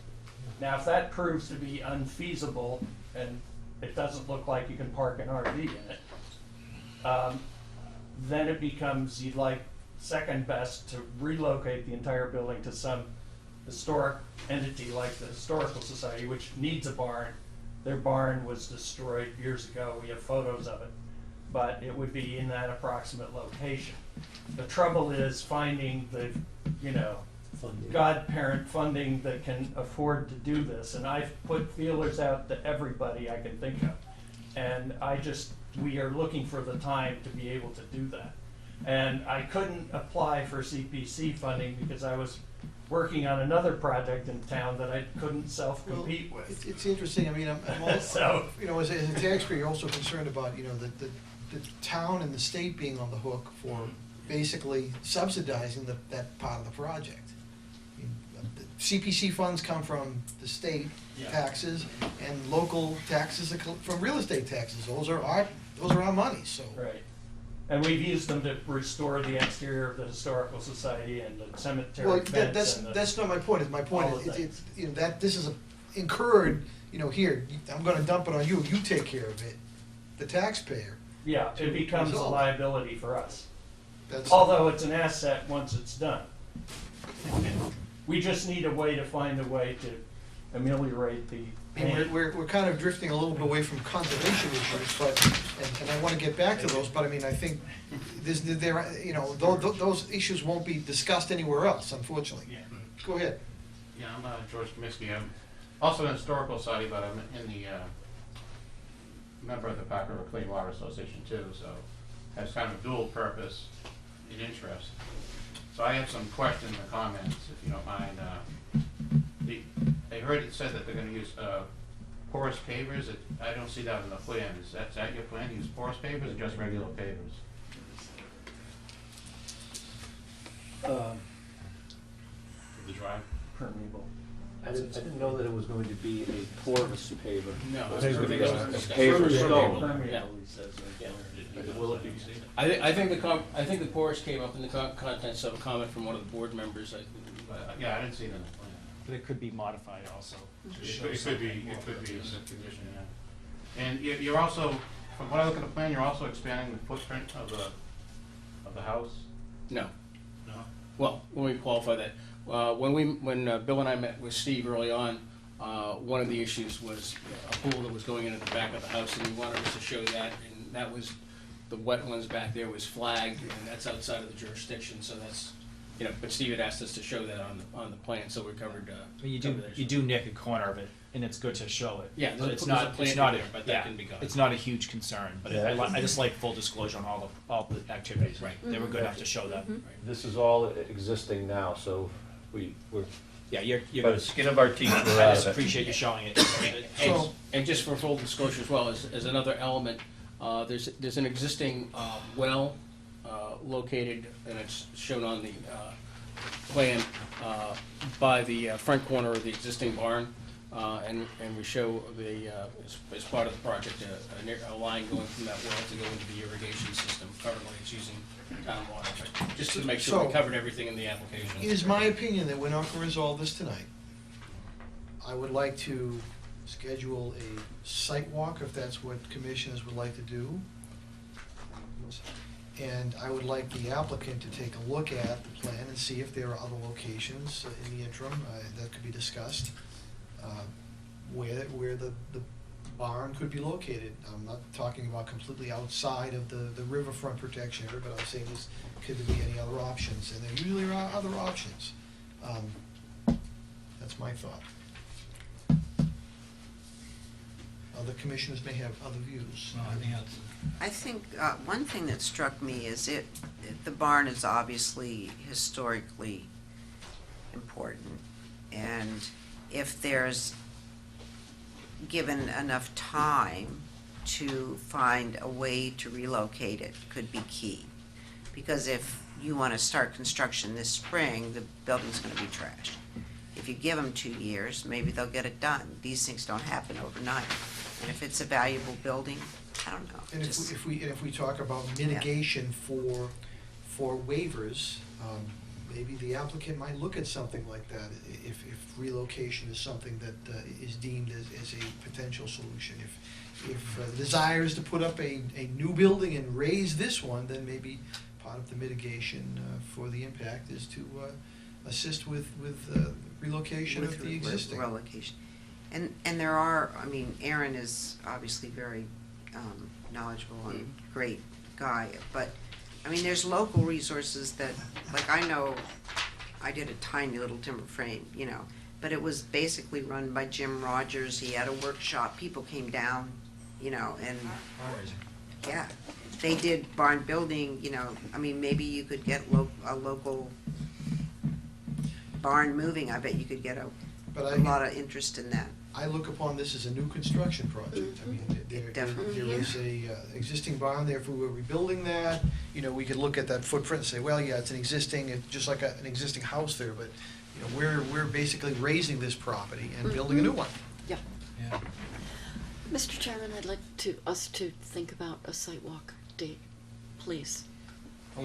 Now, if that proves to be unfeasible and it doesn't look like you can park an RV in it, then it becomes, you'd like second best to relocate the entire building to some historic entity like the Historical Society, which needs a barn. Their barn was destroyed years ago. We have photos of it. But it would be in that approximate location. The trouble is finding the, godparent funding that can afford to do this, and I've put feelers out to everybody I can think of. And we are looking for the time to be able to do that. And I couldn't apply for CPC funding because I was working on another project in town that I couldn't self-compete with. It's interesting, I mean, I'm also, So- you know, as a taxpayer, you're also concerned about, you know, the town and the state being on the hook for basically subsidizing that part of the project. I mean, the CPC funds come from the state Yeah. taxes, and local taxes from real estate taxes. Those are our money, so. Right. And we've used them to restore the exterior of the Historical Society and the cemetery Well, fence and the. that's not my point. My point all is, the it's, you know, that this is incurred, you know, here, I'm gonna dump it on you, you take care of it, the taxpayer. Yeah, it becomes a resolve. liability for us. That's- Although it's an asset once it's done. We just need a way to find a way to ameliorate the I mean, pain. we're kind of drifting a little bit away from conservation issues, but, and I wanna get back to those, but I mean, I think you know, those issues won't be discussed anywhere else, unfortunately. Yeah. Go ahead. Yeah, I'm George Comiskey. I'm also in the Historical Society, but I'm in the, member of the Park River Clean Water Association too, so has kind of dual purpose and interest. So I have some questions or comments, if you don't mind. I heard it said that they're gonna use, porous pavers. I don't see that in the plan. Is that your plan, to use porous pavers or just regular pavers? The drive? Permeable. I didn't know that it was going to be a porous paver. No. Paver stone. Permeable, he says, again. Will it be? I think the porous came up in the contents of a comment from one of the board members. Yeah, I didn't see it in the plan. But it could be modified also. It could be in the condition, yeah. And you're also, from what I look at the plan, you're also expanding the footprint of the house? No. No? Well, let me qualify that. When Bill and I met with Steve early on, one of the issues was a pool that was going in at the back of the house, and he wanted us to show that, and that was, the wetlands back there was flagged, and that's outside of the jurisdiction, so that's, you know, but Steve had asked us to show that on the plan, so we covered, You covered that. do nick a corner of it, and it's good to show it. Yeah, But there's it's a not, plan it's not, there, but that yeah, can be gone. it's not a huge concern, but Yeah. I just like full disclosure on all the activities. Right. They were good enough to show that. This is all existing now, so we're, Yeah, you're by the good. skin of our teeth, I we're out just of it. appreciate you showing it. And just for full disclosure as well, as another element, there's an existing well located, and it's shown on the plan, by the front corner of the existing barn. And we show as part of the project, a line going from that well to go into the irrigation system. Currently, it's using town water, but just to make sure we So- covered everything in the application. It is my opinion that we're not gonna resolve this tonight. I would like to schedule a site walk, if that's what commissioners would like to do. And I would like the applicant to take a look at the plan and see if there are other locations in the interim that could be discussed, where the barn could be located. I'm not talking about completely outside of the riverfront protection area, but I'm saying this, could there be any other options? And there usually are other options. That's my thought. Other commissioners may have other views. I think one thing that struck me is the barn is obviously historically important. And if there's given enough time to find a way to relocate it, could be key. Because if you want to start construction this spring, the building's going to be trashed. If you give them 2 years, maybe they'll get it done. These things don't happen overnight. And if it's a valuable building, I don't know. And just- if we talk about mitigation for waivers, maybe the applicant might look at something like that, if relocation is something that is deemed as a potential solution. If the desire is to put up a new building and raise this one, then maybe part of the mitigation for the impact is to assist with relocation of the existing. Relocation. And there are, I mean, Aaron is obviously very knowledgeable and great guy, but, I mean, there's local resources that, like, I know I did a tiny little timber frame, you know, but it was basically run by Jim Rogers. He had a workshop, people came down, you know, and, yeah. They did barn building, you know, I mean, maybe you could get a local barn moving, I bet you could get a lot of interest in that. I look upon this as a new construction project. I mean, Definitely, there is a existing barn there. If we were rebuilding that, you know, we could look at that footprint and say, well, yeah, it's an existing, it's just like an existing house there, but, you know, we're basically raising this property and building a new one. Yeah. Yeah. Mr. Chairman, I'd like us to think about a site walk date, please. A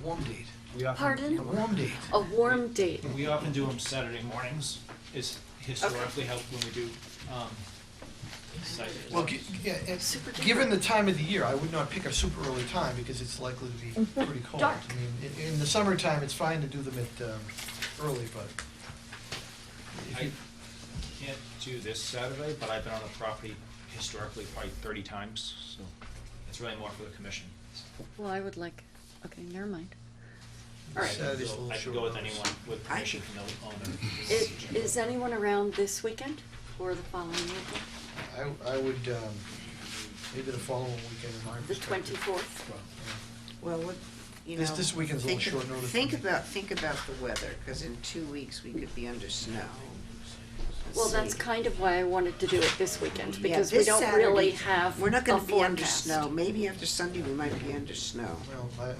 warm date. Pardon? A warm date. A warm date. We often do them Saturday mornings, is historically how, when we do, site. Well, yeah, and given the time of the year, I would not pick a super early time because it's likely to be pretty cold. Dark. I mean, in the summertime, it's fine to do them at early, but if I you, can't do this Saturday, but I've been on the property historically probably 30 times, so it's really more for the commission. Well, I would like, okay, never mind. All right. Saturday's a little I can short go with notice. anyone with permission from the owner. Is anyone around this weekend or the following weekend? I would, maybe the following weekend in my The perspective. 24th? Well, what, you know. This weekend's a little short notice for Think me. about the weather, because in 2 weeks, we could be under snow. Let's Well, that's see. kind of why I wanted to do it this weekend, Yeah, because we this don't really Saturday, have We're not a gonna be under forecast. snow, maybe after Sunday, we might be under snow. Well,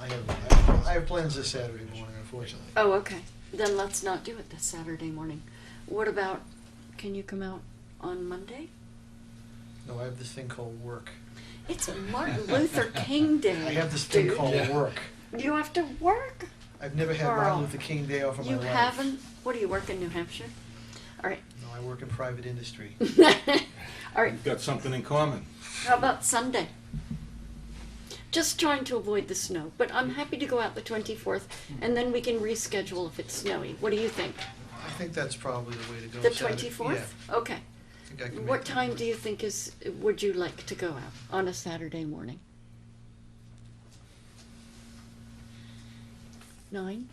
I have plans this Saturday morning, unfortunately. Oh, okay. Then let's not do it this Saturday morning. What about, can you come out on Monday? No, I have this thing called work. It's Martin Luther King Day. I have this thing dude. called work. You have to work? I've never had Carl. Martin Luther King Day off of my You life. haven't? What do you work in New Hampshire? All right. No, I work in private industry. All right. We've got something in common. How about Sunday? Just trying to avoid the snow, but I'm happy to go out the 24th, and then we can reschedule if it's snowy. What do you think? I think that's probably the way to go. The Saturday. 24th? Yeah, Okay. I think I can What make that time work. do you think would you like to go out on a Saturday morning? 9?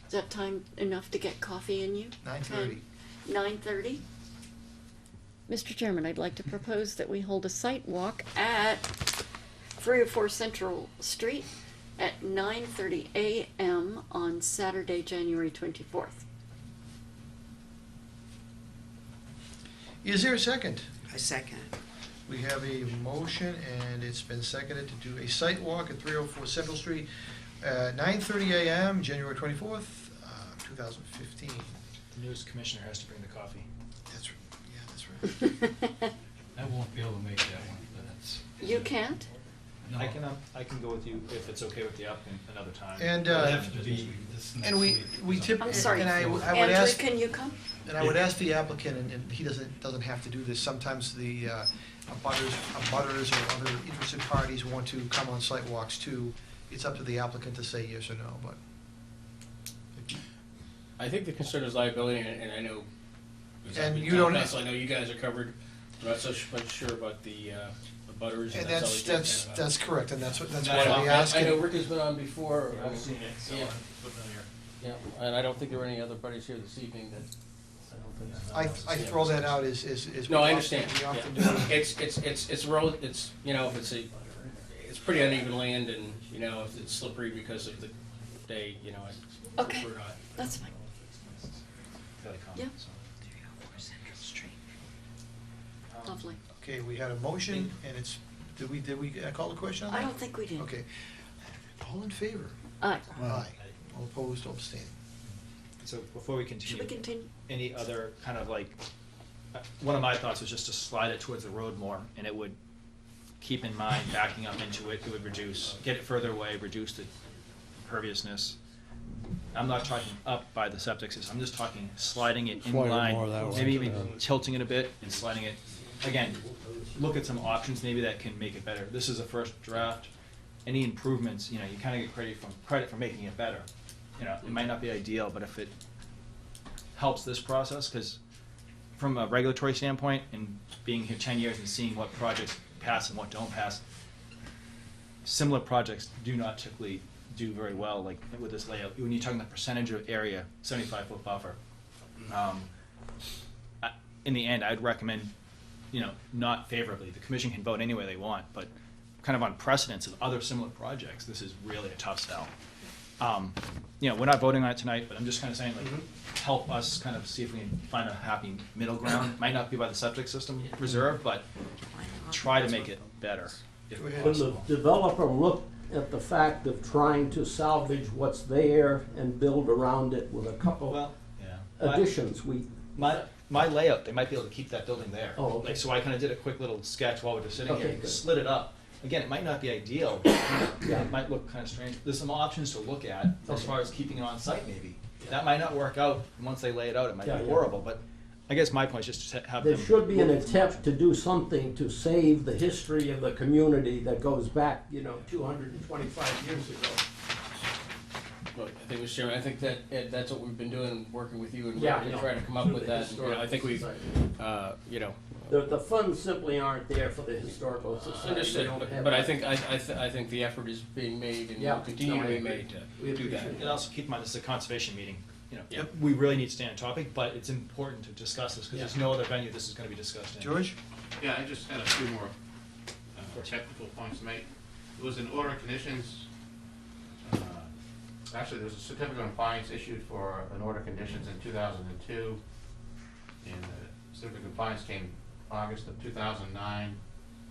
Is that time enough to get coffee in you? 9:30. 9:30? Mr. Chairman, I'd like to propose that we hold a site walk at 304 Central Street at 9:30 a.m. on Saturday, January 24th. Is there a second? I second it. We have a motion, and it's been seconded to do a site walk at 304 Central Street at 9:30 a.m., January 24th, 2015. The newest commissioner has to bring the coffee. That's, yeah, that's right. I won't be able to make that one, but that's. You can't? No. I can go with you if it's okay with the applicant another time. And, It'll have to be this next and week. we tip, I'm sorry. and I would Andrew, ask, can you come? and I would ask the applicant, and he doesn't have to do this, sometimes the abutters or other interested parties want to come on site walks too. It's up to the applicant to say yes or no, but. I think the concern is liability, and I know. And you don't- I know you guys are covered, I'm not so much sure about the butters. And all we talked about. that's correct, and that's That's why we ask. I know Rick has been on before. I've seen it, so Yeah. I'm familiar. Yeah, and I don't think there were any other buddies here this evening that, I don't think. I throw that out as. No, I we understand, We often do. yeah. It's road, it's, you know, if it's pretty uneven land and, you know, if it's slippery because of the day, you know, I Okay. prefer not. That's fine. Fairly common, Yeah. so. 304 Central Street. Lovely. Okay, we had a motion, and it's, did we call the question on that? I don't think we did. Okay. All in favor? Aye. Aye. All opposed, all abstaining. So before we Should continue, we continue? any other kind of like, one of my thoughts was just to slide it towards the road more, and it would, keep in mind, backing up into it, it would get it further away, reduce the imperviousness. I'm not talking up by the septic system, I'm just talking sliding it in Slide it line, more that way, maybe even yeah. tilting it a bit and sliding it. Again, look at some options maybe that can make it better. This is a first draft. Any improvements, you know, you kind of get credit for making it better. You know, it might not be ideal, but if it helps this process, because from a regulatory standpoint and being here 10 years and seeing what projects pass and what don't pass, similar projects do not typically do very well, like with this layout, when you're talking the percentage of area, 75-foot buffer. In the end, I'd recommend, not favorably. The commission can vote any way they want, but kind of on precedence of other similar projects, this is really a tough sell. We're not voting on it tonight, but I'm just kind of saying, help us kind of see if we can find a happy middle ground. Might not be by the septic system reserve, but try to make it better if When the possible. developer looked at the fact of trying to salvage what's there and build around it with a couple Well, yeah. additions, My layout, they might be able to keep that building there. Oh, okay. Like, so I kind of did a quick little sketch while we were sitting Okay, here, good. slid it up. Again, it might not be ideal, Yeah. it might look kind of strange. There's some options to look at as Okay. far as keeping it on site maybe. That might not work out, and once they lay it out, it might Yeah, be yeah. horrible, but I guess my point is just to have them. there should be an attempt to do something to save the history of the community that goes back, 225 years ago. Well, I think, Mr. Chairman, I think that, Ed, that's what we've been doing, working with you and Yeah, to I know. try to come up Through with the that. And, I think we've, Historical The funds simply aren't there for the historical society. They understood, don't have but I that. think, I think the effort is being made and Yeah, will continue no, to I be agree. made We to do that. appreciate And also keep in mind, this is a conservation meeting. Yeah. We really need to stay on topic, but it's important to discuss this, because there's Yeah. no other venue this is gonna be discussed in. George? Yeah, I just had a few more technical points to make. It was an order of conditions. Actually, there was a certificate of compliance issued for an order of conditions in 2002. And the certificate of compliance came August of 2009.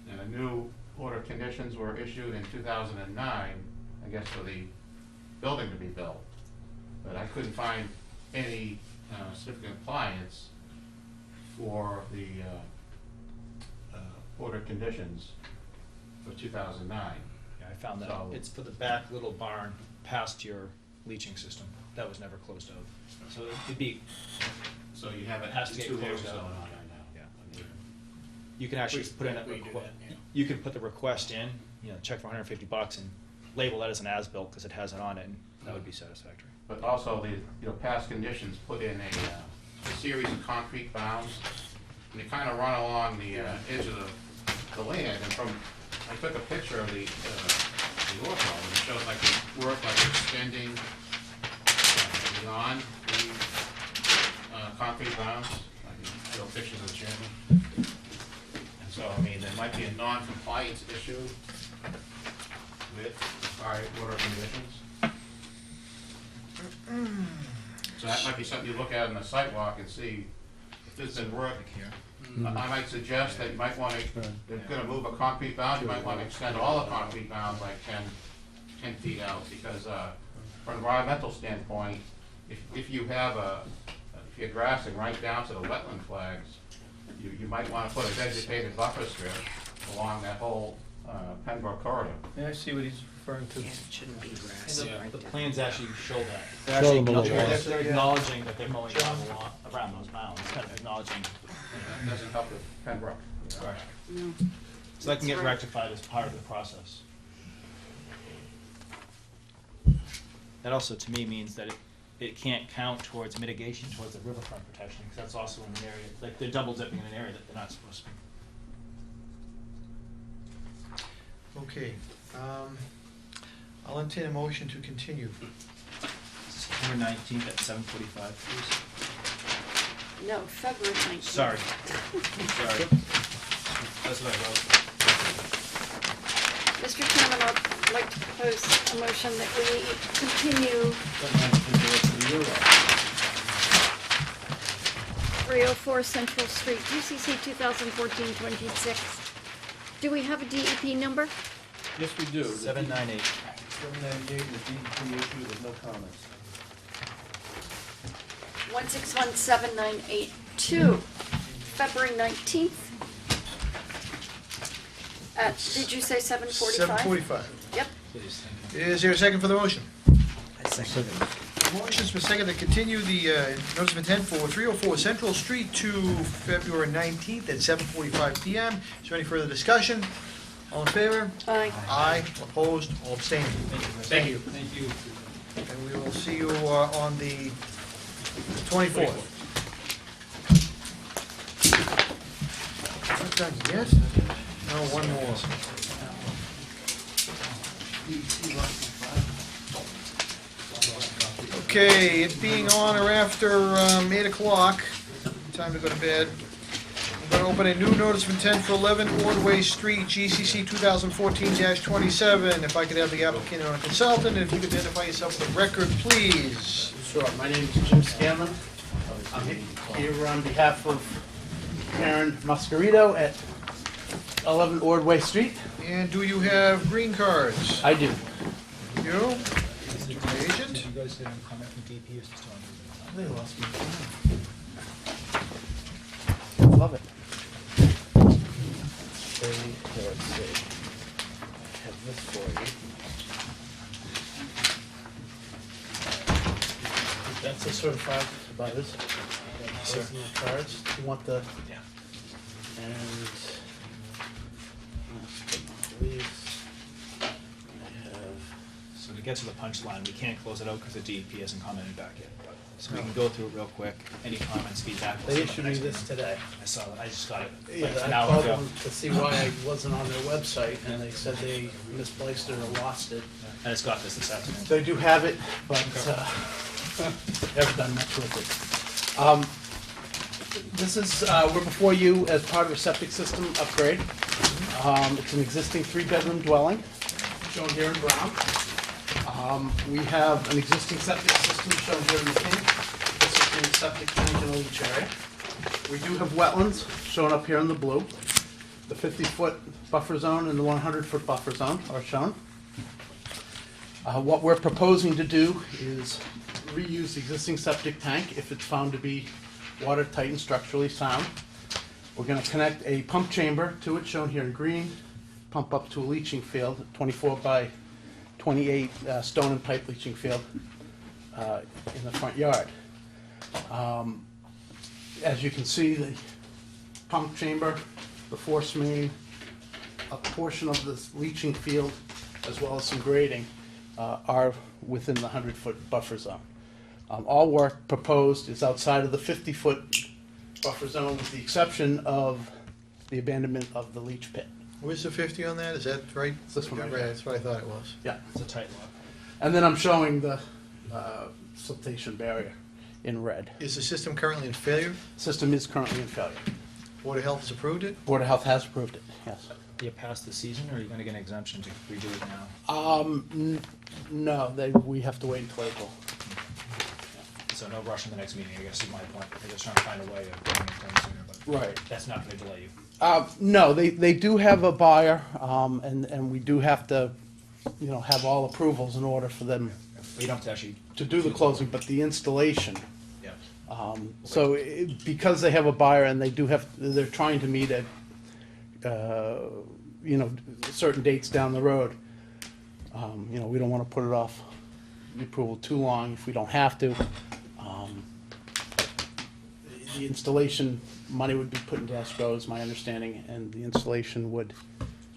And a new order of conditions were issued in 2009, I guess, for the building to be built. But I couldn't find any certificate of compliance for the order of conditions for 2009. Yeah, I found that. So- It's for the back little barn past your leaching system. That was never closed out. So it'd be, So you have It has to get two orders closed going out. on right now. Yeah. you can actually put in a We do that, yeah. you can put the request in, check for $150 and label that as an as-built because it has it on it, and that would be satisfactory. But also the, past conditions put in a series of concrete bounds, and they kind of run along the edge of the land, and I took a picture of the ortho, and it shows like it work like extending beyond the concrete bounds. I can show pictures of the chairman. And so, there might be a non-compliance issue with our order of conditions. So that might be something you look at in the sidewalk and see if there's been work here. I might suggest that you might want to, if you're gonna move a concrete bound, you might want to extend all the concrete bounds like 10 feet out, because from an environmental standpoint, if you have if you're grassing right down to the wetland flags, you might want to put a vegetated buffer strip along that whole Pembroke corridor. Yeah, I see what he's referring to. Yeah, it shouldn't be grass And right the there. plans actually show that. Show They're actually them a little acknowledging, more. they're acknowledging that they're mowing around those bounds, kind of acknowledging. That doesn't help with Pembroke. Right. No. So that can get That's right. rectified as part of the process. That also, to me, means that it can't count towards mitigation towards the riverfront protection, because that's also in an area, like they're double dipping in an area that they're not supposed to be. Okay, I'll entertain a motion to continue. September 19th at 7:45, please. No, February 19th. Sorry. Sorry. That's what I wrote. Mr. Chairman, I'd like to propose a motion that we continue 304 Central Street, GCC 2014-26. Do we have a DEP number? Yes, we do. 798. 798, the DEP issue with no comments. 1617982, February 19th. Did you say 7:45? 7:45. Yep. Please, thank you. Is there a second for the motion? I second it. Motion's been seconded to continue the notice of intent for 304 Central Street to February 19th at 7:45 PM. Is there any further discussion? All in favor? Aye. Aye, opposed, all abstaining. Thank you. Thank you. And we will see you on the 24th. Not done yet? No, one more. Okay, it being on or after 8 o'clock, time to go to bed. I'm going to open a new notice of intent for 11 Ordway Street, GCC 2014-27. If I could have the applicant or consultant, and if you could identify yourself for the record, please. Sure, my name is Jim Scanlon. I'm here on behalf of Karen Moscarito at 11 Ordway Street. And do you have green cards? I do. You? My agent? Did you guys get any comment from DP or just on? They lost me. Love it. Let's see. I have this for you. That's a certified by this. Sir. Those are the cards. You want the, Yeah. and I believe I have. So to get to the punchline, we can't close it out because the DEP hasn't commented back yet. But, so we can go through it real quick. Any comments, feedback? we'll They see issued on me the next this meeting. today. I saw it. I just got it Yeah, like I an hour called ago. them to see why I wasn't on their website, and they said they misplaced it or lost it. I just got this afternoon. They do have it, but never done much with it. This is, we're before you as part of a septic system upgrade. It's an existing 3-bedroom dwelling, shown here in brown. We have an existing septic system shown here in the pink. This is the septic tank and leach area. We do have wetlands shown up here in the blue. The 50-foot buffer zone and the 100-foot buffer zone are shown. What we're proposing to do is reuse the existing septic tank if it's found to be watertight and structurally sound. We're going to connect a pump chamber to it, shown here in green, pump up to a leaching field, 24 by 28 stone and pipe leaching field in the front yard. As you can see, the pump chamber, the force main, a portion of this leaching field, as well as some grading, are within the 100-foot buffer zone. All work proposed is outside of the 50-foot buffer zone, with the exception of the abandonment of the leach pit. Where's the 50 on that? Is that right? It's this one right Right, here. that's what I thought it was. Yeah. It's a tight lock. And then I'm showing the siltation barrier in red. Is the system currently in failure? System is currently in failure. Board of Health has approved it? Board of Health has approved it, yes. Are you past the season, or are you going to get an exemption to redo it now? No, we have to wait until April. So no rush in the next meeting, I guess is my point. They're just trying to find a way of getting it done sooner, but Right. that's not going to delay you. No, they do have a buyer, and we do have to, have all approvals in order for them You don't have to actually. to do the closing, but the installation. Yeah. Because they have a buyer and they're trying to meet at, certain dates down the road. We don't want to put it off the approval too long if we don't have to. The installation money would be put into escrow, is my understanding, and the installation would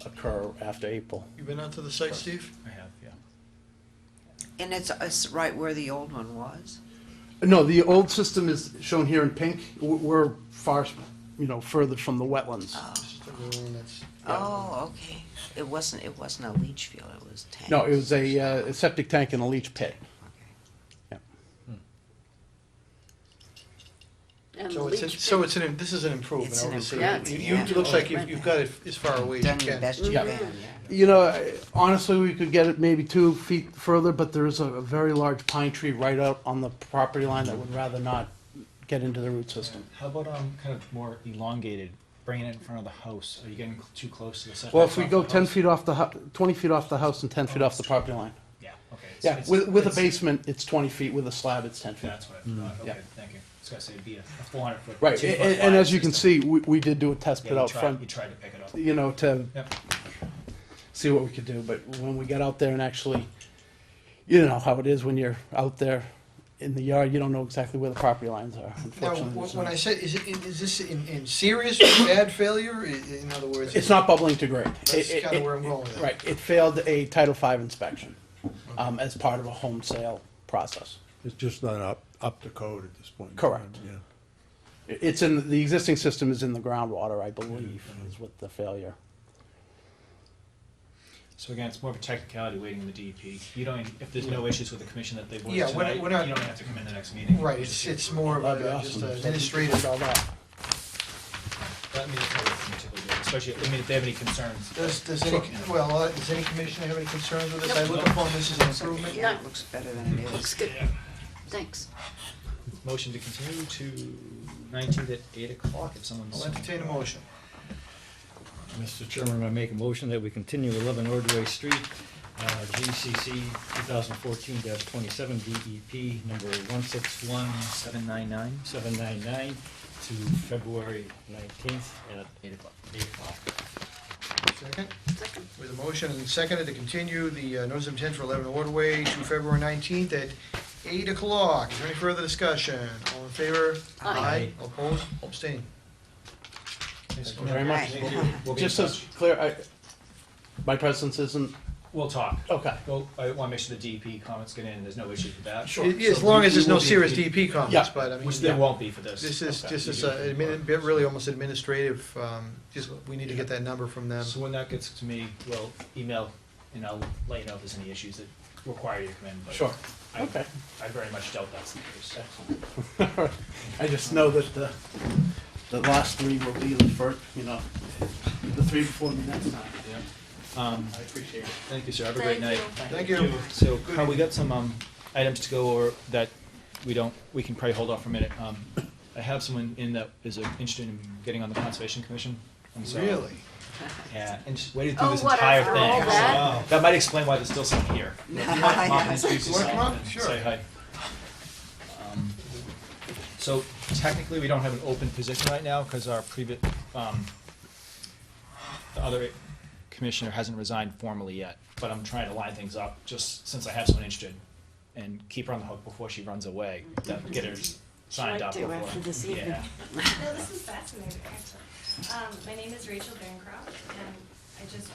occur after April. You been out to the site, Steve? I have, yeah. And it's right where the old one was? No, the old system is shown here in pink. We're far, further from the wetlands. Oh, okay. It wasn't a leach field, it was tanks. No, it was a septic tank and a leach pit. And So the it's, leach this is an improvement, It's an obviously. improvement, It looks like you've got it as far away as you Done your can. best you Yeah. can, yeah. Honestly, we could get it maybe 2 feet further, but there's a very large pine tree right out on the property line that would rather not get into the root system. How about kind of more elongated, bringing it in front of the house? Are you getting too close to the setback? Well, if we go 10 feet off 20 feet off the house and 10 feet off the property line. Yeah, okay. Yeah, It's- with a it's- basement, it's 20 feet. With a slab, it's 10 feet. That's what I thought. Yeah. Okay, thank you. I was going to say it'd be a 400-foot. Right, 2-foot and wide as you can system. see, we did do a test Yeah, pit you out tried- front. You tried to pick it up. To Yep. see what we could do. But when we got out there and actually, you know how it is when you're out there in the yard, you don't know exactly where the property lines are, Now, unfortunately. when I said, is this in serious bad failure? In other words? It's not bubbling to grade. That's kind of where I'm going with it. Right, it failed a Title V inspection as part of a home sale process. It's just not up to code at this point. in Correct. time, Yeah. It's in, the existing system is in the groundwater, I believe, is what the failure. So again, it's more of a technicality waiting in the DEP. You don't, if there's no issues with the commission that they voted Yeah, tonight, we're not- you don't have to come in the next meeting. Right, it's more of That'd be a, awesome. just an administrative. That means it's not particularly good, especially, I mean, if they have any concerns. Does any, well, does any commissioner have any concerns with this? I look upon this as an improvement. Yeah, it looks better than it is. Looks good. Thanks. Motion to continue to 19th at 8 o'clock if someone's. I'll entertain a motion. Mr. Chairman, I make a motion that we continue 11 Ordway Street, GCC 2014-27 DEP number 161799 799 to February 19th at 8 o'clock. 8 o'clock. Second? Second. With a motion and seconded to continue the notice of intent for 11 Ordway to February 19th at 8 o'clock. Is there any further discussion? All in favor? Aye. All opposed? Abstain. Thank you very much. We'll be Just in as touch. clear, my presence isn't, We'll talk. okay. Well, I want to make sure the DEP comments get in, and there's no issues with that. Sure. As So long as we there's no will be- serious DEP comments, Yeah. but I mean. Which there won't be for this. This is, Okay. just as a, really almost administrative, just, we need to get that number from them. So when that gets to me, we'll email, and I'll let you know if there's any issues that require you to come in, but. Sure. I- Okay. I very much doubt that's the case. I just know that the last three will be the first, the three before the next time. Yeah. I appreciate it. Thank you, sir. Have a great night. Thank you. So, Carl, we got some items to go over that we can probably hold off for a minute. I have someone in that is interested in getting on the Conservation Commission. And so, Really? Yeah, and just waited through Oh, this what, entire after thing. all that? So, that might explain why there's still some here. You might come up and introduce You wanna come yourself up? and Sure. say hi. So technically, we don't have an open position right now because our previous, the other commissioner hasn't resigned formally yet. But I'm trying to line things up, just since I have someone interested, and keep her on the hook before she runs away, get her signed might up do before. after this evening. Yeah. No, this is fascinating, actually. My name is Rachel Bancroft, and I just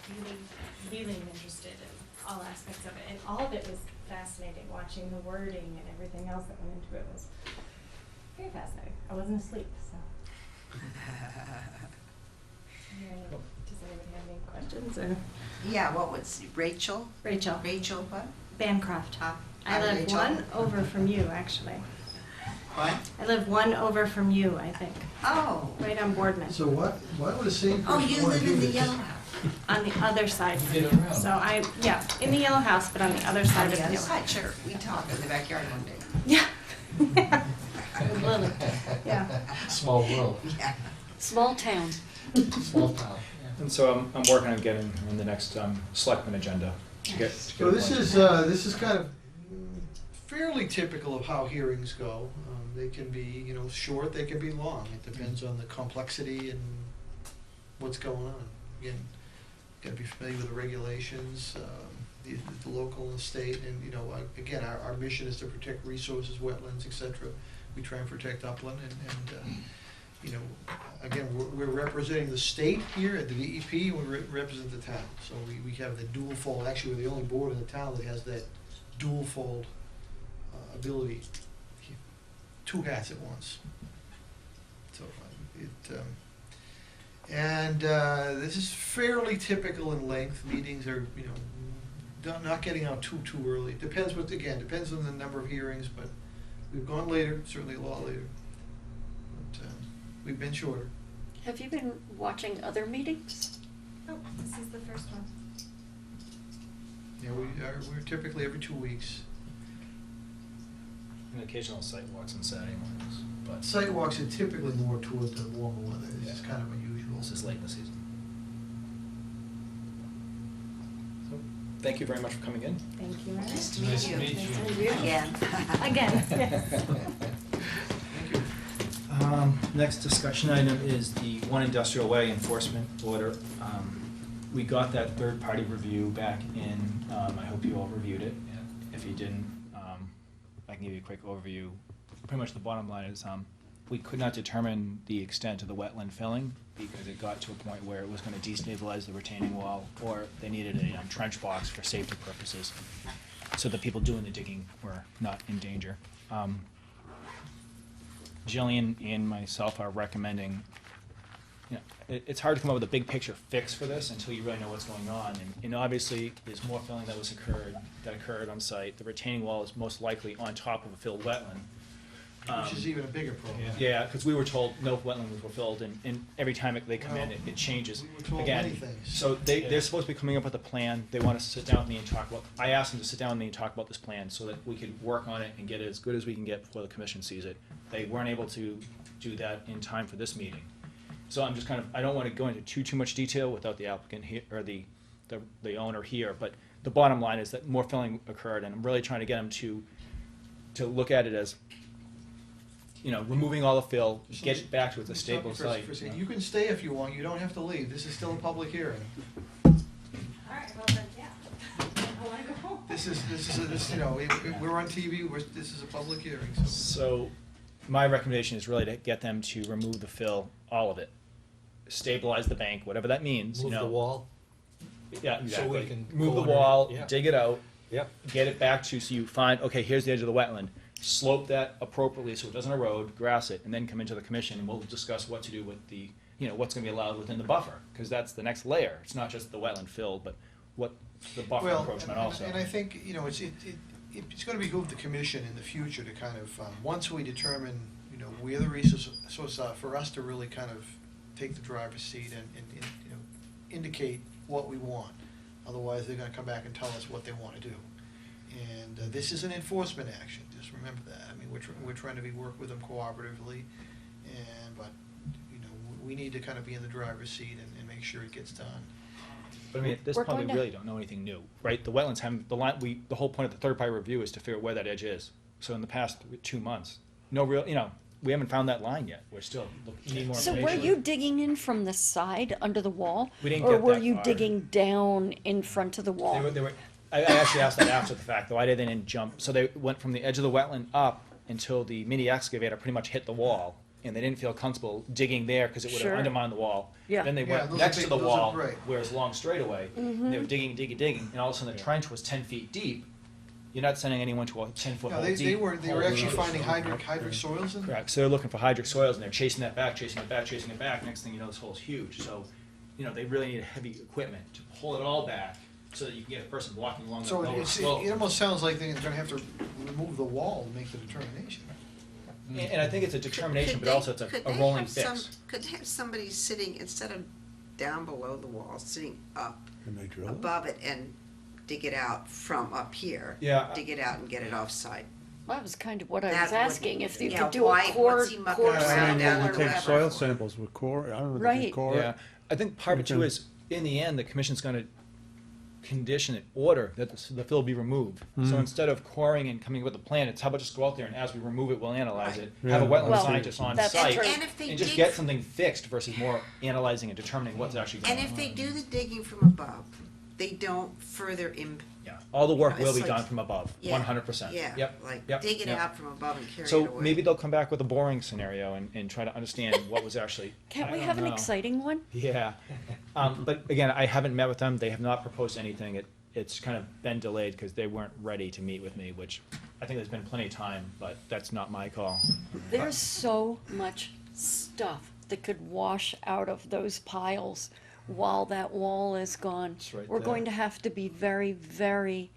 really am interested in all aspects of it. And all of it was fascinating, watching the wording and everything else that went into it was very fascinating. I wasn't asleep, so. Does anybody have any questions, or? Yeah, what was, Rachel? Rachel. Rachel what? Bancroft. Huh? I live Rachel? one over from you, actually. What? I live one over from you, I think, Oh, right on Boardman. So why would the same oh, person you wanna live do in the this? yellow house. On the other side. Get around. So in the yellow house, but on the other side On of the the other yellow. side, sure, we talked in the backyard one day. Yeah. With Lily. Yeah. Small world, Yeah. Small town. small town. And so I'm working on getting on the next selectman agenda to get. So this is kind of fairly typical of how hearings go. They can be, short, they can be long. It depends on the complexity and what's going on. Again, gotta be familiar with the regulations, the local and state, and, again, our mission is to protect resources, wetlands, et cetera. We try and protect upland and again, we're representing the state here at the DEP, and we represent the town. So we have the dual fold, actually, we're the only board in the town that has that dual fold ability, two hats at once. So this is fairly typical in length. Meetings are, not getting out too early. Depends on the number of hearings, but we've gone later, certainly a lot later. But we've been shorter. Have you been watching other meetings? Oh, this is the first one. Yeah, we're typically every 2 weeks. An occasional site walks on Saturday mornings, but Site walks are typically more toward the warmer weather. It's kind of unusual. this is late in the season. So, thank you very much for coming in. Thank you, Ernest. Nice to meet Nice you. to meet you. Nice to meet you. Again. Again, yes. Next discussion item is the One Industrial Way enforcement order. We got that third-party review back in, I hope you all reviewed it. If you didn't, I can give you a quick overview. Pretty much the bottom line is, we could not determine the extent of the wetland filling because it got to a point where it was gonna destabilize the retaining wall, or they needed a trench box for safety purposes, so the people doing the digging were not in danger. Jillian and myself are recommending you know, it's hard to come up with a big picture fix for this until you really know what's going on. And obviously, there's more filling that occurred on site. The retaining wall is most likely on top of a filled wetland. Which is even a bigger problem. Yeah, because we were told no wetlands were filled, and every time they come in, it changes. We were told Again, many things. so they're supposed to be coming up with a plan. They want us to sit down with me and talk about, I asked them to sit down with me and talk about this plan so that we could work on it and get it as good as we can get before the commission sees it. They weren't able to do that in time for this meeting. So I'm just I don't want to go into too much detail without the applicant here, or the owner here, but the bottom line is that more filling occurred, and I'm really trying to get them to look at it as, you know, removing all the fill, get it back to a stable site. You can stay if you want, you don't have to leave, this is still a public hearing. All right, well then, yeah. I wanna go home. This, you know, we're on TV, this is a public hearing, so. So, my recommendation is really to get them to remove the fill, all of it. Stabilize the bank, whatever that means, you Move know. the wall. Yeah, So exactly. we can Move the go under it. wall, Yeah. dig it out. Yep. Get it back to, so you find, okay, here's the edge of the wetland. Slope that appropriately so it doesn't erode, grass it, and then come into the commission and we'll discuss what to do with the, you know, what's gonna be allowed within the buffer. Because that's the next layer. It's not just the wetland fill, but what the buffer Well, encroachment also. and I think, you know, it's gonna behoove the commission in the future to kind of, once we determine, you know, where the resources are, for us to really kind of take the driver's seat and, you know, indicate what we want. Otherwise, they're gonna come back and tell us what they wanna do. And this is an enforcement action, just remember that. I mean, we're trying to work with them cooperatively, but, you know, we need to kind of be in the driver's seat and make sure it gets done. But I mean, at this We're point, we going to- really don't know anything new, right? The wetlands haven't, the whole point of the third-party review is to figure out where that edge is. So in the past 2 months, no real, you know, we haven't found that line yet. We're still need more So information. were you digging in from the side under the wall? We didn't Or get were that you far. digging down in front of the wall? I actually asked that after the fact, though. Why did they didn't jump? So they went from the edge of the wetland up until the mini excavator pretty much hit the wall, and they didn't feel comfortable digging there because it would have Sure. undermined the wall. Yeah. Then they Yeah, went those next are to big- the those are wall, great. where it's long straightaway. And they were digging, and all of a sudden the trench was 10 feet deep. You're not sending anyone to a 10-foot No, hole they deep. were hole. actually finding hydric soils in there? Correct. So they're looking for hydric soils, and they're chasing that back, chasing it back, chasing it back. Next thing you know, this hole's huge. So, you know, they really need heavy equipment to pull it all back so that you can get a person walking along the So lower it slope. almost sounds like they're gonna have to remove the wall to make the determination. And I think it's a determination, Could but they- also it's could a they rolling have some- fix. Could they have somebody sitting, instead of down below the wall, sitting up Can they drill it? above it and dig it out from up here? Yeah. Dig it out and get it off-site. That was kind of what I That was would- asking, if you yeah, could do why- a core what's he mucking core around sample down or there? You take whatever. soil samples with core, I don't know if they Right. can core Yeah, it. I think part of it too Okay. is, in the end, the commission's gonna condition it, order that the fill be removed. So instead of coring and coming up with a plan, it's how about just go out there and as we remove it, we'll analyze it. Have a Yeah. wetland Well, scientist on that's site, true. And if they and just dig get f- something fixed versus more analyzing and determining what's actually going And on. if they do the digging from above, they don't further Yeah, all the work you know, will be it's done like- from above, yeah, 100%. Yeah, Yep, like yep, dig it yep. out from above and carry it So away. maybe they'll come back with a boring scenario and try to understand what was actually. Can't I we don't have an know. exciting one? Yeah, but again, I haven't met with them. They have not proposed anything. It's kind of been delayed because they weren't ready to meet with me, which I think there's been plenty of time, but that's not my call. There's so much stuff that could wash out of those piles while that wall is gone. It's right We're there. going to have to be very, very,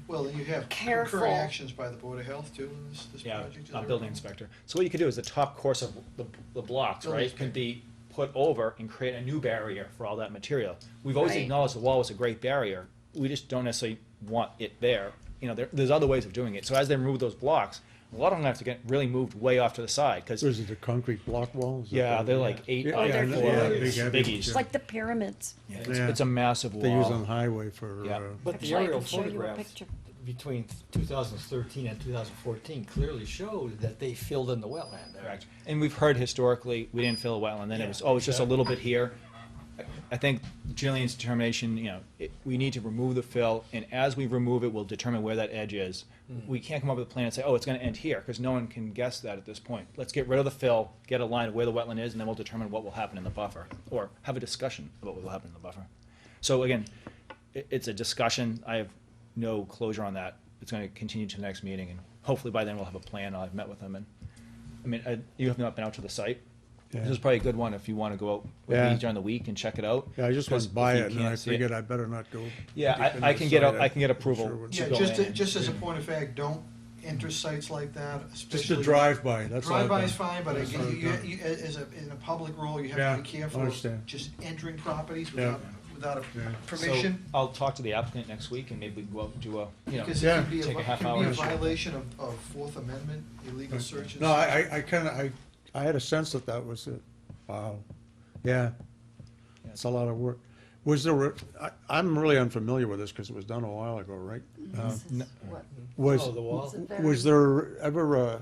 Well, then you have Careful. concurrent actions by the Board of Health too in this Yeah, project. is not there? building inspector. So what you could do is the top course of the blocks, Building right, could be put over and create a new barrier for all that material. We've always Right. acknowledged the wall was a great barrier. We just don't necessarily want it there. You know, there's other ways of doing it. So as they remove those blocks, a lot of them have to get really moved way off to the side because Is it a concrete block wall? Is it- yeah, they're like 8 Yeah, by yeah, I know, 4 yeah, big, heavy, biggies. it's like the pyramids. Yeah, Yeah. it's a massive wall. They use on highway for, Yeah. But the Actually, I aerial can show you a photographs picture. between 2013 and 2014 clearly showed that they filled in the wetland there. Correct. And we've heard historically, we didn't fill a wetland, then it was, oh, it's just a little bit here. I think Jillian's determination, you know, we need to remove the fill, and as we remove it, we'll determine where that edge is. We can't come up with a plan and say, oh, it's gonna end here, because no one can guess that at this point. Let's get rid of the fill, get a line of where the wetland is, and then we'll determine what will happen in the buffer, or have a discussion about what will happen in the buffer. So again, it's a discussion, I have no closure on that. It's gonna continue to the next meeting, and hopefully by then we'll have a plan, I've met with them, and, I mean, you have not been out to the site? This is probably a good one if you wanna go out with Yeah. me during the week and check it out. Yeah, I just 'cause went by if you it and I can't see it- figured I better not go. Yeah, deep into I the can get, site. I can get I'm approval sure it would- to Yeah, go in and- just as a point of fact, don't enter sites like that, especially. Just a drive-by, that's all. I've Drive-by is done. fine, but That's again, all I've you, done. in a public role, you have Yeah, to be careful of understand. just entering properties Yeah. without a Yeah. permission. So I'll talk to the applicant next week and maybe we can go out and do a, you know, Because it Yeah. could be take a half could hour. be a violation of Fourth Amendment, illegal searches. No, I kinda, I had a sense that that was it. Wow. Yeah. It's a lot of work. Was there, I'm really unfamiliar with this because it was done a while ago, right? This is what, Was, Oh, the wall? it's a very- was there ever a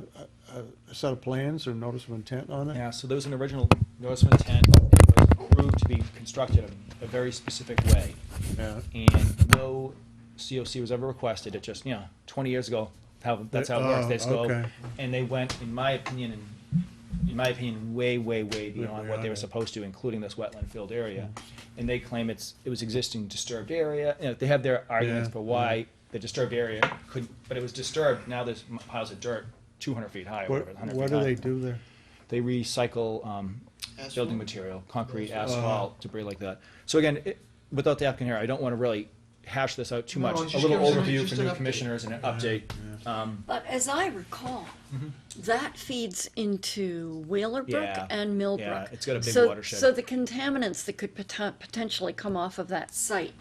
set of plans or notice of intent on it? Yeah, so there was an original notice of intent. It was approved to be constructed a very specific way. Yeah. And no COC was ever requested. It just, 20 years ago, that's how it works. They just go, okay. and they went, in my opinion, way, way, way beyond what they were beyond it. supposed to, including this wetland filled area. And they claim it was existing disturbed area. They have their arguments Yeah, for why the disturbed area couldn't, but it was disturbed. Now there's piles of dirt 200 feet high or whatever, 100 What feet high. do they do there? They recycle Asphalt? building material, concrete, Oh. asphalt, debris like that. So again, without the applicant here, I don't want to really hash this out too No, much. A just little give us overview just for an new update. commissioners and an update. But as I recall, that feeds into Whaler Brook Yeah, and Millbrook. yeah, it's got a big So- watershed. So the contaminants that could potentially come off of that site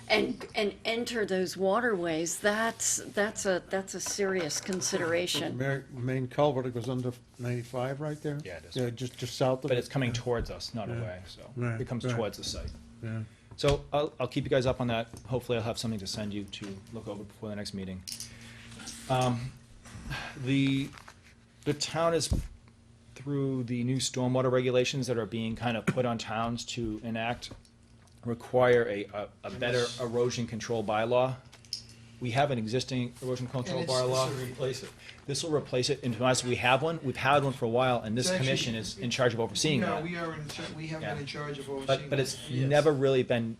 and enter those waterways, that's a serious consideration. Main culvert that goes under 95 right there? Yeah, it is. Yeah, just south of it? But it's coming towards us, not Yeah. away, so Right, it comes right. towards the site. Yeah. So I'll keep you guys up on that. Hopefully I'll have something to send you to look over before the next meeting. The town is, through the new stormwater regulations that are being kind of put on towns to enact, require a better erosion control bylaw. We have an existing erosion control And it's- bylaw. this will replace it. This will replace it, and to be honest, we have one. We've had one for a while, and this It's actually- commission is in charge of overseeing that. We are we have Yeah. been in charge of overseeing. But it's that. never really been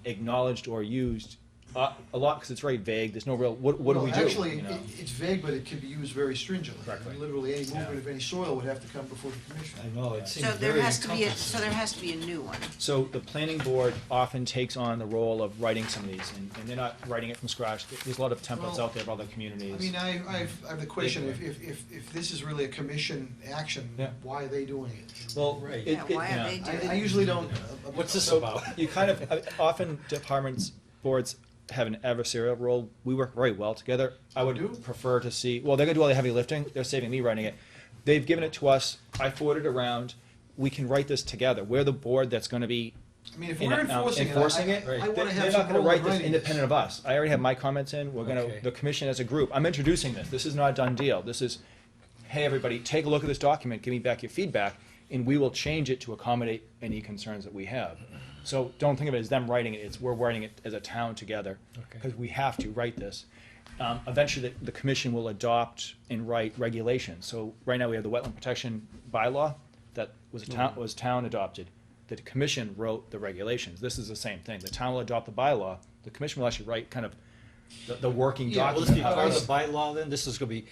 acknowledged or used a lot, because it's very vague. There's no real, what do Well, we do? Actually, you know? it's vague, but it can be used very stringently. Correctly. Literally, any movement Yeah. of any soil would have to come before the commission. I know, it seems So there very has to be, encompassing. so there has to be a new one. So the planning board often takes on the role of writing some of these, and they're not writing it from scratch. There's a lot of templates Well, out there of other communities. I mean, I have the question, if this is really a commission action, Yeah. why are they doing it? Well, Right. Yeah, why are they doing I it? usually don't. What's this So about? you kind of, often departments, boards have an adversarial role. We work very well together. I would Do? prefer to see, well, they're gonna do all the heavy lifting. They're saving me writing it. They've given it to us. I forward it around. We can write this together. We're the board that's gonna be I mean, if in, we're enforcing it, it. I wanna They're have not some gonna role in write this writing independent of us. I already have my comments in. We're gonna, Okay. the commission as a group, I'm introducing this. This is not a done deal. This is, hey, everybody, take a look at this document, give me back your feedback, and we will change it to accommodate any concerns that we have. So don't think of it as them writing it, it's we're writing it as a town together, Okay. because we have to write this. Eventually, the commission will adopt and write regulations. So right now, we have the wetland protection bylaw that was town adopted. The commission wrote the regulations. This is the same thing. The town will adopt the bylaw, the commission will actually write kind of the working Yeah, Will document. this be I part of was- the bylaw then? This is gonna be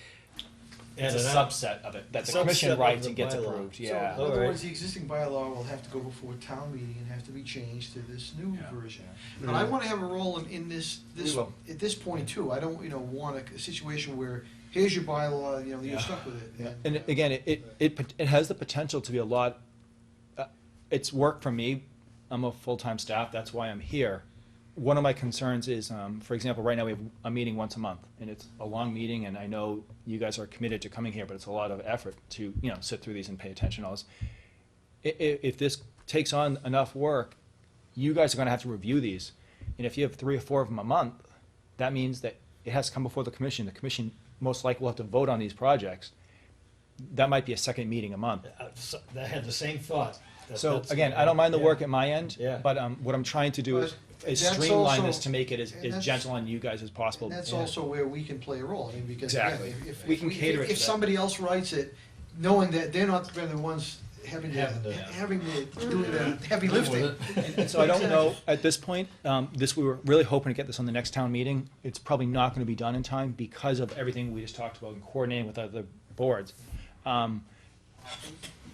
It's a added on? subset of it, that the Subset commission of writes the and gets bylaw. approved, So, yeah. in other Alright. words, the existing bylaw will have to go before town meeting and have to be changed to this new Yeah. version. But I wanna have a role in this, We will. at this point too. I don't, want a situation where, here's your bylaw, you're stuck with it. And again, it has the potential to be a lot, it's work for me. I'm a full-time staff, that's why I'm here. One of my concerns is, for example, right now we have a meeting once a month, and it's a long meeting, and I know you guys are committed to coming here, but it's a lot of effort to, sit through these and pay attention to all this. If this takes on enough work, you guys are gonna have to review these. And if you have 3 or 4 of them a month, that means that it has to come before the commission. The commission most likely will have to vote on these projects. That might be a second meeting a month. I had the same thought. So That's- again, I don't mind the yeah. work at my end, Yeah. but what I'm trying to do is But that's streamline also- this to make it and as that's- gentle on you guys as possible. And that's Yeah. also where we can play a role, because again, Exactly. if We can cater it to if that. somebody else writes it, knowing that they're not the ones having the doing the heavy lifting. And so I don't know, at this point, we were really hoping to get this on the next town meeting. It's probably not gonna be done in time because of everything we just talked about and coordinating with other boards.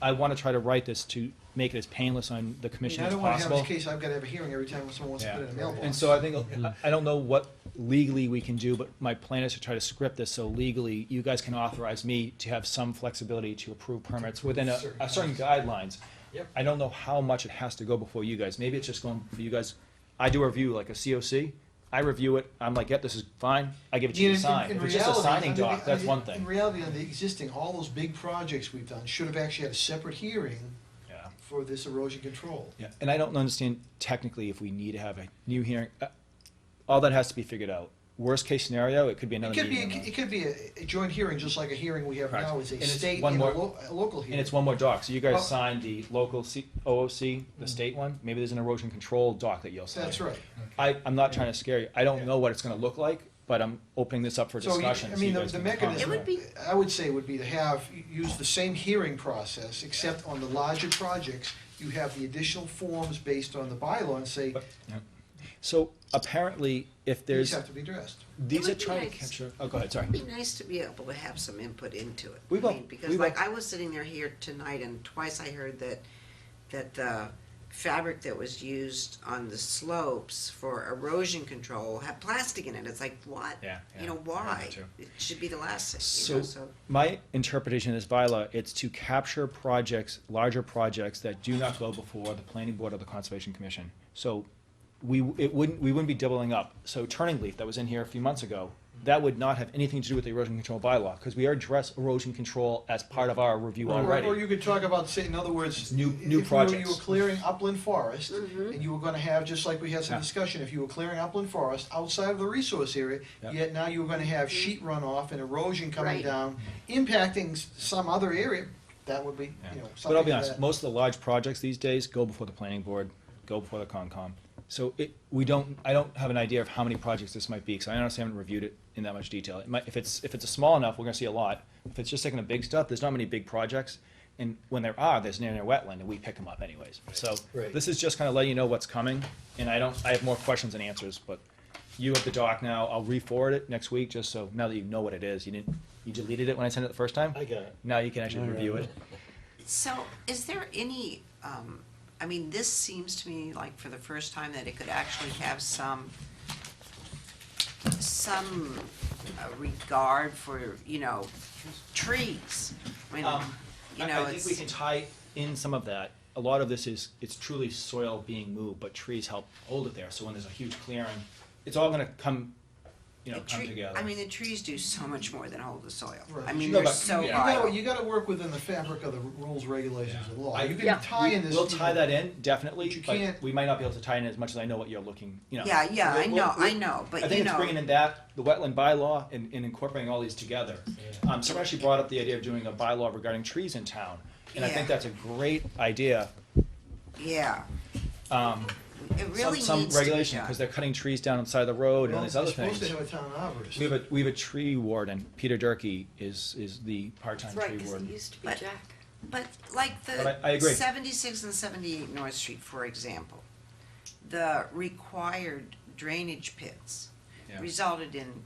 I want to try to write this to make it as painless on the I mean, commission I as don't wanna have possible. this case, I've gotta have a hearing every time someone wants to put it in a mailbox. And so I think, I don't know what legally we can do, but my plan is to try to script this so legally you guys can authorize me to have some flexibility to approve permits within a certain guidelines. Yep. I don't know how much it has to go before you guys. Maybe it's just going for you guys. I do a review like a COC. I review it. I'm like, yep, this is fine. I give it to you to sign. If it's just a signing doc, that's one In thing. reality, on the existing, all those big projects we've done should have actually had a separate hearing Yeah. for this erosion control. Yeah, and I don't understand technically if we need to have a new hearing. All that has to be figured out. Worst case scenario, it could be another It could be, meeting. it could be a joint hearing, just like a hearing we have Correct. now is a And it's state one and a more- local hearing. And it's one more doc, so you Well- guys signed the local OOC, the state one, maybe there's an erosion control doc that you'll sign. That's right. I'm not trying to scare you, I don't know what it's gonna look like, but I'm opening this up for So, discussion. I so mean, you the guys can mechanism, comment. I would say would be to have, use the same hearing process, except on the larger projects, you have the additional forms based on the bylaw and say, Yeah. So apparently, if these there's, have to be addressed. these It are would be trying to nice. capture, oh, go ahead, sorry. It'd be nice to be able to have some input into it. We will. I mean, because We will. like, I was sitting there here tonight and twice I heard that the fabric that was used on the slopes for erosion control had plastic in it. It's like, what? Yeah, You know, I heard why? that too. It should be the last thing, you know, So, so. my interpretation of this bylaw, it's to capture projects, larger projects that do not go before the planning board or the conservation commission. So, we wouldn't be doubling up. So Turning Leaf, that was in here a few months ago, that would not have anything to do with the erosion control bylaw, because we address erosion control as part of our review already. Or you could talk about, say, in other words, New if you were projects. clearing upland forest, Mm-hmm. and you were gonna have, just like we had some Yeah. discussion, if you were clearing upland forest outside of the resource area, Yeah. yet now you were gonna have sheet runoff and erosion coming Right. down, impacting some other area, that would be, Yeah. you know, But I'll something be to honest, that. most of the large projects these days go before the planning board, go before the Concom. So I don't have an idea of how many projects this might be, because I honestly haven't reviewed it in that much detail. It might, if it's a small enough, we're gonna see a lot. If it's just taking the big stuff, there's not many big projects. And when there are, there's near wetland, and we pick them up anyways. So Right. this is just kind of letting you know what's coming, and I have more questions than answers, but you have the doc now. I'll re-forward it next week, just so now that you know what it is. You deleted it when I sent it the first time? I got it. Now you can actually review it. So, is there any, I mean, this seems to me like for the first time that it could actually have some regard for, you know, trees. I mean, you know, I think we it's, can tie in some of that. A lot of this is, it's truly soil being moved, but trees help hold it there. So when there's a huge clearing, it's all gonna come, the come tree, together. I mean, the trees do so much more than hold the soil. Right. I mean, No, they're but so You vital. gotta, you gotta work within the fabric of the rules, regulations, and law. You Yeah. can tie in this. We'll tie that in, definitely, But you but can't- we might not be able to tie in as much as I know what you're looking, Yeah, I We'll- know, but I think you it's know, bringing in that, the wetland bylaw, and incorporating all these together. Someone actually brought up the idea of doing a bylaw regarding trees in town, and I think Yeah. that's a great idea. yeah, Um, it really some needs to be regulation, done. because they're cutting trees down on the side of the road and Well, all these they're other supposed things. to have a town arborist. We have a tree warden, Peter Durkee is the part-time That's right, tree 'cause it warden. used to be But- Jack. But like But I agree. the 76 and 78 North Street, for example, the required drainage pits Yeah. resulted in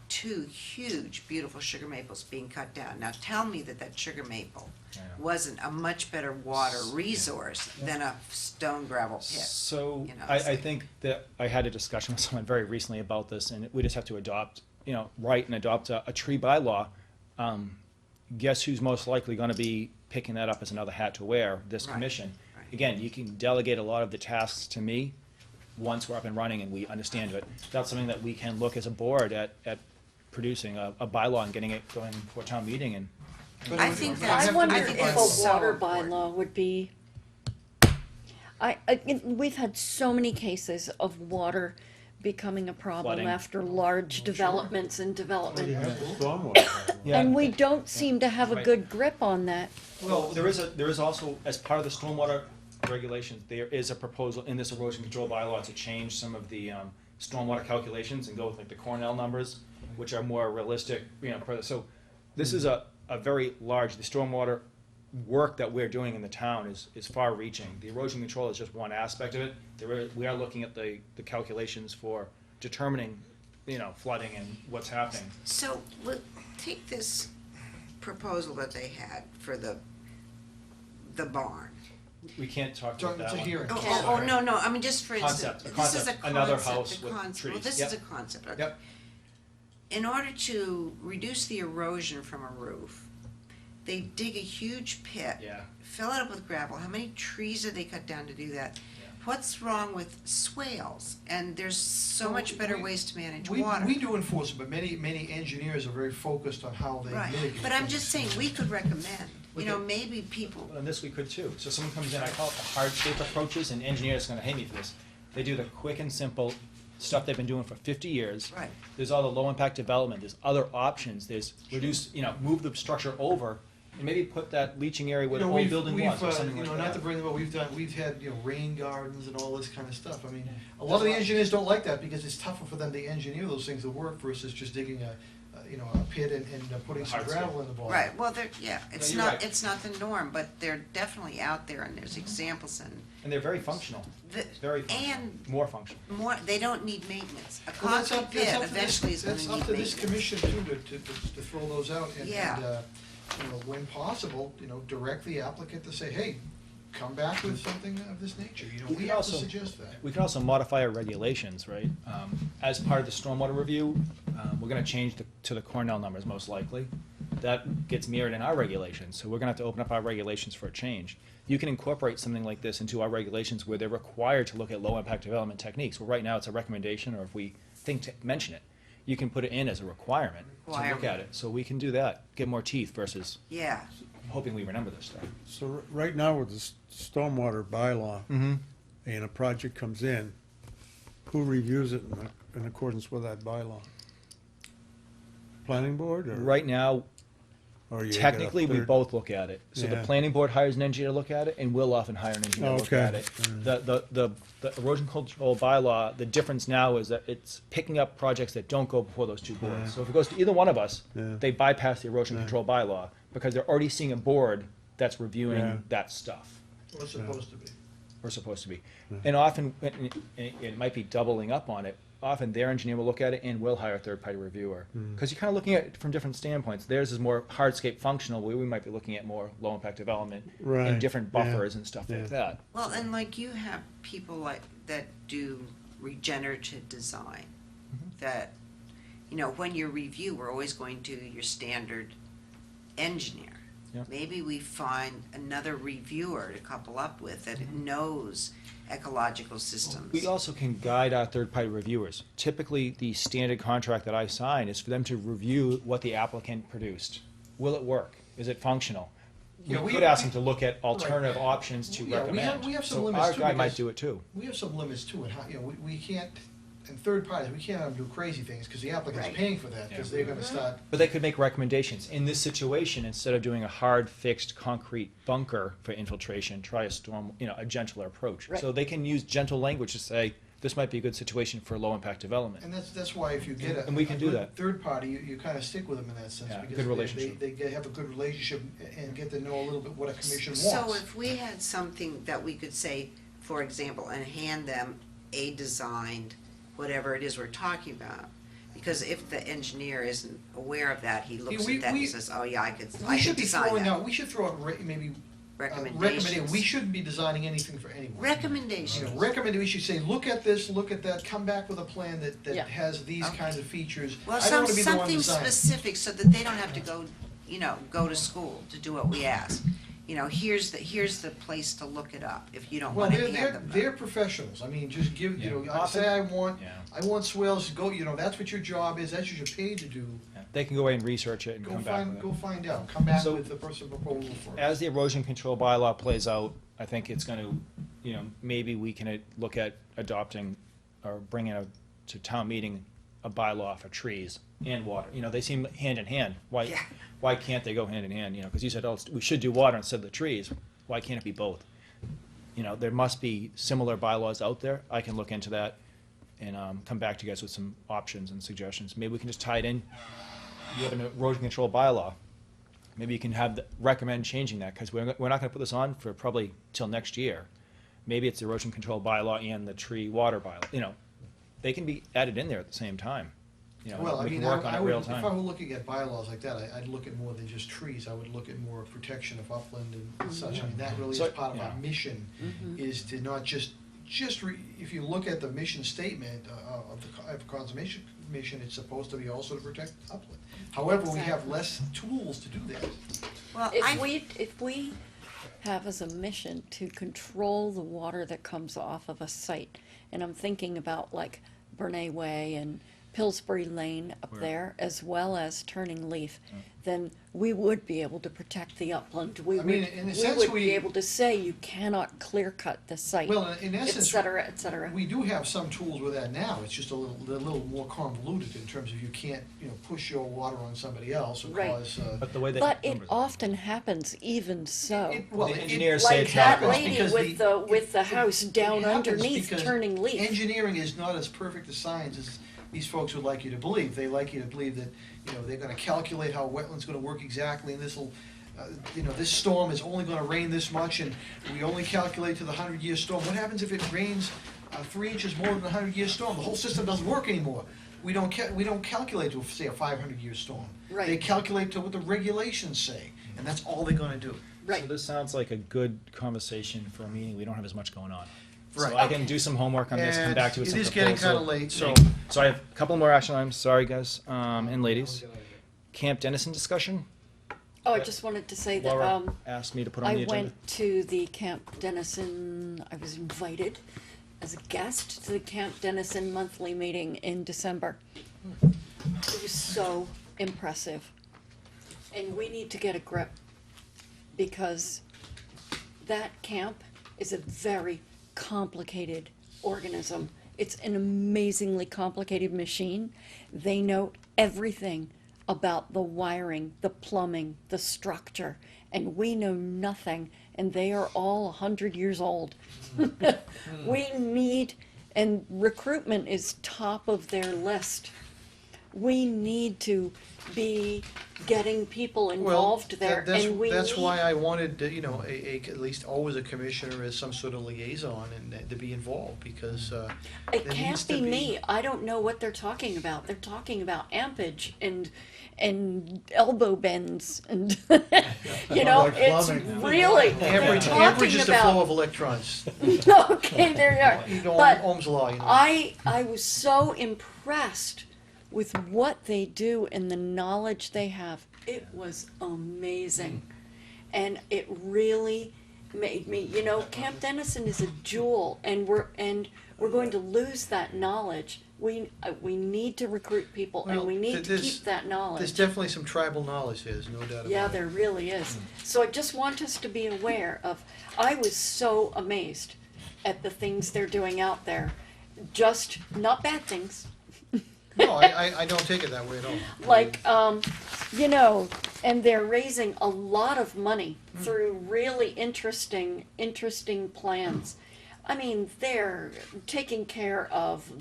2 huge, beautiful sugar maples being cut down. Now tell me that sugar maple Yeah. wasn't a much better water resource than a stone gravel pit. So, You know, I it's like- think that I had a discussion with someone very recently about this, and we just have to adopt, write and adopt a tree bylaw. Guess who's most likely gonna be picking that up as another hat to wear, this Right, commission? right. Again, you can delegate a lot of the tasks to me, once we're up and running and we understand it. That's something that we can look as a board at producing a bylaw and getting it going for town meeting and. But I it would- think it would that's- have I to wonder be think if by a that's so water important. bylaw would be, we've had so many cases of water becoming a problem Flooding. after large developments and development. Yeah. And we don't seem to have a Right. good grip on that. Well, there is also, as part of the stormwater regulations, there is a proposal in this erosion control bylaw to change some of the stormwater calculations and go with like the Cornell numbers, which are more realistic, so this is a very large, the stormwater work that we're doing in the town is far reaching. The erosion control is just one aspect of it. We are looking at the calculations for determining, flooding and what's happening. So, take this proposal that they had for the the barn. We can't talk about that It's a one. hearing. Oh, no, no, I mean, just for instance, Concept, a this is a concept, another concept, house a with concept. Well, trees. this Yep. is a concept, okay. Yep. In order to reduce the erosion from a roof, they dig a huge pit. Yeah. Fill it up with gravel. How many trees did they cut down to do that? What's wrong with swales? And there's so Well, much better we- ways to manage We water. do enforce it, but many engineers are very focused on how they Right, mitigate. but I'm things. just saying, we could recommend, We you know, could- maybe people, Well, and this we could too. So someone comes in, I call it the hardscape approaches, and engineers are gonna hate me for this. They do the quick and simple stuff they've been doing for 50 years. Right. There's all the low impact development, there's other options, there's reduce, move the structure over, and maybe put that leaching area where the whole building was, or something like that. Not to bring them up, we've had, rain gardens and all this kind of stuff. I mean, a lot of the engineers don't like that because it's tougher for them to engineer those things to work versus just digging a pit and putting some Hardscape. gravel in the bottom. right, well, it's you're not, right. it's not the norm, but they're definitely out there and there's examples and And they're very functional, very functional, and more functional. more, they don't need maintenance. A Well, that's concrete up- that's pit up to this- eventually is gonna That's need up to this maintenance. commission too, to throw those out and, Yeah. when possible, direct the applicant to say, hey, come back with something of this nature, We we could have to also- suggest that. We can also modify our regulations, right? As part of the stormwater review, we're gonna change to the Cornell numbers most likely. That gets mirrored in our regulations, so we're gonna have to open up our regulations for a change. You can incorporate something like this into our regulations where they're required to look at low impact development techniques. Well, right now it's a recommendation, or if we think to mention it, you can put it in as a requirement to look at Requirement. it. So we can do that, get more teeth versus Yeah, hoping we remember this stuff. So right now with the stormwater bylaw, Mm-hmm. and a project comes in, who reviews it in accordance with that bylaw? Planning board or? Right now, or you get a technically, we third- both look at it. So the Yeah. planning board hires an engineer to look at it, and we'll often hire an engineer to look Okay. at it. The erosion control bylaw, the difference now is that it's picking up projects that don't go before those two Yeah. boards. So if it goes to either one of us, Yeah. they bypass the erosion Yeah. control bylaw, because they're already seeing a board that's Yeah. reviewing that stuff. Well, it's supposed to be. We're supposed to be. Yeah. And often, and it might be doubling up on it, often their engineer will look at it and will hire a third-party reviewer. Mm. Because you're kind of looking at it from different standpoints. Theirs is more hardscape functional, where we might be looking at more low-impact development Right, and different yeah, buffers and stuff yeah. like that. well, and like you have people like, that do regenerative design, that, when you review, we're always going to your standard engineer. Yeah. Maybe we find another reviewer to couple up with that knows ecological systems. We also can guide our third-party reviewers. Typically, the standard contract that I sign is for them to review what the applicant produced. Will it work? Is it functional? We Yeah, we- could ask them we- to look at alternative Right. options to Yeah, recommend. we have some So limits our too, guy might because- do it too. We have some limits too, and how, we can't, and third parties, we can't have them do crazy things, because the applicant's Right. paying for that, because they're gonna start. But they could make recommendations. In this situation, instead of doing a hard, fixed, concrete bunker for infiltration, try a storm, a gentler approach. Right. So they can use gentle language to say, this might be a good situation for low-impact development. And that's why if you get a. And we can a do good that. Third party, you kind of stick with them in that sense, Yeah, because good relationship. they have a good relationship and get to know a little bit what a commission wants. So if we had something that we could say, for example, and hand them a designed, whatever it is we're talking about, because if the engineer isn't aware of that, he looks we- at that and we- says, oh yeah, I could We should be design throwing that. out, we should throw out maybe. Recommendations. We shouldn't be designing anything for anyone. Recommendations. We should say, look at this, look at that, come back with a plan that Yeah. has these Okay. kinds of features. Well, I don't wanna be the one something designing. specific so that they don't have to go to school to do what we ask. Here's the place to look it up if you don't Well, wanna they're, hand them. they're professionals, I mean, just give, Yeah. I say I want, Yeah. I want swales, go, that's what your job is, that's what you're paid to do. Yeah. They can go away and research it and Go come back with find, it. go find out, come back So- with the person proposal for it. As the erosion control bylaw plays out, I think it's gonna, maybe we can look at adopting or bringing to town meeting a bylaw for trees and water. They seem hand in hand. Yeah. Why can't they go hand in hand? Because you said, we should do water instead of the trees. Why can't it be both? There must be similar bylaws out there. I can look into that and come back to you guys with some options and suggestions. Maybe we can just tie it in. You have an erosion control bylaw. Maybe you can recommend changing that, because we're not gonna put this on for probably till next year. Maybe it's the erosion control bylaw and the tree water bylaw, they can be added in there at the same time. you know, Well, I we can mean, work on I it would, real if I time. were looking at bylaws like that, I'd look at more than just trees, I would look at more protection of upland and such, I mean, that really is So, part of our yeah. mission, is to not just, if you look at the mission statement of the Conservation Commission, it's supposed to be also to protect upland. However, we have Exactly. less tools to do that. Well, If we have as a mission to control the water that comes off of a site, and I'm thinking about like Bernay Way and Pillsbury Lane up Where- there, as well as Turning Leaf, then we would be able to protect the upland. We I mean, would, in a we sense, would we- be able to say you cannot clear cut the site, Well, in et essence, cetera, et cetera. we do have some tools with that now, it's just a little more convoluted in terms of you can't, push your water on somebody else or Right. cause, But the way they. But it often happens even so. The engineers say Like it's not that wrong. lady because with the house down it happens underneath because Turning Leaf. Engineering is not as perfect a science as these folks would like you to believe. They like you to believe that, they're gonna calculate how wetland's gonna work exactly, and this'll, this storm is only gonna rain this much, and we only calculate to the 100-year storm. What happens if it rains 3 inches more than the 100-year storm? The whole system doesn't work anymore. We don't calculate to, say, a 500-year storm. Right. They calculate to what the regulations say, and that's all they're gonna do. So this sounds like a good conversation for a meeting, we don't have as much going on. Right. So I can do some homework on this, come And back to you with it some is getting proposal. kinda late, so- So I have a couple more action items, sorry guys, and ladies. Camp Dennison discussion, Oh, I just wanted to say that, Laura asked me to put on the I agenda. went to the Camp Dennison, I was invited as a guest to the Camp Dennison monthly meeting in December. It was so impressive. And we need to get a grip, because that camp is a very complicated organism. It's an amazingly complicated machine. They know everything about the wiring, the plumbing, the structure, and we know nothing, and they are all 100 years old. We need, and recruitment is top of their list. We need to be getting people involved there, and we That's need- why I wanted, at least always a commissioner as some sort of liaison and to be involved, because, It there needs can't to be be- me. I don't know what they're talking about. They're talking about ampage and elbow bends and Like it's plumbing. really they're Average talking is the flow about. of electrons. Okay, there you are. You know, But Ohm's law, I was so impressed with what they do and the knowledge they have. It was amazing. And it really made me, Camp Dennison is a jewel, and we're going to lose that knowledge. We need to recruit people, and Well, we need to there's- keep that There's knowledge. definitely some tribal knowledge there, there's no doubt about it. Yeah, there really is. So I just want us to be aware of, I was so amazed at the things they're doing out there. Just, not bad things. No, I don't take it that way at all. Like, and they're raising a lot of money through really interesting plans. I mean, they're taking care of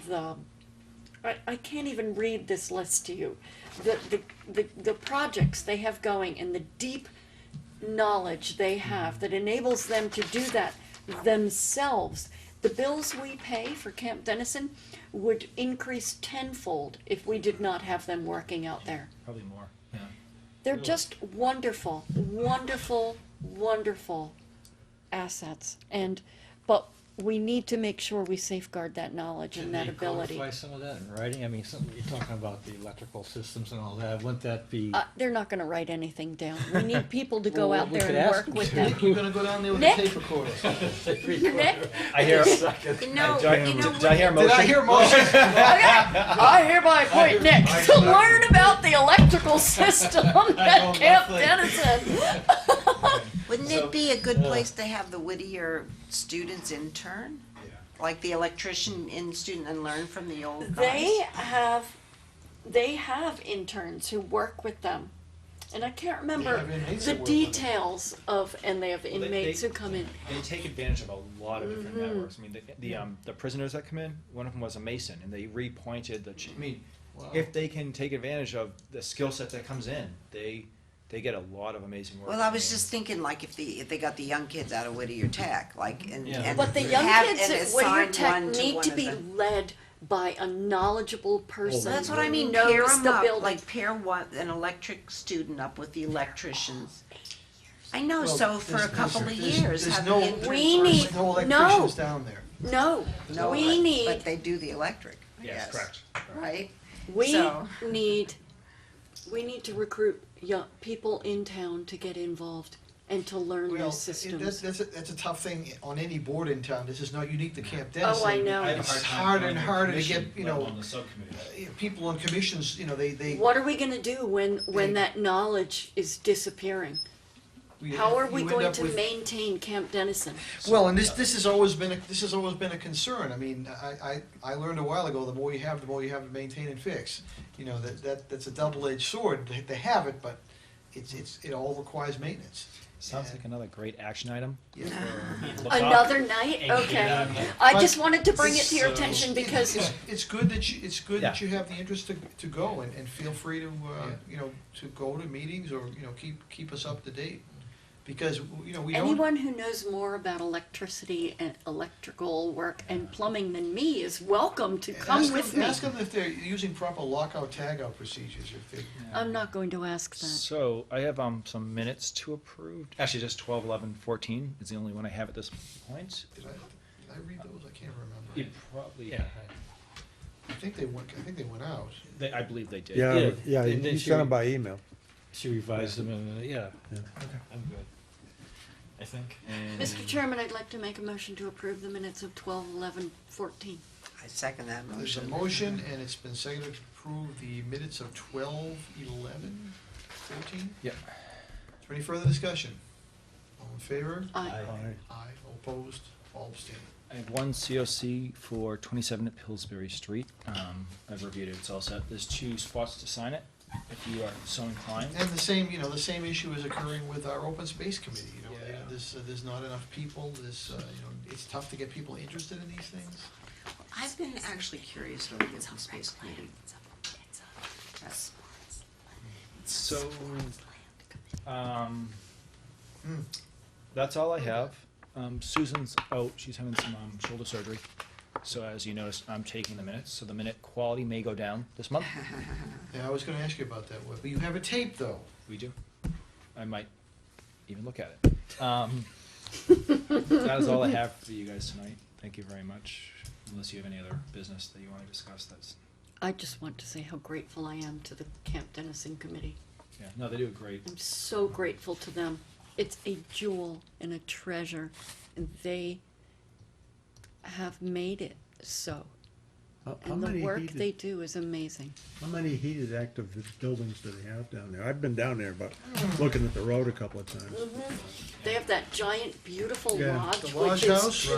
I can't even read this list to you. The projects they have going and the deep knowledge they have that enables them to do that themselves. The bills we pay for Camp Dennison would increase tenfold if we did not have them working out there. Probably more, yeah. They're just wonderful, wonderful, wonderful assets. But we need to make sure we safeguard that knowledge and that ability. Codify some of that in writing? I mean, you're talking about the electrical systems and all that. Wouldn't that be? They're not gonna write anything down. We need people to go Well, out we there could and ask work them with to. them. You're gonna go down there with Nick? a tape recorder. Nick? I hear, You know, did I hear a motion? Did I hear a motion? Okay, I hereby appoint Nick to learn about the electrical system at Camp Dennison. Wouldn't it be a good place to have the Whittier students intern? Like the electrician in student and learn from the old guys? They have interns who work with them. And I can't remember have inmates the that work with them. details of, and they have inmates who come in. They take advantage of a lot of different networks. I mean, the prisoners that come in, one of them was a mason, and they repointed the. I mean, if they can take advantage of the skill set that comes in, they get a lot of amazing work. Well, I was just thinking like if they got the young kids out of Whittier Tech, like, and But the young have kids and at Whittier assign Tech one to need one to of be the- led by a knowledgeable person. So that's what I mean, who pair knows them the up, building. like pair an electric student up with the electricians. I know, Well, so for a there's- couple of there's- years, there's have no- the intern We person- need- There's no no. electricians down there. No, No, we but need, they do the electric, I Yes, guess. correct. Right? we So- need, we need to recruit young people in town to get involved and to learn Well, these systems. that's a tough thing on any board in town. This is not unique to Camp Dennison. Oh, I know. I have a It's hard time harder and finding harder to commission, get, you let know, alone the subcommittee. people on commissions, you know, they. What are we gonna do when that knowledge is disappearing? How are we you end going up to with- maintain Camp Dennison? Well, and this has always been a concern. I mean, I learned a while ago, the more you have to maintain and fix. You know, that's a double-edged sword. They have it, but it all requires maintenance. Sounds like another great action item. Yeah. Another night? Okay. I just wanted to bring it to your So- attention because It's good that Yeah. you have the interest to go and feel free to, you know, to go to meetings or, you know, keep us up to date. Because, you know, we don't. anyone who knows more about electricity and electrical work and plumbing than me is welcome to come with me. Ask them if they're using proper lockout, tagout procedures, if they. I'm not going to ask that. So I have some minutes to approve. Actually, just 12, 11, 14 is the only one I have at this point. Did I read those? I can't remember. You probably, yeah. I think they went out. I believe they did. Yeah, and then you she sent them re- by email. She revised them and, yeah. I'm good. I think. Mr. Chairman, I'd like to make a motion to approve the minutes of 12, 11, 14. I second that There's a motion. motion, and it's been seconded to approve the minutes of 12, 11, 14. Yeah. Is there any further discussion? All in favor? Aye. Aye. All opposed? All abstaining. I have one COC for 27 at Pillsbury Street. I've reviewed it, it's all set. There's 2 spots to sign it, if you are so inclined. And the same issue is occurring with our open space committee, you know, Yeah. there's not enough people, you know, it's tough to get people interested in these things. I've been actually curious about the open space committee. That's- So, that's all I have. Susan's out, she's having some shoulder surgery. So as you notice, I'm taking the minutes, so the minute quality may go down this month. Yeah, I was gonna ask you about that, but you have a tape, though. We do. I might even look at it. That is all I have for you guys tonight. Thank you very much. Unless you have any other business that you want to discuss, that's, I just want to say how grateful I am to the Camp Dennison Committee. yeah, no, they do great. I'm so grateful to them. It's a jewel and a treasure, and they have made it so. How And the many work heated- they do is amazing. How many heated active buildings do they have down there? I've been down there, but looking at the road a couple of times. They have that giant, beautiful Yeah. lodge, The lodge which is house?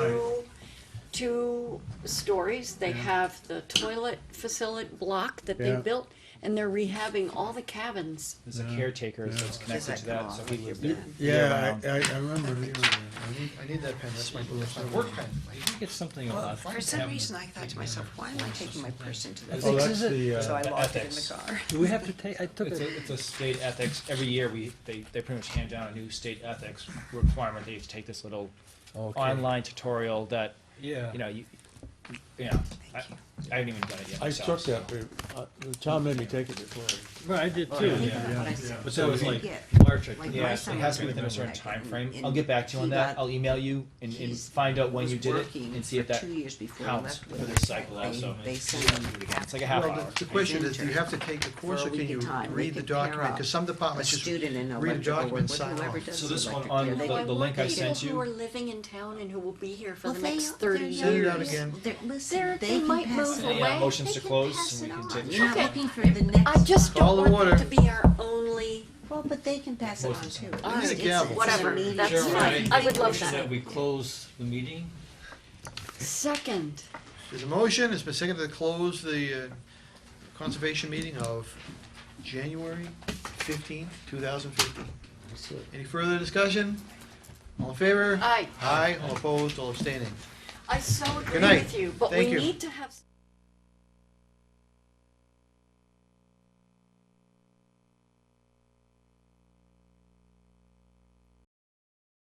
two stories. They have the toilet facility block that they Yeah. built, and they're rehabbing all the cabins. There's a Yeah. caretaker Yeah. that's connected to that, so he lives there. Yeah, year-round. I remember hearing that. I need that pen, that's my work pen. Get something Well, about. for some reason, I thought to myself, why am I taking my purse into the Oh, that's office? the, So I locked it in ethics. the car. Do we have to take, I took It's a state ethics, every year they pretty much hand down a new state ethics requirement. They have to take this little online tutorial that, Yeah. you know, I haven't even done it yet I myself. took that, the town made me take it before. Right, I did Oh, too. yeah. What I said. But that was like Yeah. March, I Like think. Yeah, my it son has to be was within a doing certain that, time frame. and I'll get back to you on he that. got- I'll email you and he's- find out when was you did it working and see if for that 2 years before he counts left with for the it. cycle also. They and send see if him I can do it again. It's like a half Well, hour. the question is, do you have to take the course, For or a can week you at a time. read They the can pair document? up Because some departments a just student in read a electrical document with and sign whoever off. does So the this one electric on there, they the- can- the link I People sent you. who are living in town and who will be here for Well, the they- next 30 they're Send it years. out again. Listen, They they might can pass move it Any on. away. motions They to can close pass so we it can on. take the You're not Okay. looking for the next. I just Call don't the want water. it to be our only. Well, but they can pass it on too. All right, a gavel. whatever, It's a that's meeting. fine. I would love Motion that. we close the meeting. Second, There's a motion, it's been seconded to close the conservation meeting of January 15th, 2015. Any further discussion? All in favor? Aye. Aye, all opposed, all abstaining. I so agree Good night. with you, but Thank we you. need to have.